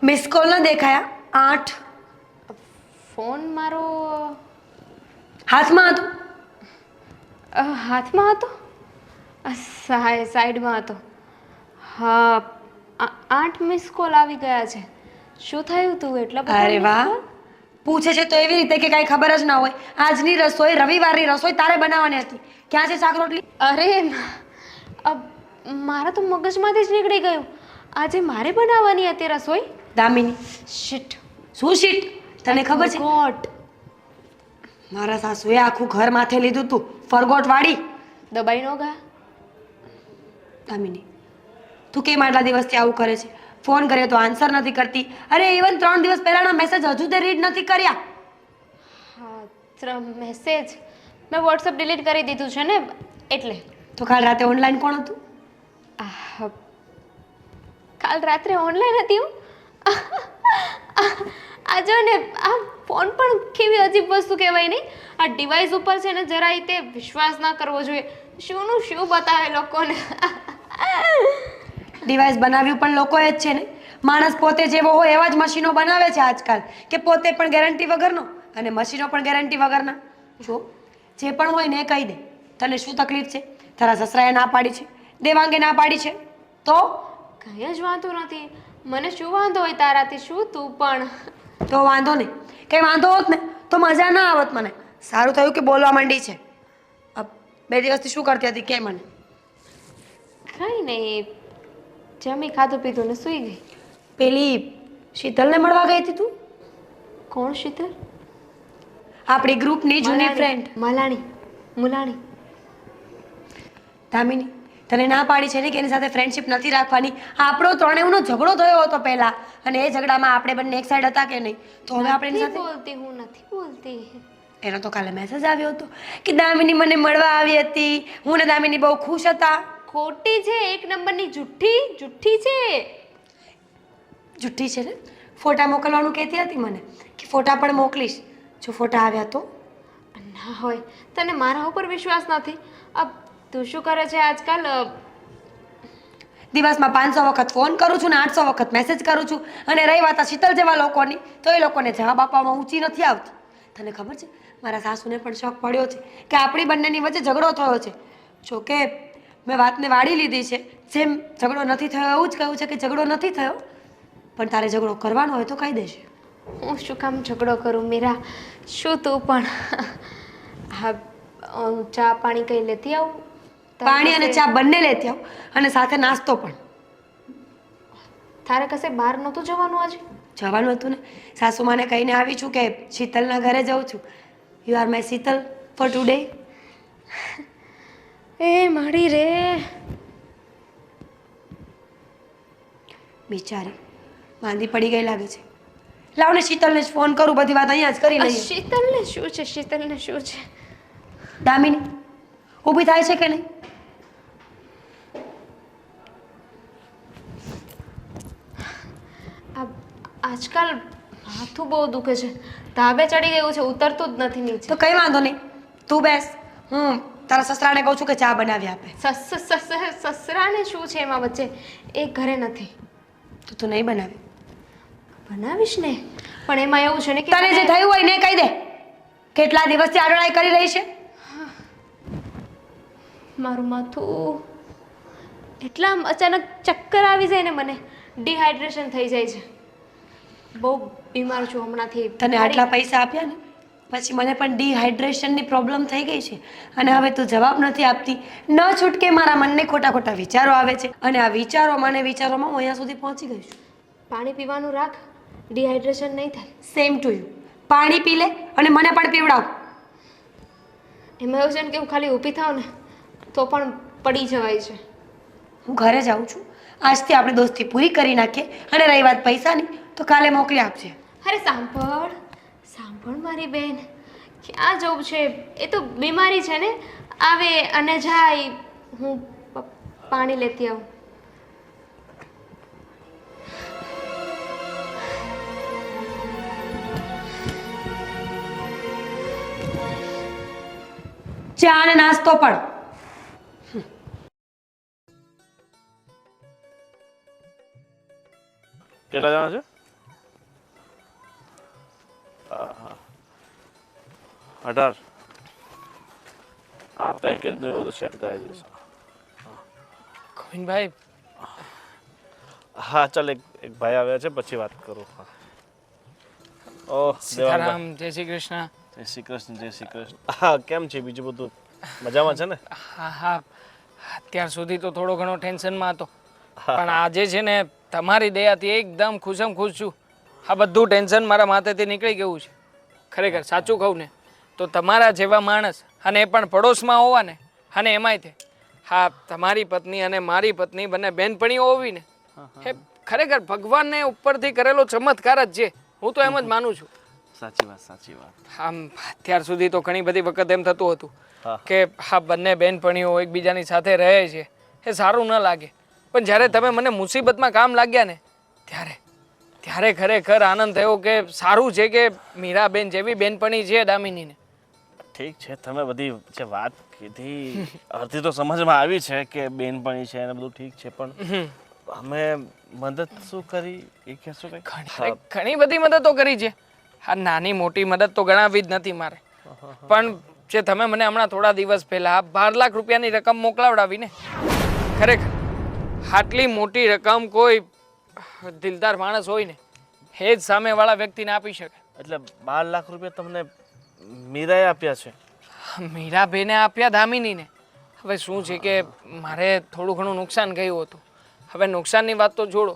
મિસ કોલ ન દેખાયા 8 ફોન મારો હાથમાં હતો. હાથમાં હતો, સાઈડમાં હતો. હા 8 મિસ કોલ આવી ગયા છે. શું થયું તું એટલા બધા? અરે વાહ, પૂછે છે તો એવી રીતે કે કાંઈ ખબર જ ના હોય. આજની રસોઈ, રવિવારની રસોઈ તારે બનાવવાની હતી. ક્યાં છે શાક રોટલી? અરે મારા તો મગજમાંથી જ નીકળી ગયું. આજે મારે બનાવવાની હતી રસોઈ. દામિની શિટ. શું શીટ? તને ખબર છે ગોટ મારા સાસુએ આખું ઘર માથે લીધું તું ફરગોટ વાળી. દબાઈ નો ગયા? દામિની તું કેમ આટલા દિવસથી આવું કરે છે? ફોન કરે તો આન્સર નથી કરતી. અરે ઇવન 3 દિવસ પહેલાના મેસેજ હજુ તે રીડ નથી કર્યા. હા મેસેજ મેં વોટ્સઅપ ડિલીટ કરી દીધું છે ને એટલે. તો કાલ રાતે ઓનલાઈન કોણ હતું? કાલ રાત્રે ઓનલાઈન હતી હું. આ જો ને આ ફોન પણ કેવી અજીબ વસ્તુ કહેવાય નહીં. આ ડિવાઇસ ઉપર છે ને જરાય તે વિશ્વાસ ના કરવો જોઈએ. શુંનું શું બતાવે લોકોને. ડિવાઇસ બનાવ્યું પણ લોકોએ જ છે ને. માણસ પોતે જેવો હોય એવા જ મશીનો બનાવે છે આજકાલ, કે પોતે પણ ગેરંટી વગરનો અને મશીનો પણ ગેરંટી વગરના. જો જે પણ હોય ને એ કહી દે. તને શું તકલીફ છે? તારા સસરાએ ના પાડી છે, દેવાંગે ના પાડી છે, તો કંઈ જ વાંધો નથી. મને શું વાંધો હોય તારાથી? શું તું પણ? તો વાંધો નહીં. કંઈ વાંધો હોત ને તો મજા ના આવત મને. સારું થયું કે બોલવા માંડી છે. 2 દિવસથી શું કરતી હતી કે મને? કંઈ નહીં, જમી ખાધું પીધું ને સૂઈ ગઈ. પેલી શીતલને મળવા ગઈ હતી તું? કોણ શીતલ? આપણી ગ્રુપની જૂની ફ્રેન્ડ મુલાણી. દામિની તને ના પાડી છે ને કે એની સાથે ફ્રેન્ડશિપ નથી રાખવાની. આપણો ત્રણેયનો ઝઘડો થયો હતો પહેલા અને એ ઝઘડામાં આપણે બંને એક સાઈડ હતા કે નહીં? તો હવે આપણે એની સાથે બોલતી, હું નથી બોલતી. એનો તો કાલે મેસેજ આવ્યો હતો કે દામિની મને મળવા આવી હતી, હું ને દામિની બહુ ખુશ હતા. ખોટી છે, 1 નંબરની જુઠ્ઠી છે. જુઠ્ઠી છે ને? ફોટા મોકલવાનું કહેતી હતી મને કે ફોટા પણ મોકલીશ જો ફોટા આવ્યા તો. ના હોય, તને મારા ઉપર વિશ્વાસ નથી? તું શું કરે છે આજકાલ? દિવસમાં 500 વખત ફોન કરું છું ને 800 વખત મેસેજ કરું છું. અને રહી વાત આ શીતલ જેવા લોકોની, તો એ લોકોને જવાબ આપવામાં ઊંચી નથી આવતી. તને ખબર છે મારા સાસુને પણ શોખ પડ્યો છે કે આપણી બંનેની વચ્ચે ઝઘડો થયો છે. જોકે મેં વાતને વાળી લીધી છે. જેમ ઝઘડો નથી થયો એવું જ કહ્યું છે કે ઝઘડો નથી થયો, પણ તારે ઝઘડો કરવાનો હોય તો કહી દેશે. હું શું કામ ઝઘડો કરું મીરા? શું તું પણ? હા ચા પાણી કંઈ લેતી આવું? પાણી અને ચા બંને લેતી આવ અને સાથે નાસ્તો પણ. તારે કશે બહાર નહોતું જવાનું આજે? જવાનું હતું ને. સાસુમાને કહીને આવી છું કે શીતલના ઘરે જાઉં છું. You are my Sheetal for today. એ માડી રે, બિચારી માંદી પડી ગઈ લાગે છે. લાવ ને શીતલને જ ફોન કરું, બધી વાત અહીંયા જ કરી લઈએ. શીતલને શું છે? શીતલને શું છે? દામિની ઊભી થાય છે કે નહીં? આજકાલ માથું બહુ દુખે છે. ધાબે ચડી ગયું છે, ઉતરતું જ નથી નીચે. તો કંઈ વાંધો નહીં, તું બેસ, હું તારા સસરાને કહું છું કે ચા બનાવી આપે. સસરાને શું છે એમાં વચ્ચે? એ ઘરે નથી. તો તું નહીં બનાવે? બનાવીશ ને, પણ એમાં એવું છે ને કે તને જે થયું હોય ને કહી દે. કેટલા દિવસથી આડોળાઈ કરી રહી છે? મારું માથું એટલા અચાનક ચક્કર આવી જાય ને, મને ડિહાઇડ્રેશન થઈ જાય છે. બહુ બીમાર છું હમણાંથી. તને આટલા પૈસા આપ્યા ને પછી મને પણ ડિહાઇડ્રેશનની પ્રોબ્લેમ થઈ ગઈ છે, અને હવે તું જવાબ નથી આપતી. ન છૂટકે મારા મનને ખોટા ખોટા વિચારો આવે છે, અને આ વિચારોમાં હું અહીંયા સુધી પહોંચી ગઈ છું. પાણી પીવાનું રાખ, ડિહાઇડ્રેશન નહીં થાય. Same to you. પાણી પી લે અને મને પણ પીવડાવ. એમાં એવું છે ને કે હું ખાલી ઊભી થાઉં ને તો પણ પડી જવાય છે. હું ઘરે જાઉં છું. આજથી આપણે દોસ્તી પૂરી કરી નાખીએ, અને રહી વાત પૈસાની તો કાલે મોકલી આપજે. અરે સાંભળ મારી બેન, ક્યાં જવું છે? એ તો બીમારી છે ને, આવે અને જાય. હું પાણી લેતી આવું. ચા અને નાસ્તો પણ. કેટલા જણા છે? 18. આ પેકેજ ને બધું સેટ કરાવી દઈશ. ગોવિંદભાઈ, હા ચાલ, એક ભાઈ આવ્યા છે, પછી વાત કરું. હા. ઓહ સીતારામ, જય શ્રી કૃષ્ણ. જય શ્રી કૃષ્ણ, જય શ્રી કૃષ્ણ. હા, કેમ છે બીજું બધું? મજામાં છે ને? હા, અત્યાર સુધી તો થોડો ઘણો ટેન્શનમાં હતો, પણ આજે છે ને તમારી દયાથી એકદમ ખુશમ ખુશ છું. આ બધું ટેન્શન મારા માથેથી નીકળી ગયું છે. ખરેખર સાચું કહું ને તો તમારા જેવા માણસ, અને એ પણ પડોશમાં હોવા ને, અને એમાંય તે હા તમારી પત્ની અને મારી પત્ની બંને બહેનપણીઓ હોવી ને, એ ખરેખર ભગવાનને ઉપરથી કરેલો ચમત્કાર જ છે. હું તો એમ જ માનું છું. સાચી વાત, સાચી વાત. આમ અત્યાર સુધી તો ઘણી બધી વખત એમ થતું હતું હા. કે હા બંને બહેનપણીઓ એકબીજાની સાથે રહે છે, એ સારું ન લાગે. પણ જ્યારે તમે મને મુસીબતમાં કામ લાગ્યા ને ત્યારે ખરેખર આનંદ થયો કે સારું છે કે મીરાબેન જેવી બેનપણી છે દામિનીને. ઠીક છે, તમે બધી જે વાત કીધી અડધી તો સમજમાં આવી છે કે બેનપણી છે અને બધું ઠીક છે, પણ અમે મદદ શું કરી એ કહેશો કંઈ? અરે, ઘણી બધી મદદો કરી છે. આ નાની મોટી મદદ તો ગણાવી જ નથી મારે, પણ જે તમે મને હમણાં થોડા દિવસ પહેલા 12 લાખ રૂપિયાની રકમ મોકલાવડાવી ને, ખરેખર આટલી મોટી રકમ કોઈ દિલદાર માણસ હોય ને એ જ સામેવાળા વ્યક્તિને આપી શકે. એટલે 12 લાખ રૂપિયા તમને મીરાએ આપ્યા છે? મીરાબેને આપ્યા દામિનીને. હવે શું છે કે મારે થોડું ઘણું નુકસાન ગયું હતું. હવે નુકસાનની વાત તો છોડો,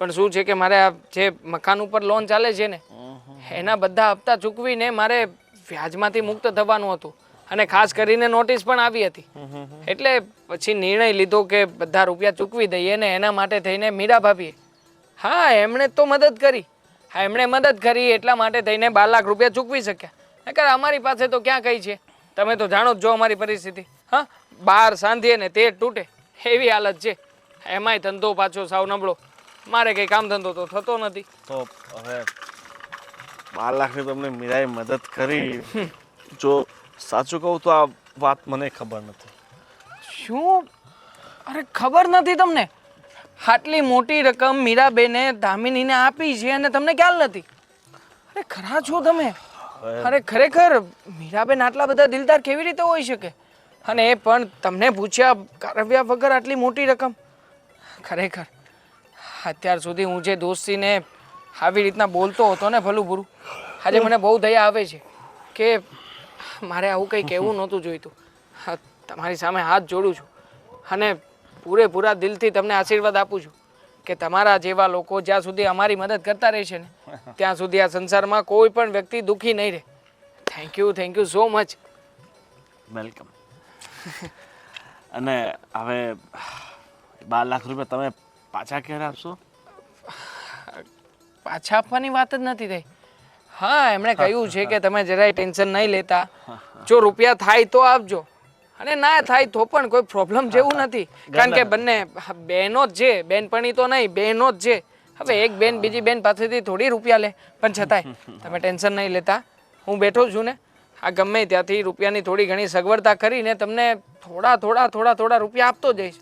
પણ શું છે કે મારે આ જે મકાન ઉપર લોન ચાલે છે ને એના બધા હપ્તા ચૂકવીને મારે વ્યાજમાંથી મુક્ત થવાનું હતું, અને ખાસ કરીને નોટિસ પણ આવી હતી. એટલે પછી નિર્ણય લીધો કે બધા રૂપિયા ચૂકવી દઈએ, ને એના માટે થઈને મીરા ભાભીએ હા એમણે તો મદદ કરી. હા, એમણે મદદ કરી એટલા માટે થઈને 12 લાખ રૂપિયા ચૂકવી શક્યા. નકર અમારી પાસે તો ક્યાં કઈ છે, તમે તો જાણો જ છો અમારી પરિસ્થિતિ. હા, બહાર સાંધીએ ને તે તૂટે એવી હાલત છે. એમાંય ધંધો પાછો સાવ નબળો. મારે કંઈ કામ ધંધો તો થતો નથી. તો હવે 12 લાખની તમને મીરાએ મદદ કરી. જો સાચું કહું તો આ વાત મને ખબર નથી. શું? અરે ખબર નથી તમને? આટલી મોટી રકમ મીરાબેને દામિનીને આપી છે અને તમને ખ્યાલ નથી? અરે ખરા છો તમે? અરે ખરેખર મીરાબેન આટલા બધા દિલદાર કેવી રીતે હોઈ શકે, અને એ પણ તમને પૂછ્યા કારવ્યા વગર આટલી મોટી રકમ? ખરેખર અત્યાર સુધી હું જે દોસ્તીને આવી રીતના બોલતો હતો ને ભલું બુરું, આજે મને બહુ દયા આવે છે કે મારે આવું કંઈ કહેવું નહોતું જોઈતું. હા, તમારી સામે હાથ જોડું છું અને પૂરેપૂરા દિલથી તમને આશીર્વાદ આપું છું કે તમારા જેવા લોકો જ્યાં સુધી અમારી મદદ કરતા રહેશે ને ત્યાં સુધી આ સંસારમાં કોઈ પણ વ્યક્તિ દુઃખી નહીં રહે. Thank you so much. Welcome. અને હવે 12 લાખ રૂપિયા તમે પાછા ક્યારે આપશો? પાછા આપવાની વાત જ નથી થઈ. હા, એમણે કહ્યું છે કે તમે જરાય ટેન્શન નહીં લેતા, જો રૂપિયા થાય તો આપજો, અને ના થાય તો પણ કોઈ પ્રોબ્લેમ જેવું નથી. કારણ કે બંને બહેનો જ છે, બેનપણી તો નહીં, બહેનો જ છે. હવે એક બેન બીજી બેન પાસેથી થોડી રૂપિયા લે, પણ છતાંય તમે ટેન્શન નહીં લેતા, હું બેઠો છું ને, આ ગમે ત્યાંથી રૂપિયાની થોડી ઘણી સગવડતા કરીને તમને થોડા રૂપિયા આપતો જઈશ.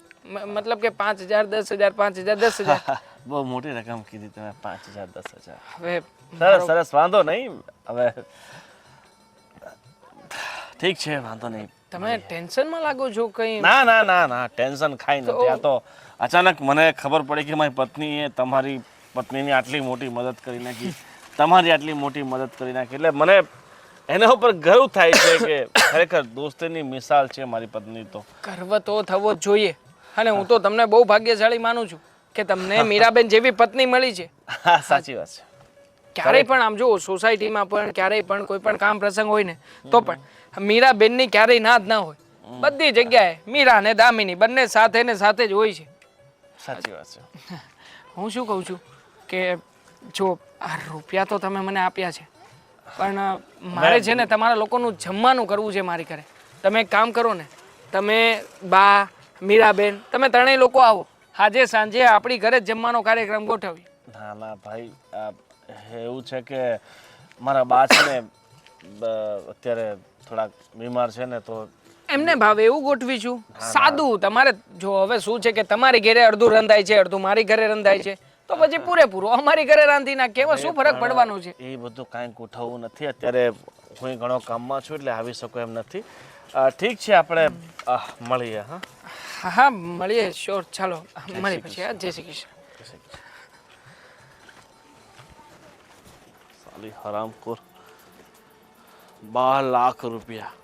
મતલબ કે 5,000 10,000 5,000 10,000. બહુ મોટી રકમ કીધી તમે, 5,000 10,000. હવે સરસ સરસ, વાંધો નહીં. હવે ઠીક છે, વાંધો નહીં. તમે ટેન્શનમાં લાગો છો કંઈ? ના ના ના ના, ટેન્શન ખાઈ નથી. આ તો અચાનક મને ખબર પડી કે મારી પત્નીએ તમારી પત્નીની આટલી મોટી મદદ કરી નાખી, તમારી આટલી મોટી મદદ કરી નાખી, એટલે મને એના ઉપર ગર્વ થાય છે કે ખરેખર દોસ્તીની મિસાલ છે મારી પત્ની. તો ગર્વ તો થવો જ જોઈએ, અને હું તો તમને બહુ ભાગ્યશાળી માનું છું કે તમને મીરાબેન જેવી પત્ની મળી છે. હા, સાચી વાત છે. ક્યારેય પણ આમ જો સોસાયટીમાં પણ ક્યારેય પણ કોઈ પણ કામ પ્રસંગ હોય ને તો પણ મીરાબેનની ક્યારેય ના જ ના હોય. બધી જગ્યાએ મીરા અને દામિની બંને સાથે ને સાથે જ હોય છે. સાચી વાત છે. હું શું કહું છું કે જો આ રૂપિયા તો તમે મને આપ્યા છે, પણ મારે છે ને તમારા લોકોનું જમવાનું કરવું છે મારી ઘરે. તમે એક કામ કરો ને, તમે બા મીરાબેન તમે ત્રણેય લોકો આવો, આજે સાંજે આપણી ઘરે જ જમવાનો કાર્યક્રમ ગોઠવીએ. ના ના ભાઈ, એવું છે કે મારા બા છે ને અત્યારે થોડાક બીમાર છે ને, તો એમને ભાવે એવું ગોઠવીશું. સાદું તમારે જો હવે શું છે કે તમારી ઘરે અડધું રંધાય છે, અડધું મારી ઘરે રંધાય છે, તો પછી પૂરેપૂરું અમારી ઘરે રાંધી નાખીએ. એમાં શું ફરક પડવાનો છે? એ બધું કાંઈ ગોઠવવું નથી અત્યારે. હું ઘણો કામમાં છું એટલે આવી શકું એમ નથી. ઠીક છે, આપણે મળીએ. હા હા હા, મળીએ. શ્યોર, ચાલો મળીએ પછી. જય શ્રી કૃષ્ણ. સાલી હરામખોર, 12 લાખ રૂપિયા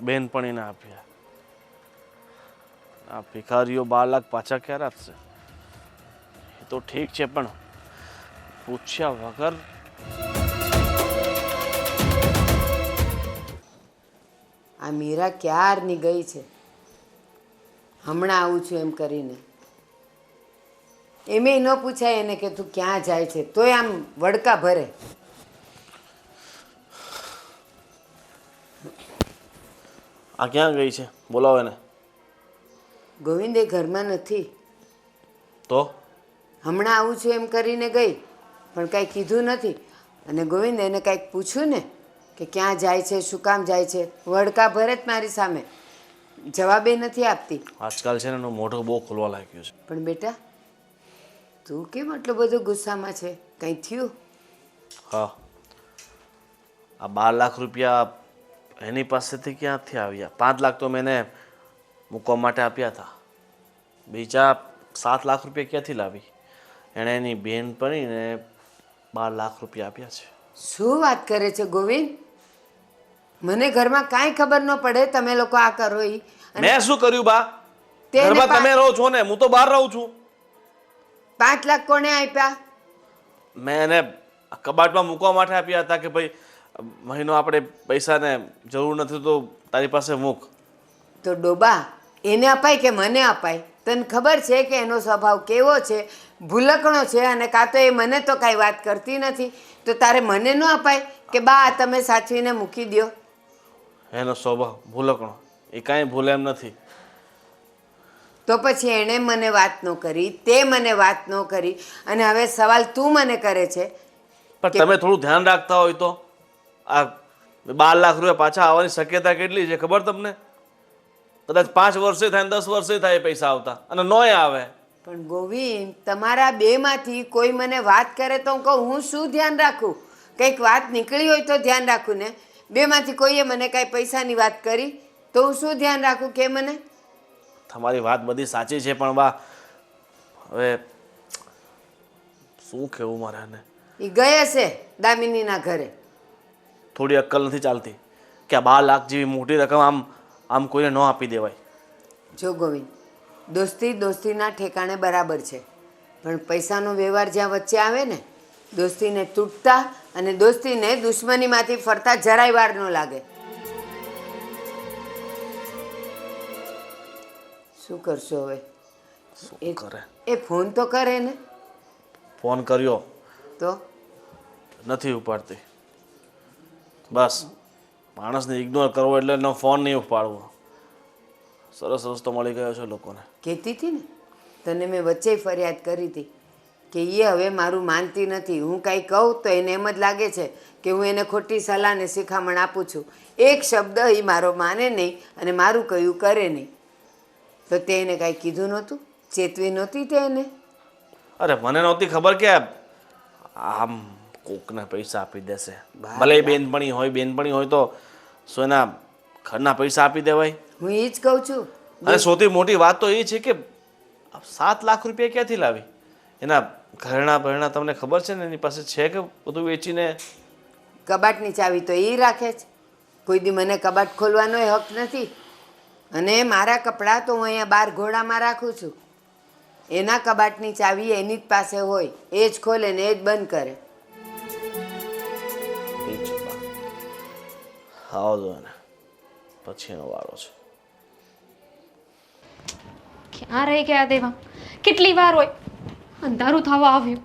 બેનપણીને આપ્યા. આ ભિખારીઓ 12 લાખ પાછા ક્યારે આપશે? એ તો ઠીક છે, પણ પૂછ્યા વગર. આ મીરા ક્યારની ગઈ છે, હમણાં આવું છું એમ કરીને. એમેય ન પૂછાય એને કે તું ક્યાં જાય છે, તોય આમ વડકા ભરે. આ ક્યાં ગઈ છે? બોલાવો એને. ગોવિંદ એ ઘરમાં નથી. તો હમણાં આવું છું એમ કરીને ગઈ, પણ કાંઈ કીધું નથી. અને ગોવિંદ એને કાંઈક પૂછ્યું ને કે ક્યાં જાય છે, શું કામ જાય છે, વડકા ભરે જ મારી સામે, જવાબે નથી આપતી. આજકાલ છે ને એનું મોઢું બહુ ખુલવા લાગ્યું છે. પણ બેટા, તું કેમ આટલો બધો ગુસ્સામાં છે? કંઈ થયું? હા, આ 12 લાખ રૂપિયા એની પાસેથી ક્યાંથી આવ્યા? 5 લાખ તો મેં એને મૂકવા માટે આપ્યા હતા. બીજા 7 લાખ રૂપિયા ક્યાંથી લાવી? એણે એની બેનપણીને 12 લાખ રૂપિયા આપ્યા છે. શું વાત કરે છે ગોવિંદ? મને ઘરમાં કાંઈ ખબર ન પડે, તમે લોકો આ કરો ઈ. મેં શું કર્યું બા? તેને ઘરમાં તમે રહો છો ને, હું તો બહાર રહું છું. 5 લાખ કોણે આપ્યા? મેં એને કબાટમાં મૂકવા માટે આપ્યા હતા કે ભાઈ મહિનો આપણે પૈસાને જરૂર નથી તો તારી પાસે મૂક. તો ડોબા, એને અપાય કે મને અપાય? તને ખબર છે કે એનો સ્વભાવ કેવો છે? ભૂલકણો છે, અને કાં તો એ મને તો કાંઈ વાત કરતી નથી. તો તારે મને ન અપાય કે બા આ તમે સાચવીને મૂકી દો? એનો સ્વભાવ ભૂલકણો, એ કાંઈ ભૂલે એમ નથી. તો પછી એણે મને વાત ન કરી, તે મને વાત ન કરી, અને હવે સવાલ તું મને કરે છે. પણ તમે થોડું ધ્યાન રાખતા હોય તો. આ 12 લાખ રૂપિયા પાછા આવવાની શક્યતા કેટલી છે ખબર તમને? કદાચ 5 વર્ષે થાય, 10 વર્ષે થાય પૈસા આવતા, અને નોય આવે. પણ ગોવિંદ, તમારા બેમાંથી કોઈ મને વાત કરે તો હું કહું, હું શું ધ્યાન રાખું? કંઈક વાત નીકળી હોય તો ધ્યાન રાખું ને. બેમાંથી કોઈએ મને કાંઈ પૈસાની વાત કરી તો હું શું ધ્યાન રાખું કે મને? તમારી વાત બધી સાચી છે, પણ બા હવે શું કહેવું મારે એને? એ ગઈ હશે દામિનીના ઘરે. થોડી અક્કલ નથી ચાલતી કે આ 12 લાખ જેવી મોટી રકમ આમ કોઈને ન આપી દેવાય. જો ગોવિંદ, દોસ્તીના ઠેકાણે બરાબર છે, પણ પૈસાનો વ્યવહાર જ્યાં વચ્ચે આવે ને, દોસ્તીને તૂટતા અને દોસ્તીને દુશ્મનીમાંથી ફરતા જરાય વાર ન લાગે. શું કરશો હવે? શું કરે? એ ફોન તો કરે ને. ફોન કર્યો તો નથી ઉપાડતી. બસ માણસને ઇગ્નોર કરવો એટલે એનો ફોન નહીં ઉપાડવો. સરસ રસ્તો મળી ગયો છે લોકોને. કહેતી હતી ને તને, મેં વચ્ચે ફરિયાદ કરી હતી કે એ હવે મારું માનતી નથી. હું કાંઈ કહું તો એને એમ જ લાગે છે કે હું એને ખોટી સલાહ ને શિખામણ આપું છું. એક શબ્દ એ મારો માને નહીં અને મારું કહ્યું કરે નહીં. તો તે એને કાંઈ કીધું નહોતું? ચેતવી નહોતી તે એને? અરે મને નહોતી ખબર કે આમ કોકને પૈસા આપી દેશે. ભલે બેનપણી હોય તો શું એના ઘરના પૈસા આપી દેવાય? હું એ જ કહું છું. અને સૌથી મોટી વાત તો એ છે કે 7 લાખ રૂપિયા ક્યાંથી લાવી? એના ઘરેણા ભરણા તમને ખબર છે ને એની પાસે છે કે બધું વેચીને? કબાટની ચાવી તો એ રાખે છે. કોઈ દી મને કબાટ ખોલવાનો હક નથી. અને મારા કપડાં તો હું અહીંયા બહાર ઘોડામાં રાખું છું. એના કબાટની ચાવી એની જ પાસે હોય. એ જ ખોલે ને એ જ બંધ કરે. આવજો એને, પછી એનો વારો છે. ક્યાં રહી ગયા દેવા? કેટલી વાર હોય અંધારું થવા આવ્યું.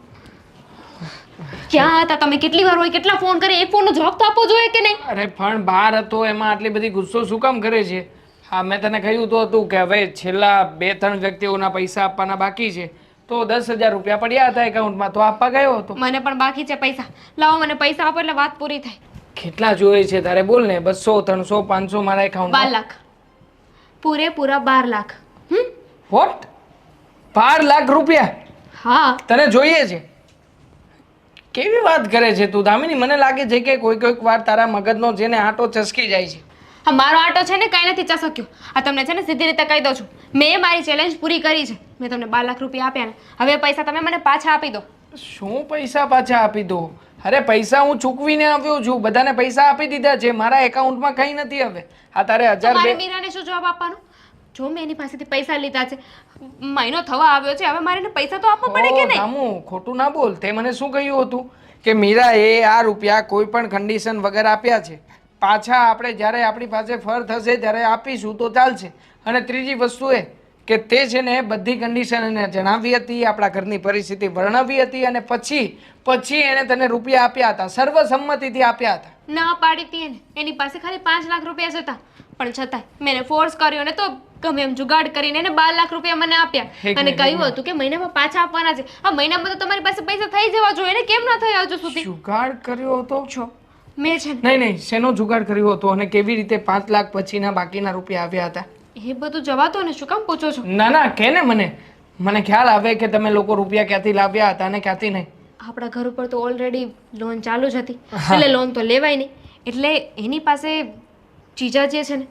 ક્યાં હતા તમે? કેટલી વાર હોય, કેટલા ફોન કરે, એક ફોનનો જવાબ તો આપવો જોઈએ કે નહીં? અરે પણ બહાર હતો એમાં આટલી બધી ગુસ્સો શું કામ કરે છે? હા, મેં તને કહ્યું તો હતું કે હવે છેલ્લા 2-3 વ્યક્તિઓના પૈસા આપવાના બાકી છે, તો 10,000 રૂપિયા પડ્યા હતા એકાઉન્ટમાં, તો આપવા ગયો હતો. મને પણ બાકી છે પૈસા. લાવો મને પૈસા આપો એટલે વાત પૂરી થાય. કેટલા જોઈએ છે તારે? બોલ ને. 200, 300, 500 મારા 12 એકાઉન્ટમાં. લાખ. પૂરેપૂરા 12 લાખ. વોટ? 12 લાખ રૂપિયા હા. તને જોઈએ છે? કેવી વાત કરે છે તું દામિની? મને લાગે છે કે કોઈક વાર તારા મગજનો છે ને આંટો ચસકી જાય છે. હા, મારો આટો છે ને કાંઈ નથી ચસક્યો. આ તમને છે ને સીધી રીતે કહી દઉં છું. મેં મારી ચેલેન્જ પૂરી કરી છે. મેં તમને 12 લાખ રૂપિયા આપ્યા ને હવે પૈસા તમે મને પાછા આપી દો. શું પૈસા પાછા આપી દો? અરે પૈસા હું ચૂકવીને આવ્યો છું. બધાને પૈસા આપી દીધા છે. મારા એકાઉન્ટમાં કંઈ નથી હવે. આ તારે 1000 મારે મીરાને શું જવાબ આપવાનો? જો મેં એની પાસેથી પૈસા લીધા છે, મહિનો થવા આવ્યો છે, હવે મારે એને પૈસા તો આપવા પડે કે નહીં? રામુ, ખોટું ના બોલ. તે મને શું કહ્યું હતું કે મીરાએ આ રૂપિયા કોઈ પણ કન્ડિશન વગર આપ્યા છે. પાછા આપણે જ્યારે આપણી પાસે ફર થશે ત્યારે આપીશું તો ચાલશે. અને ત્રીજી વસ્તુ એ કે તે છે ને બધી કન્ડિશન એને જણાવી હતી, આપણા ઘરની પરિસ્થિતિ વર્ણવી હતી અને પછી એણે તને રૂપિયા આપ્યા હતા, સર્વસંમતિથી આપ્યા હતા. ના પાડી હતી એને. એની પાસે ખાલી 5 લાખ રૂપિયા જ હતા, પણ છતાંય મેં એને ફોર્સ કર્યો ને તો ગમે એમ જુગાડ કરીને એને 12 લાખ રૂપિયા મને આપ્યા અને કહ્યું હતું કે મહિનામાં પાછા આપવાના છે. આ મહિનામાં તો તમારી પાસે પૈસા થઈ જવા જોઈએ ને, કેમ ના થયા હજુ સુધી? જુગાડ કર્યો હતો? છો મેં છે ને નહીં, શેનો જુગાડ કર્યો હતો અને કેવી રીતે 5 લાખ પછીના બાકીના રૂપિયા આવ્યા હતા? એ બધું જવા દો ને, શું કામ પૂછો છો? ના કે ને મને ખ્યાલ આવે કે તમે લોકો રૂપિયા ક્યાંથી લાવ્યા હતા અને ક્યાંથી નહીં. આપણા ઘર ઉપર તો ઓલરેડી લોન ચાલુ જ હતી, એટલે લોન તો લેવાય નહીં. એટલે એની પાસે જીજા જે છે ને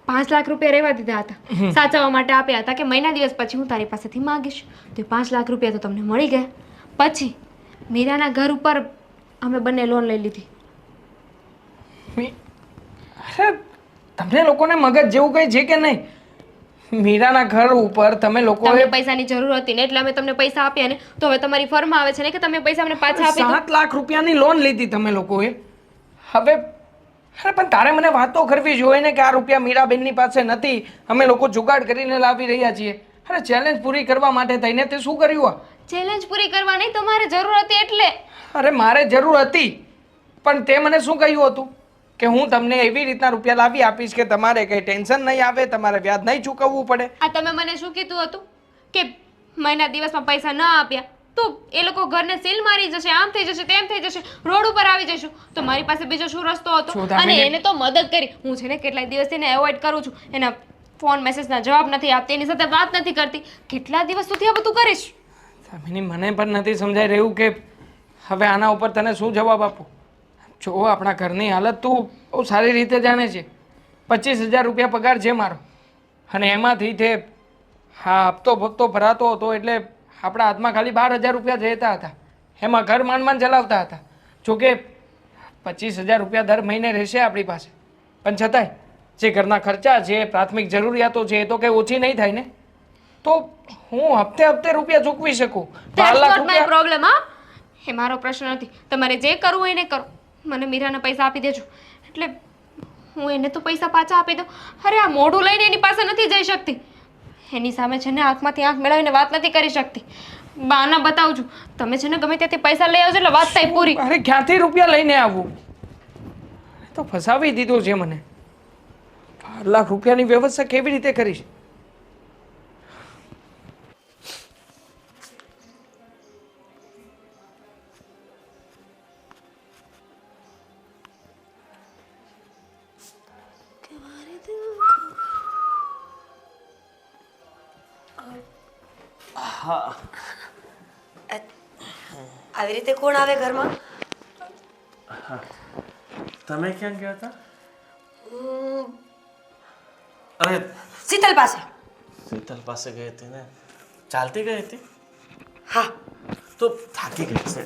5 લાખ રૂપિયા રહેવા દીધા હતા, સાચવવા માટે આપ્યા હતા કે મહિના દિવસ પછી હું તારી પાસેથી માંગીશ. તો 5 લાખ રૂપિયા તો તમને મળી ગયા. પછી મીરાના ઘર ઉપર અમે બંને લોન લઈ લીધી. અરે તમને લોકોને મગજ જેવું કંઈ છે કે નહીં? મીરાના ઘર ઉપર તમે લોકોએ તમને પૈસાની જરૂર હતી ને એટલે અમે તમને પૈસા આપ્યા ને, તો હવે તમારી ફર્મ આવે છે ને કે તમે પૈસા અમને પાછા આપી દો. 7 લાખ રૂપિયાની લોન લીધી તમે લોકોએ. હવે અરે પણ તારે મને વાતો કરવી જોઈએ ને કે આ રૂપિયા મીરાબેનની પાસે નથી, અમે લોકો જુગાડ કરીને લાવી રહ્યા છીએ. અરે ચેલેન્જ પૂરી કરવા માટે થઈને તે શું કર્યું? આ ચેલેન્જ પૂરી કરવા નહીં, તમારે જરૂર હતી એટલે. અરે મારે જરૂર હતી, પણ તે મને શું કહ્યું હતું કે હું તમને એવી રીતના રૂપિયા લાવી આપીશ કે તમારે કંઈ ટેન્શન નહીં આવે, તમારે વ્યાજ નહીં ચૂકવવું પડે. આ તમે મને શું કીધું હતું કે મહિના દિવસમાં પૈસા ન આપ્યા તો એ લોકો ઘરને સીલ મારી જશે, આમ થઈ જશે, તેમ થઈ જશે, રોડ ઉપર આવી જશું. તો મારી પાસે બીજો શું રસ્તો હતો? અને એને તો મદદ કરી. હું છે ને કેટલાય દિવસથી એને એવોઇડ કરું છું, એના ફોન મેસેજના જવાબ નથી આપતી, એની સાથે વાત નથી કરતી. કેટલા દિવસ સુધી આ બધું કરીશ? દામિની, મને પણ નથી સમજાઈ રહ્યું કે હવે આના ઉપર તને શું જવાબ આપું. જો આપણા ઘરની હાલત તું બહુ સારી રીતે જાણે છે. 25,000 રૂપિયા પગાર છે મારો, અને એમાંથી તે હપ્તો ભરાતો હતો, એટલે આપણા હાથમાં ખાલી 12,000 રૂપિયા જતા હતા. એમાં ઘર માંડ ચલાવતા હતા. જોકે 25,000 રૂપિયા દર મહિને રહેશે આપણી પાસે, પણ છતાંય જે ઘરના ખર્ચા છે, પ્રાથમિક જરૂરિયાતો છે, એ તો કંઈ ઓછી નહીં થાય ને. તો હું હપ્તે રૂપિયા ચૂકવી શકું. 12 લાખ રૂપિયા પ્રોબ્લેમ. હા, એ મારો પ્રશ્ન નથી. તમારે જે કરવું હોય એને કરો. મને મીરાના પૈસા આપી દેજો એટલે હું એને તો પૈસા પાછા આપી દઉં. અરે આ મોઢું લઈને એની પાસે નથી જઈ શકતી, એની સામે છે ને આંખમાંથી આંખ મેળવીને વાત નથી કરી શકતી. બહાના બતાવું છું. તમે છે ને ગમે ત્યાંથી પૈસા લઈ આવજો એટલે વાત થાય પૂરી. અરે ક્યાંથી રૂપિયા લઈને આવવું? તો ફસાવી દીધો છે મને. 12 લાખ રૂપિયાની વ્યવસ્થા કેવી રીતે કરીશ? હા આવી રીતે કોણ આવે ઘરમાં? તમે ક્યાં ગયા હતા? હું અરે શીતલ પાસે. શીતલ પાસે ગઈ હતી ને? ચાલતી ગઈ હતી? હા. તો થાકી ગઈ છે.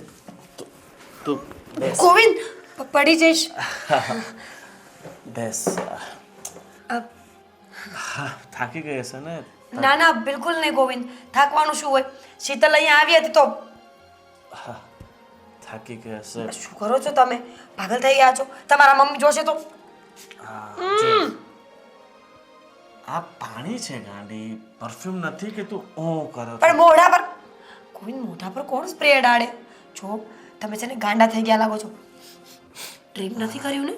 તો બેસ ગોવિંદ, પડી જઈશ. બેસ. અ, હા થાકી ગઈ હશે ને? ના ના, બિલકુલ નહીં ગોવિંદ, થાકવાનું શું હોય? શીતલ અહીંયા આવી હતી તો હા થાકી ગઈ હશે. શું કરો છો તમે? પાગલ થઈ ગયા છો? તમારા મમ્મી જોશે તો? હા જો. આ પાણી છે ગાંડી, પરફ્યુમ નથી કે તું ઓ કરો છો. પણ મોઢા પર ગોવિંદ, મોઢા પર કોણ સ્પ્રે ડાળે? જો તમે છે ને ગાંડા થઈ ગયા લાગો છો. ડ્રિંક નથી કર્યું ને?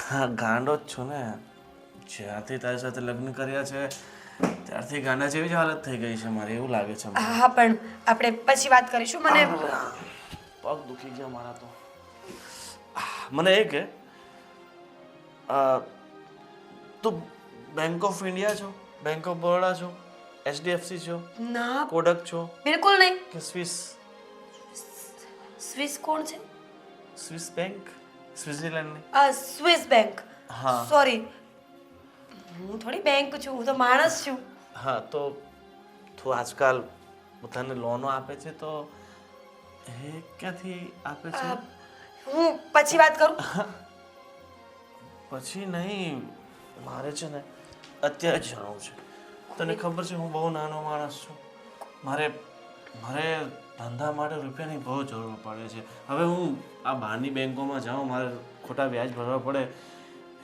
હા ગાંડો જ છું ને. જ્યારથી તારી સાથે લગ્ન કર્યા છે ત્યારથી ગાંડા જેવી જ હાલત થઈ ગઈ છે મારી, એવું લાગે છે મને. હા પણ આપણે પછી વાત કરીશું. મને પગ દુખી ગયા મારા તો. મને એ કે તું બેંક ઓફ ઇન્ડિયા છો, બેંક ઓફ બરોડા છો, HDFC છો, ના, કોડક છો બિલકુલ નહીં. કે સ્વિસ? સ્વિસ કોણ છે? સ્વિસ બેંક સ્વિટ્ઝરલેન્ડની. Swiss bank. હા. સોરી, હું થોડી બેંક છું, હું તો માણસ છું. હા તો તું આજકાલ બધાને લોનો આપે છે તો એ ક્યાંથી આપે છે? હું પછી વાત કરું. પછી નહીં, મારે છે ને અત્યારે જ જણાવું છે. તને ખબર છે હું બહુ નાનો માણસ છું. મારે ધંધા માટે રૂપિયાની બહુ જરૂર પડે છે. હવે હું આ બહારની બેંકોમાં જાઉં, મારે ખોટા વ્યાજ ભરવા પડે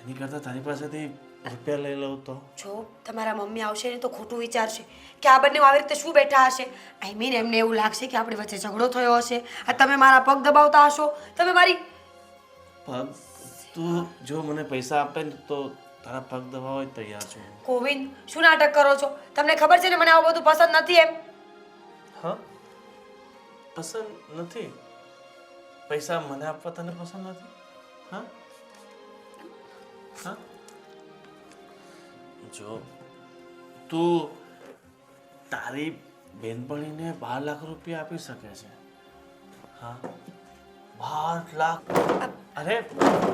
એની કરતાં તારી પાસેથી રૂપિયા લઈ લઉં તો? જો તમારા મમ્મી આવશે ને તો ખોટું વિચારશે કે આ બંને આવી રીતે શું બેઠા હશે. આઈ મીન એમને એવું લાગશે કે આપણી વચ્ચે ઝઘડો થયો હશે. આ તમે મારા પગ દબાવતા હશો. તમે મારી પગ તું જો મને પૈસા આપે ને તો તારા પગ દબાવવા જ તૈયાર છું. ગોવિંદ, શું નાટક કરો છો? તમને ખબર છે ને મને આવું બધું પસંદ નથી એમ. હા પસંદ નથી? પૈસા મને આપવા તને પસંદ નથી? હા હા જો તું તારી બેનપણીને 12 લાખ રૂપિયા આપી શકે છે. હા 12 લાખ. અરે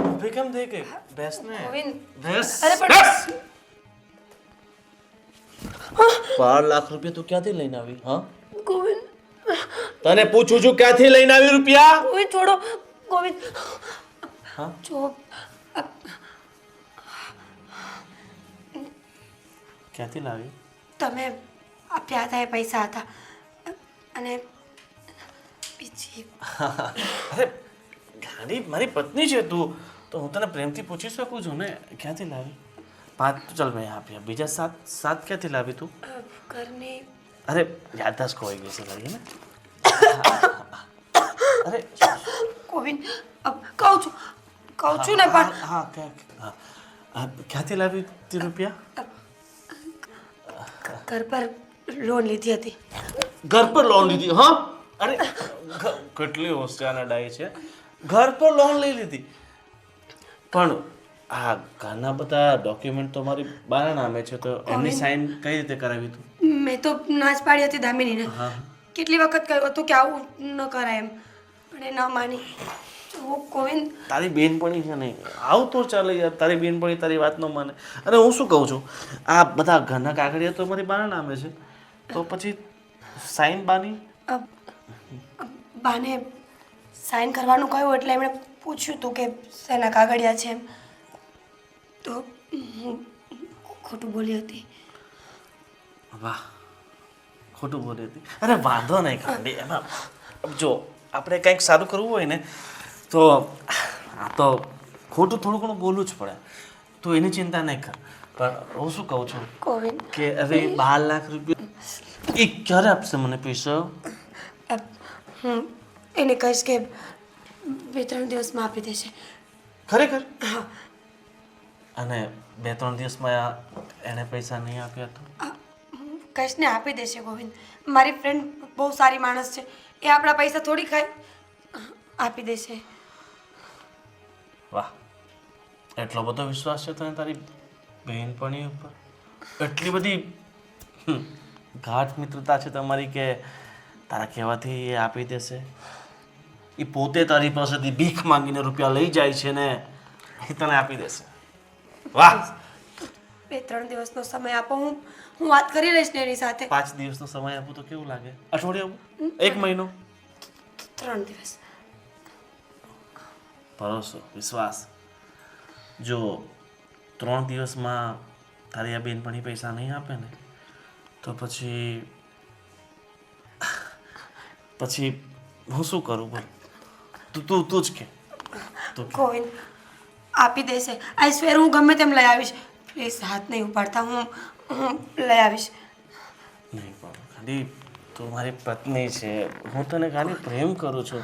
ઊભી કેમ થઈ ગઈ? બેસ ને. ગોવિંદ, બેસ. અરે પણ- બેસ. 12 લાખ રૂપિયા તું ક્યાંથી લઈને આવી? હા ગોવિંદ, તને પૂછું છું ક્યાંથી લઈને આવી રૂપિયા? ગોવિંદ છોડો. ગોવિંદ, હા જો ક્યાંથી લાવી? તમે આપ્યા હતા એ પૈસા હતા અને બીજી અરે ગાડી મારી પત્ની છે તું, તો હું તને પ્રેમથી પૂછી શકું છું ને ક્યાંથી લાવી? 5 તો ચાલ મેં આપ્યા, બીજા 7 ક્યાંથી લાવી તું? ઘરની અરે યાદદાસ્ત ખોવાઈ ગઈ છે લાગે ને. અરે ગોવિંદ, કહું છું ને પણ હા ક્યાંથી લાવી તે રૂપિયા? ઘર પર લોન લીધી હતી. ઘર પર લોન લીધી? હા અરે કેટલી હોશિયાર ડાઈ છે. ઘર પર લોન લઈ લીધી, પણ આ ઘરના બધા ડોક્યુમેન્ટ તો મારી બાના નામે છે, તો એમની સાઈન કઈ રીતે કરાવી તું? મેં તો નાચ પાડી હતી દામિનીને. કેટલી વખત કહ્યું હતું કે આવું ન કરાય એમ, પણ એ ન માની. જો ગોવિંદ, તારી બેનપણી છે ને, આવું તો ચાલે યાર. તારી બેનપણી તારી વાત ન માને. અને હું શું કહું છું, આ બધા ઘરના કાગળિયા તો મારી બાના નામે છે, તો પછી સાઈન બાની? બાને સાઈન કરવાનું કહ્યું એટલે એમણે પૂછ્યું હતું કે શેના કાગળિયા છે એમ, તો હું ખોટું બોલી હતી. વાહ ખોટું બોલી હતી? અરે વાંધો નહીં કાંડી, એમાં જો આપણે કંઈક સારું કરવું હોય ને તો આ તો ખોટું થોડું ઘણું બોલવું જ પડે, તો એની ચિંતા નહીં કર. પણ હું શું કહું છું ગોવિંદ, કે હવે 12 લાખ રૂપિયા એ ક્યારે આપશે મને પૈસા? હું એને કહીશ કે 2-3 દિવસમાં આપી દેશે. ખરેખર? હા. અને 2-3 દિવસમાં એને પૈસા નહીં આપ્યા તો? કહીશ ને આપી દેશે ગોવિંદ. મારી ફ્રેન્ડ બહુ સારી માણસ છે, એ આપણા પૈસા થોડી ખાય, આપી દેશે. વાહ, એટલો બધો વિશ્વાસ છે તને તારી બહેનપણી ઉપર? એટલી બધી ગાઢ મિત્રતા છે તમારી કે તારા કહેવાથી એ આપી દેશે? એ પોતે તારી પાસેથી ભીખ માંગીને રૂપિયા લઈ જાય છે ને એ તને આપી દેશે? વાહ! 2-3 દિવસનો સમય આપો, હું વાત કરી લઈશ ને એની સાથે. 5 દિવસનો સમય આપું તો કેવું લાગે? અઠવાડિયું આપું? 1 મહિનો? 3 દિવસ. ભરોસો, વિશ્વાસ. જો 3 દિવસમાં તારી આ બેનપણી પૈસા નહીં આપે ને તો પછી હું શું કરું બોલ? તું જ કે. ગોવિંદ આપી દેશે. આઈ સ્વેર હું ગમે તેમ લઈ આવીશ. પ્લીઝ હાથ નહીં ઉપાડતા, હું લઈ આવીશ. નહીં પણ ખાલી તું મારી પત્ની છે, હું તને ખાલી પ્રેમ કરું છું.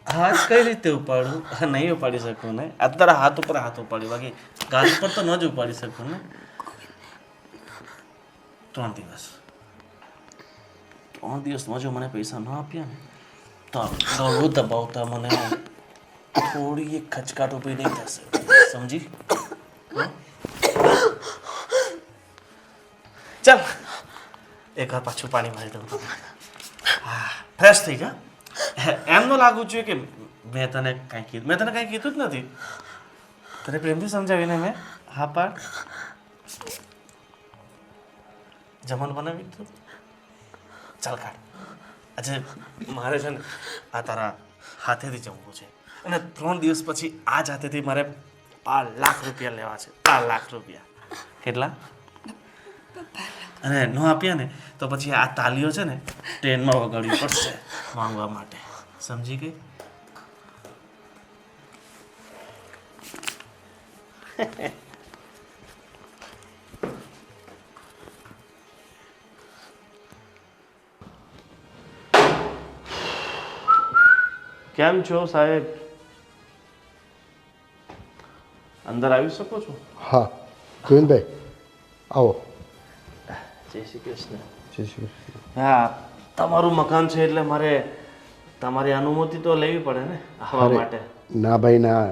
હાથ કઈ રીતે ઉપાડું? નહીં ઉપાડી શકું ને. આ તારા હાથ ઉપર હાથ ઉપાડ્યું, બાકી ગાલ ઉપર તો ન જ ઉપાડી શકું ને. 3 દિવસ 3 દિવસમાં જો મને પૈસા ન આપ્યા ને તો ગળું દબાવતા મને થોડી એક ખચકાટ ઊભી નહીં થશે, સમજી? ચાલ એક વાર પાછું પાણી મારી દઉં તમને. હા, ફ્રેશ થઈ જા. એમ ન લાગવું જોઈએ કે મેં તને કાંઈ કીધું. મેં તને કાંઈ કીધું જ નથી. તને પ્રેમથી સમજાવીને મેં હા પાડ. જમવાનું બનાવી દીધું? ચાલ કાઢ. આજે મારે છે ને આ તારા હાથેથી જમવું છે અને 3 દિવસ પછી આ જ હાથેથી મારે 5 લાખ રૂપિયા લેવા છે. 5 લાખ રૂપિયા. કેટલા? અને ન આપ્યા ને તો પછી આ તાલીઓ છે ને ટ્રેનમાં વગાડવી પડશે માંગવા માટે, સમજી ગઈ? કેમ છો સાહેબ? અંદર આવી શકો છો? હા ગોવિંદભાઈ આવો. જય શ્રી કૃષ્ણ. જય શ્રી કૃષ્ણ. હા, તમારું મકાન છે એટલે મારે તમારી અનુમતિ તો લેવી પડે ને આવવા માટે. ના ભાઈ ના,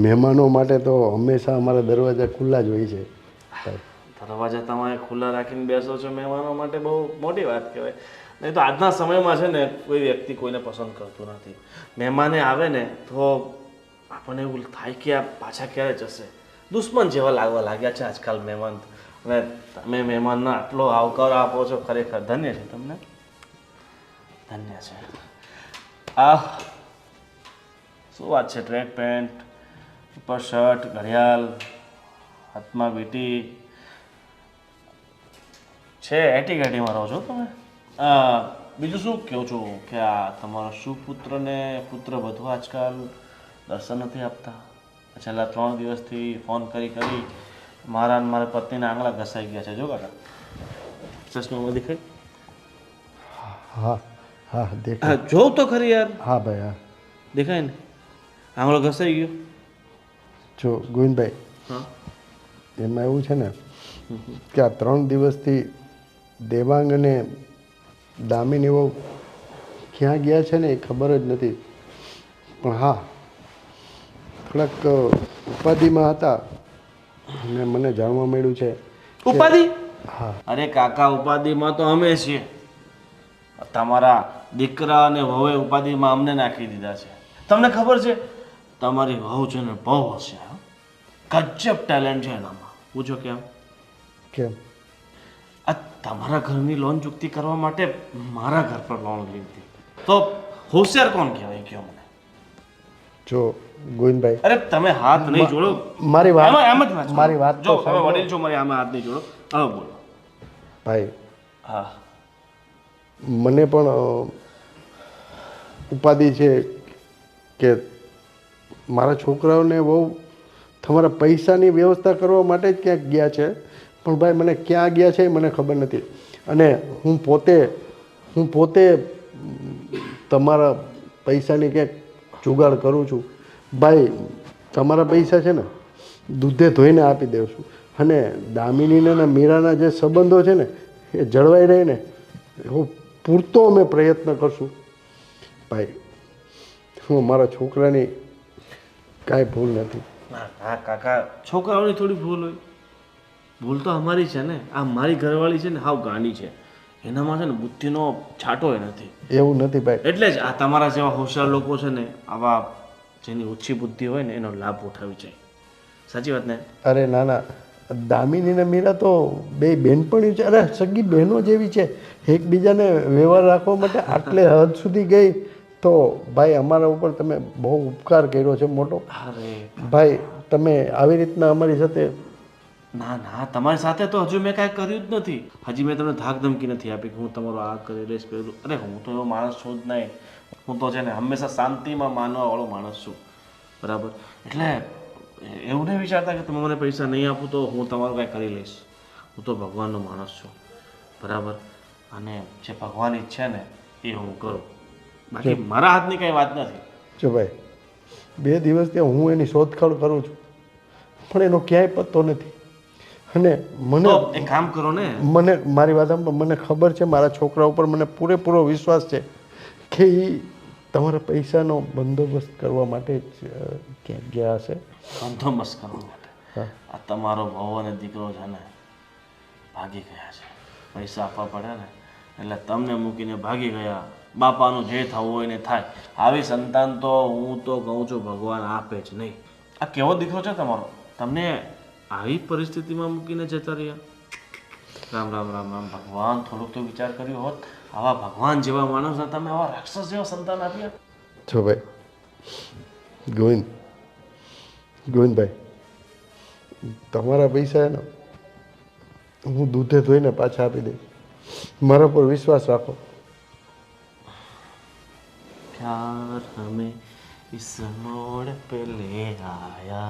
મહેમાનો માટે તો હંમેશા અમારા દરવાજા ખુલ્લા જ હોય છે. દરવાજા તમે ખુલ્લા રાખીને બેસો છો મહેમાનો માટે, બહુ મોટી વાત કહેવાય. નહીં તો આજના સમયમાં છે ને કોઈ વ્યક્તિ કોઈને પસંદ કરતું નથી. મહેમાને આવે ને તો આપણને એવું થાય કે આ પાછા ક્યારે જશે. દુશ્મન જેવા લાગવા લાગ્યા છે આજકાલ મહેમાન. અને તમે મહેમાનનો આટલો આવકાર આપો છો, ખરેખર ધન્ય છે તમને. ધન્ય છે. આ શું વાત છે? ટ્રેક પેન્ટ, ઉપર શર્ટ, ઘડિયાળ, હાથમાં વીંટી છે. એટી ઘાટીમાં રહો છો તમે? બીજું શું કહો છો કે આ તમારા સુપુત્ર ને પુત્ર બધું આજકાલ દર્શન નથી આપતા? છેલ્લા 3 દિવસથી ફોન કરી મારા અને મારા પત્નીના આંગળા ઘસાઈ ગયા છે. જો કાકા ચશ્મામાં દેખાય? હા હા હા, દેખાય. જોઉં તો ખરી યાર. હા ભાઈ હા. દેખાય ને? આંગળો ઘસાઈ ગયો. જો ગોવિંદભાઈ, હા, એમાં એવું છે ને કે આ 3 દિવસથી દેવાંગ અને દામિની એવો ક્યાં ગયા છે ને એ ખબર જ નથી. પણ હા, થોડાક ઉપાધિમાં હતા અને મને જાણવા મળ્યું છે. ઉપાધિ? હા. અરે કાકા, ઉપાધિમાં તો અમે છીએ. તમારા દીકરા અને વહુએ ઉપાધિમાં અમને નાખી દીધા છે. તમને ખબર છે તમારી વહુ છે ને બહુ હોશિયાર, ગજબ ટેલેન્ટ છે એનામાં. પૂછો કેમ? કેમ? આ તમારા ઘરની લોન ચૂકતી કરવા માટે મારા ઘર પર લોન લીધી. તો હોશિયાર કોણ કહેવાય કયો મને? જો ગોવિંદભાઈ, અરે તમે હાથ નહીં જોડો. મારી વાત એમ જ વાત. મારી વાત જો તો તમે સાંભળો. વડીલ છો, મારી આમાં હાથ નહીં જોડો. હવે બોલો. ભાઈ, હા, મને પણ ઉપાધિ છે કે મારા છોકરાઓને બહુ તમારા પૈસાની વ્યવસ્થા કરવા માટે જ ક્યાંક ગયા છે. પણ ભાઈ મને ક્યાં ગયા છે એ મને ખબર નથી. અને હું પોતે તમારા પૈસાની ક્યાંક જુગાડ કરું છું. ભાઈ તમારા પૈસા છે ને દૂધે ધોઈને આપી દઉં છું. અને દામિનીના અને મીરાના જે સંબંધો છે ને એ જળવાઈ રહે ને હું પૂરતો અમે પ્રયત્ન કરશું. ભાઈ હું મારા છોકરાની કાંઈ ભૂલ નથી. હા કાકા, છોકરાઓની થોડી ભૂલ હોય. ભૂલ તો અમારી છે ને. આ મારી ઘરવાળી છે ને હાવ ગાંડી છે. એનામાં છે ને બુદ્ધિનો છાંટોય નથી. એવું નથી ભાઈ. એટલે જ આ તમારા જેવા હોશિયાર લોકો છે ને આવા જેની ઓછી બુદ્ધિ હોય ને એનો લાભ ઉઠાવી જાય. સાચી વાત ને? અરે ના ના, દામિની ને મીરા તો બે બહેનપણીઓ છે, અરે સગી બહેનો જેવી છે. એકબીજાને વ્યવહાર રાખવા માટે આટલે હદ સુધી ગઈ તો ભાઈ અમારા ઉપર તમે બહુ ઉપકાર કર્યો છે મોટો. અરે ભાઈ તમે આવી રીતના અમારી સાથે ના ના, તમારી સાથે તો હજુ મેં કાંઈ કર્યું જ નથી. હજી મેં તમને ધાક ધમકી નથી આપી કે હું તમારો આ કરી લઈશ પેલું. અરે હું તો એવો માણસ છું જ નહીં. હું તો છે ને હંમેશા શાંતિમાં માનવાવાળો માણસ છું. બરાબર? એટલે એવું નહીં વિચારતા કે તમે મને પૈસા નહીં આપું તો હું તમારું કાંઈ કરી લઈશ. હું તો ભગવાનનો માણસ છું. બરાબર? અને જે ભગવાન ઈચ્છે ને એ હું કરું. બાકી મારા હાથની કાંઈ વાત નથી. જો ભાઈ 2 દિવસથી હું એની શોધખોળ કરું છું પણ એનો ક્યાંય પત્તો નથી. અને મને તો એક કામ કરો ને, મને મારી વાત સાંભળો, મને ખબર છે મારા છોકરા ઉપર મને પૂરેપૂરો વિશ્વાસ છે કે એ તમારા પૈસાનો બંદોબસ્ત કરવા માટે જ ક્યાંક ગયા હશે. બંદોબસ્ત કરવા માટે હા. આ તમારો વહુ અને દીકરો છે ને ભાગી ગયા છે. પૈસા આપવા પડે ને એટલે તમને મૂકીને ભાગી ગયા. બાપાનું જે થવું હોય ને થાય. આવી સંતાન તો હું તો કહું છું ભગવાન આપે જ નહીં. આ કેવો દીકરો છે તમારો? તમને આવી પરિસ્થિતિમાં મૂકીને જતા રહ્યા. રામ રામ રામ રામ. ભગવાન થોડુંક તો વિચાર કર્યો હોત. આવા ભગવાન જેવા માણસને તમે આવા રાક્ષસ જેવા સંતાન આપ્યા. જો ભાઈ ગોવિંદભાઈ, તમારા પૈસા ને હું દૂધે ધોઈને પાછા આપી દઈશ. મારા પર વિશ્વાસ રાખો. प्यार हमें इस मोड़ पे ले आया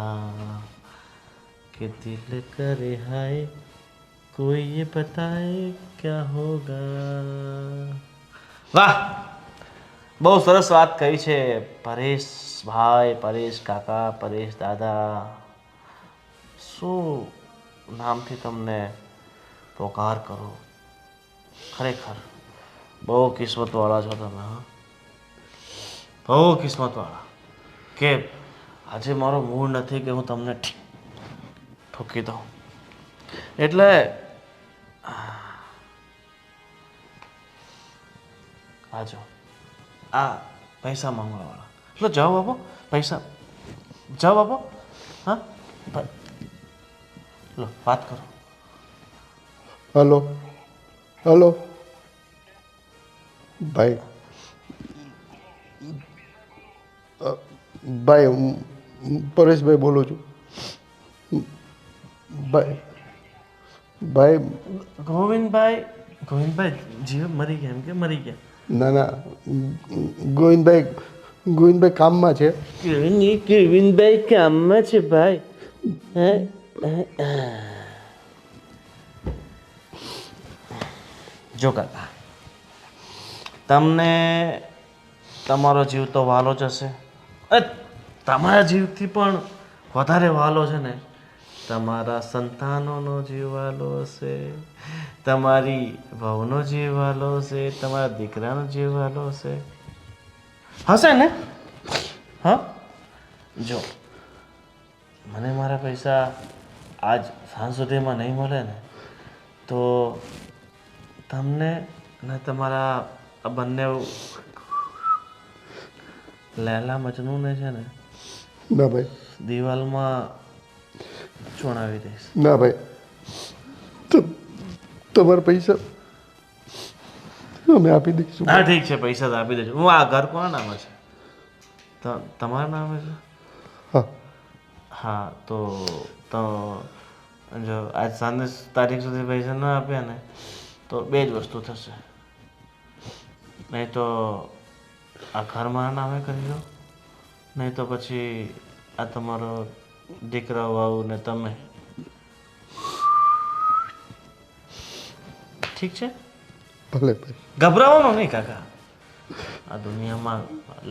कि दिल करे हाय कोई ये बताए क्या होगा. વાહ, બહુ સરસ વાત કહી છે પરેશભાઈ, પરેશ કાકા, પરેશ દાદા. શું નામથી તમને પોકાર કરો. ખરેખર બહુ કિસ્મતવાળા છો તમે. હા, બહુ કિસ્મતવાળા કે આજે મારો મૂડ નથી કે હું તમને ઠોકી દઉં. એટલે આજો આ પૈસા માંગવાવાળા, એટલે જવાબ આપો. પૈસા જવાબ આપો. હા, લો વાત કરો. હલો હલો ભાઈ, ભાઈ હું પરેશભાઈ બોલું છું. ભાઈ ભાઈ ગોવિંદભાઈ, ગોવિંદભાઈ જીવ મરી ગયા એમ કે મરી ગયા? ના ના, ગોવિંદભાઈ કામમાં છે. ગોવિંદભાઈ કામમાં છે ભાઈ. જો કાકા, તમને તમારો જીવ તો વહાલો જ હશે. તમારા જીવથી પણ વધારે વહાલો છે ને તમારા સંતાનોનો જીવ વહાલો હશે, તમારી વહુનો જીવ વહાલો હશે, તમારા દીકરાનો જીવ વહાલો હશે. હશે ને? હા, જો મને મારા પૈસા આજ સાંજ સુધીમાં નહીં મળે ને તો તમને અને તમારા આ બંને લૈલા મજનૂને છે ને ના ભાઈ, દિવાલમાં ચોણાવી દઈશ. ના ભાઈ, તમારા પૈસા અમે આપી દઈશું. હા ઠીક છે, પૈસા તો આપી દેજો. હું આ ઘર કોના નામે છે? તમારા નામે છે? હા હા, તો જો આજ સાંજે તારીખ સુધી પૈસા ન આપ્યા ને તો 2 જ વસ્તુ થશે. નહીં તો આ ઘર મારા નામે કરી દો, નહીં તો પછી આ તમારો દીકરા વાવ ને તમે. ઠીક છે? ભલે ભાઈ. ગભરાવાનું નહીં કાકા. આ દુનિયામાં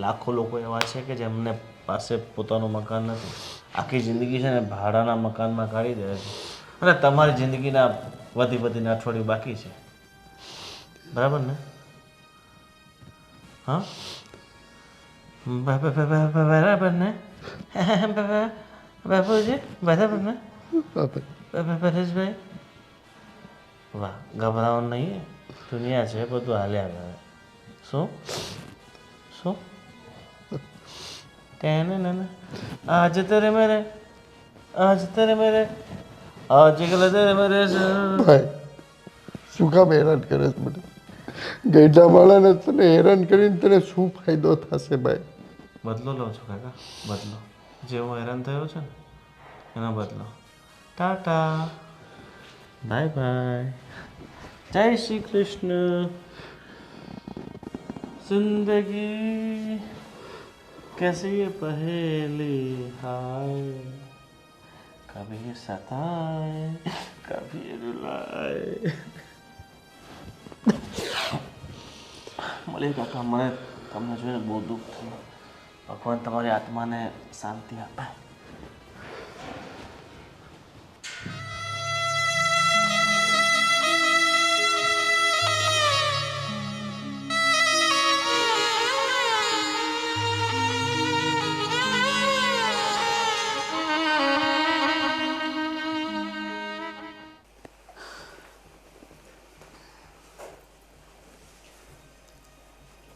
લાખો લોકો એવા છે કે જેમને પાસે પોતાનું મકાન નથી. આખી જિંદગી છે ને ભાડાના મકાનમાં કાઢી દે છે. અને તમારી જિંદગીના વધીને અઠવાડિયું બાકી છે. બરાબર ને? હા, બરાબર ને? બાપુજી બરાબર ને? હા ભાઈ. પરેશભાઈ, વાહ, ગભરાવાનું નહીં. દુનિયા છે બધું હાલ્યા કરે શું શું कहने ना आज तेरे मेरे आज कल तेरे मेरे ભાઈ શું કામ હેરાન કરે છે મને? ગઈઢા માળાને તને હેરાન કરીને તને શું ફાયદો થશે ભાઈ? બદલો લો છો કાકા બદલો જેવો હેરાન થયો છે ને એનો બદલો ટાટા બાય બાય જય શ્રી કૃષ્ણ जिंदगी कैसी ये पहेली हाय कभी सताए कभी रुलाए મળે કાકા મને તમને જોઈને બહુ દુઃખ થયું ભગવાન તમારી આત્માને શાંતિ આપે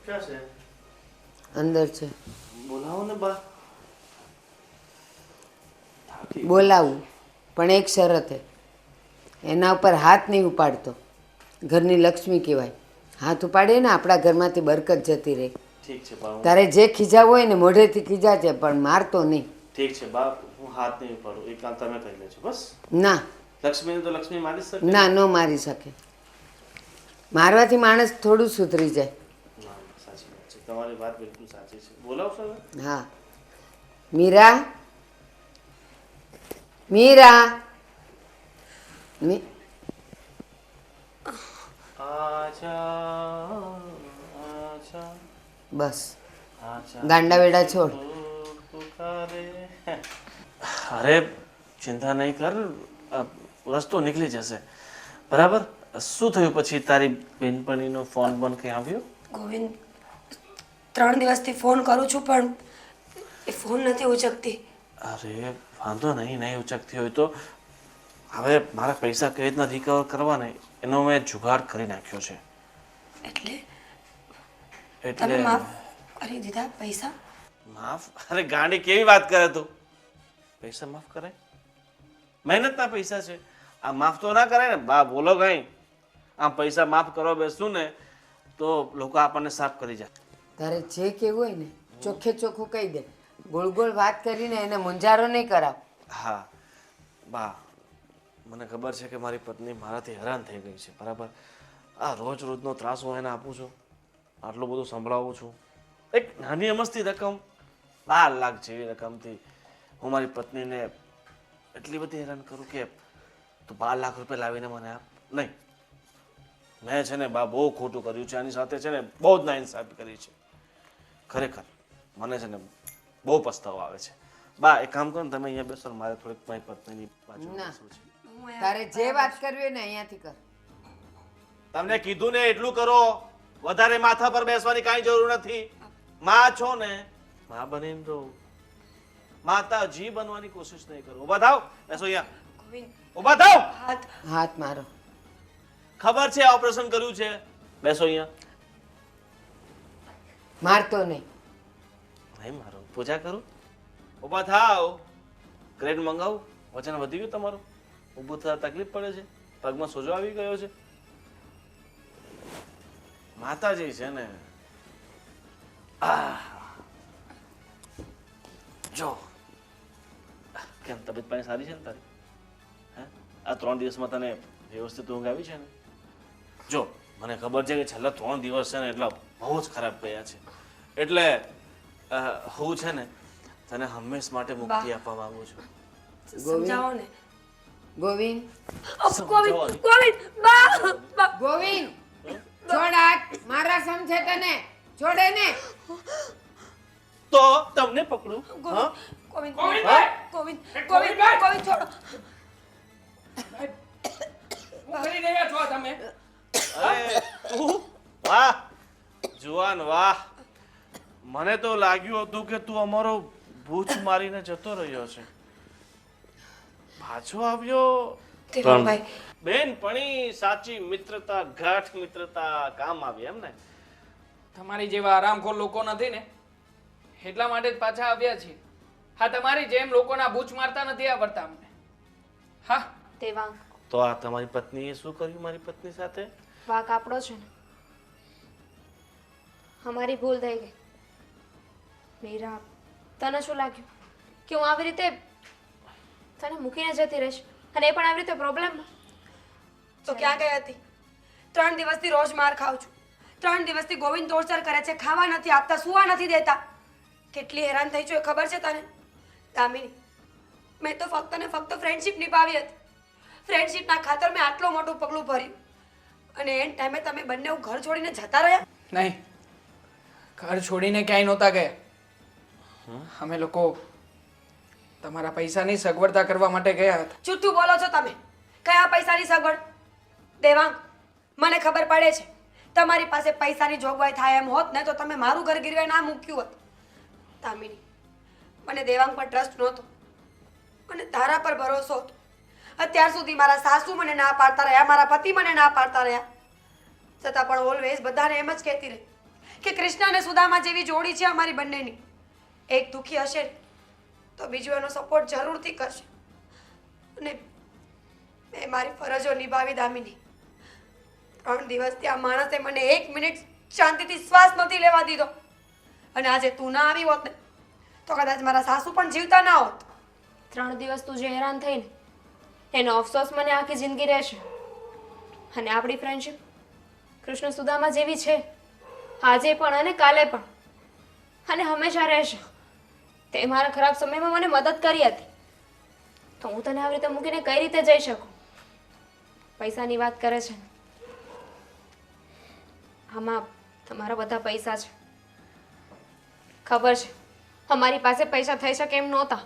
ક્યાં છે અંદર છે. બોલાવો ને બા બોલાવું પણ એક શરતે, એના ઉપર હાથ નહીં ઉપાડતો. ઘરની લક્ષ્મી કહેવાય. હાથ ઉપાડીએ ને આપણા ઘરમાંથી બરકત જતી રહે. ઠીક છે બા તારે જે ખીજાવું હોય ને મોઢેથી ખીજાજે, પણ મારતો નહીં. ઠીક છે બા હું હાથ નહીં ઉપાડું એ કામ તમે કરી લેજો બસ ના લક્ષ્મીને તો લક્ષ્મી મારી શકે ના, ન મારી શકે. મારવાથી માણસ થોડું સુધરી જાય. ના, સાચી વાત છે તમારી વાત બિલકુલ સાચી છે બોલાવશો હવે હા. મીરા, મીરા, આજા આજા બસ આજા ગાંડા વેડા છોડ. પુકારે અરે ચિંતા નહીં કર રસ્તો નીકળી જશે બરાબર શું થયું પછી તારી બેનપણીનો ફોન બંધ કંઈ આવ્યો ગોવિંદ 3 દિવસથી ફોન કરું છું પણ એ ફોન નથી ઉચકતી. અરે વાંધો નહીં નહીં ઉચકતી હોય તો હવે મારા પૈસા કઈ રીતના રિકવર કરવા ને એનો મેં જુગાડ કરી નાખ્યો છે એટલે એટલે તમે માફ કરી દીધા પૈસા? માફ અરે ગાંડી કેવી વાત કરે તું પૈસા માફ કરાય મહેનતના પૈસા છે આ માફ તો ના કરાય ને બા બોલો કઈ આમ પૈસા માફ કરવા બેસું ને તો લોકો આપણને સાફ કરી જાય તારે જે કહેવું હોય ને ચોખ્ખે ચોખ્ખું કહી દે. ગોળ ગોળ વાત કરીને એને મુંજારો નહીં કરાવ. હા બા મને ખબર છે કે મારી પત્ની મારાથી હેરાન થઈ ગઈ છે બરાબર આ રોજ રોજનો ત્રાસ હું એને આપું છું આટલું બધું સંભળાવું છું એક નાની અમસ્તી રકમ 12 લાખ જેવી રકમથી હું મારી પત્નીને એટલી બધી હેરાન કરું કે તું 12 લાખ રૂપિયા લાવીને મને આપ નહીં મેં છે ને બા બહુ ખોટું કર્યું છે આની સાથે છે ને બહુ જ નાઇન્સાફી કરી છે ખરેખર મને છે ને બહુ પસ્તાવો આવે છે બા એક કામ કરો ને તમે અહીંયા બેસો ને મારે થોડીક મારી પત્નીની બાજુ ના. બેસવું છે તારે જે વાત કરવી હોય ને અહીંયાથી કર. તમને કીધું ને એટલું કરો વધારે માથા પર બેસવાની કાંઈ જરૂર નથી માં છો ને માં બનીને રહો માતાજી બનવાની કોશિશ નહીં કરો ઉભા થાવ બેસો અહીંયા ગોવિંદ ઉભા થાવ હાથ હાથ મારો. ખબર છે ઓપરેશન કર્યું છે બેસો અહીંયા મારતો નહીં. નહીં મારો પૂજા કરું ઉભા થાવ ગ્રેડ મંગાવું વજન વધી ગયું તમારું ઊભું થતા તકલીફ પડે છે પગમાં સોજો આવી ગયો છે માતાજી છે ને જો કેમ તબિયત પાણી સારી છે ને તારી હે આ 3 દિવસમાં તને વ્યવસ્થિત ઊંઘ આવી છે ને જો મને ખબર છે કે છેલ્લા 3 દિવસ છે ને એટલા બહુ જ ખરાબ ગયા છે એટલે હું છે ને તને હંમેશ માટે મુક્તિ આપવા માંગુ છું સમજાવો ને. ગોવિંદ, ગોવિંદ ગોવિંદ બા બા ગોવિંદ, છોડ હાથ. મારા સમજે તને છોડે ને. તો તમને પકડું હા ગોવિંદ ગોવિંદ ગોવિંદ ગોવિંદ ગોવિંદ છોડો. શું કરી રહ્યા છો તમે અરે તું વાહ જુવાન વાહ મને તો લાગ્યું હતું કે તું અમારો ભૂચ મારીને જતો રહ્યો છે પાછો આવ્યો દેવાંગભાઈ બેનપણી સાચી મિત્રતા ગાઢ મિત્રતા કામ આવી એમ ને? તમારી જેવા આરામખોર લોકો નથી ને એટલા માટે જ પાછા આવ્યા છીએ. હા, તમારી જેમ લોકોના બૂચ મારતા નથી આવડતા અમને. હા, દેવાંગ, તો આ તમારી પત્નીએ શું કર્યું મારી પત્ની સાથે? વાંક આપણો છે ને. અમારી ભૂલ થઈ ગઈ. મીરા, તને શું લાગ્યું કે હું આવી રીતે તને મૂકીને જતી રહીશ અને એ પણ આવી રીતે પ્રોબ્લેમમાં? તો ક્યાં ગઈ હતી? 3 દિવસથી રોજ માર ખાઉં છું. 3 દિવસથી ગોવિંદ ટોર્ચર કરે છે, ખાવા નથી આપતા, સુવા નથી દેતા. કેટલી હેરાન થઈ છું એ ખબર છે તને? દામિની, મેં તો ફક્ત ને ફક્ત ફ્રેન્ડશિપ નિભાવી હતી. ફ્રેન્ડશિપના ખાતર મેં આટલું મોટું પગલું ભર્યું અને એન ટાઈમે તમે બંને ઘર છોડીને જતા રહ્યા. નહીં, ઘર છોડીને ક્યાંય નહોતા ગયા. અમે લોકો તમારા પૈસાની સગવડતા કરવા માટે ગયા હતા. જૂઠું બોલો છો તમે. કયા પૈસાની સગવડ? દેવાંગ, મને ખબર પડે છે તમારી પાસે પૈસાની જોગવાઈ થાય એમ હોત ને તો તમે મારું ઘર ગીરવે ના મૂક્યું હોત. દામિની, મને દેવાંગ પર ટ્રસ્ટ નહોતો, મને તારા પર ભરોસો હતો. અત્યાર સુધી મારા સાસુ મને ના પાડતા રહ્યા, મારા પતિ મને ના પાડતા રહ્યા, છતાં પણ ઓલવેઝ બધાને એમ જ કહેતી રહી કે કૃષ્ણ અને સુદામા જેવી જોડી છે અમારી બંનેની. એક દુઃખી હશે તો બીજું એનો સપોર્ટ જરૂરથી કરશે. અને મેં મારી ફરજો નિભાવી દામિની. 3 દિવસથી આ માણસે મને 1 મિનિટ શાંતિથી શ્વાસ નથી લેવા દીધો. અને આજે તું ના આવી હોત ને તો કદાચ મારા સાસુ પણ જીવતા ના હોત. 3 દિવસ તું જે હેરાન થઈ ને એનો અફસોસ મને આખી જિંદગી રહેશે. અને આપણી ફ્રેન્ડશિપ કૃષ્ણ સુદામા જેવી છે, આજે પણ અને કાલે પણ અને હંમેશા રહેશે. તે મારા ખરાબ સમયમાં મને મદદ કરી હતી, તો હું તને આવી રીતે મૂકીને કઈ રીતે જઈ શકું? પૈસાની વાત કરે છે ને, આમાં તમારા બધા પૈસા છે. ખબર છે અમારી પાસે પૈસા થઈ શકે એમ નહોતા,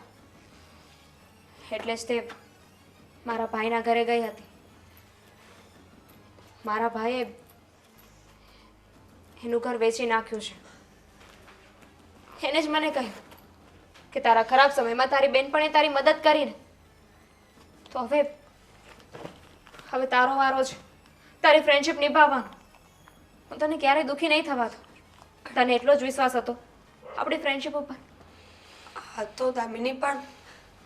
એટલે જ તે મારા ભાઈના ઘરે ગઈ હતી. મારા ભાઈએ એનું ઘર વેચી નાખ્યું છે. એને જ મને કહ્યું કે તારા ખરાબ સમયમાં તારી બેનપણે તારી મદદ કરીને તો હવે તારો વારો છે તારી ફ્રેન્ડશિપ નિભાવવાનો. હું તને ક્યારેય દુઃખી નહીં થવા દઉં. તને એટલો જ વિશ્વાસ હતો આપણી ફ્રેન્ડશિપ ઉપર. હા તો દામિની, પણ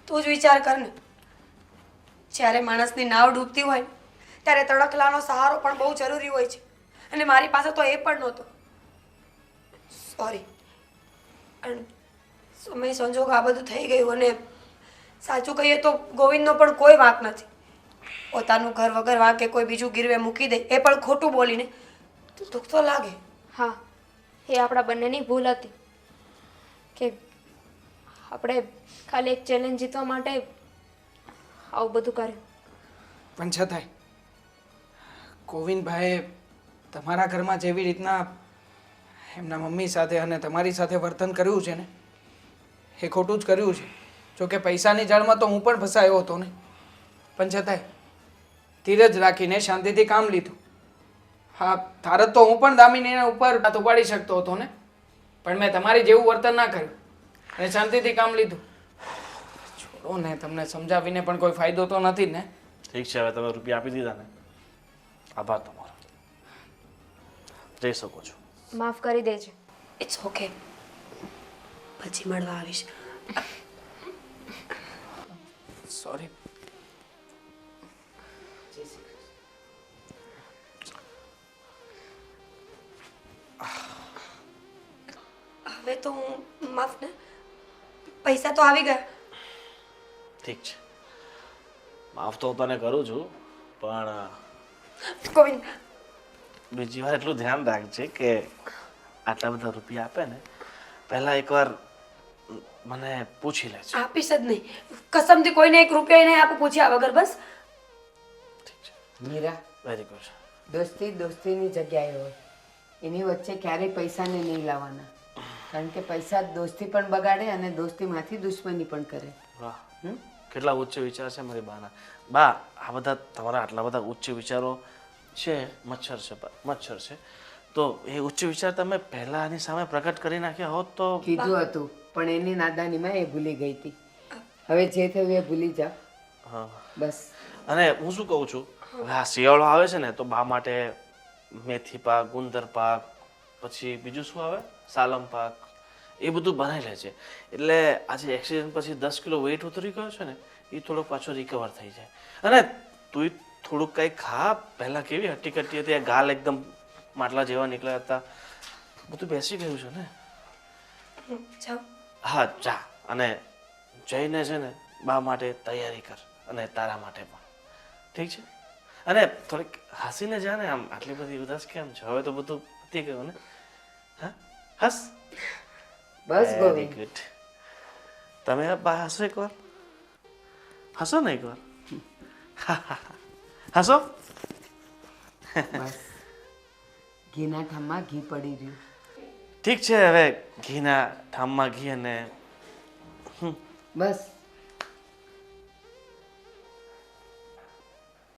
તું જ વિચાર કર ને, જ્યારે માણસની નાવ ડૂબતી હોય ને ત્યારે તડખલાનો સહારો પણ બહુ જરૂરી હોય છે. અને મારી પાસે તો એ પણ નહોતો. સોરી. સમય સંજોગ આ બધું થઈ ગયું. અને સાચું કહીએ તો ગોવિંદનો પણ કોઈ વાંક નથી. પોતાનું ઘર વગર વાંકે કોઈ બીજું ગીરવે મૂકી દે એ પણ ખોટું બોલીને તો દુઃખ તો લાગે. હા, એ આપણા બંનેની ભૂલ હતી કે આપણે ખાલી એક ચેલેન્જ જીતવા માટે આવું બધું કર્યું. પણ છતાંય ગોવિંદભાઈએ તમારા ઘરમાં જેવી રીતના એમના મમ્મી સાથે અને તમારી સાથે વર્તન કર્યું છે ને એ ખોટું જ કર્યું છે. જોકે પૈસાની જાળમાં તો હું પણ ફસાયો હતો ને, પણ છતાંય ધીરજ રાખીને શાંતિથી કામ લીધું. હા, તારત તો હું પણ દામિનીના ઉપર હાથ ઉપાડી શકતો હતો ને, પણ મેં તમારી જેવું વર્તન ના કર્યું અને શાંતિથી કામ લીધું. છોડો ને, તમને સમજાવીને પણ કોઈ ફાયદો તો નથી ને. ઠીક છે, હવે તમે રૂપિયા આપી દીધા ને, આભાર તમારો. જઈ શકો છો. માફ કરી દેજે. ઇટ્સ ઓકે, પછી મળવા આવીશ. સોરી. હવે તો હું માફ ને, પૈસા તો આવી ગયા. ઠીક છે, માફ તો તને કરું છું, પણ ગોવિંદ, બીજી વાર એટલું ધ્યાન રાખજે કે આટલા બધા રૂપિયા આપે ને પહેલા એકવાર મને પૂછી લેજે. આપીશ જ નહીં. કસમથી કોઈને 1 રૂપિયા નહીં આપું પૂછ્યા વગર. બસ. ઠીક છે, મીરા, વેરી ગુડ. દોસ્તી દોસ્તીની જગ્યાએ હોય, એની વચ્ચે ક્યારેય પૈસાને નહીં લાવવાના. કારણ કે પૈસા દોસ્તી પણ બગાડે અને દોસ્તીમાંથી દુશ્મની પણ કરે. વાહ, કેટલા ઉચ્ચ વિચાર છે મારી બાના. બા, આ બધા તમારા આટલા બધા ઉચ્ચ વિચારો છે, મચ્છર છે, તો એ ઉચ્ચ વિચાર તમે પહેલા આની સામે પ્રકટ કરી નાખ્યા હોત તો. કીધું હતું પણ એની નાદાનીમાં એ ભૂલી ગઈ હતી. હવે જે થયું એ ભૂલી જા હા બસ. અને હું શું કહું છું હવે આ શિયાળો આવે છે ને તો બા માટે મેથી પાક ગુંદર પાક પછી બીજું શું આવે સાલમ પાક એ બધું બનાવી લે છે એટલે આજે એક્સિડન્ટ પછી 10 કિલો વેઇટ ઉતરી ગયો છે ને એ થોડો પાછો રિકવર થઈ જાય અને તું થોડુંક કંઈ ખા પહેલાં કેવી હટ્ટી કટ્ટી હતી આ ગાલ એકદમ માટલા જેવા નીકળ્યા હતા બધું બેસી ગયું છે ને જાઓ. હા જા અને જઈને છે ને બા માટે તૈયારી કર અને તારા માટે પણ ઠીક છે અને થોડીક હસીને જા ને આમ આટલી બધી ઉદાસ કેમ છે હવે તો બધું પતી ગયું ને હા હસ બસ વેરી ગોવિંદ. ગુડ તમે બા હસો એકવાર હસો ને એકવાર હસો બસ ઘીના ઠામમાં ઘી પડી રહ્યું. ઠીક છે હવે ઘીના ઠામમાં ઘી અને બસ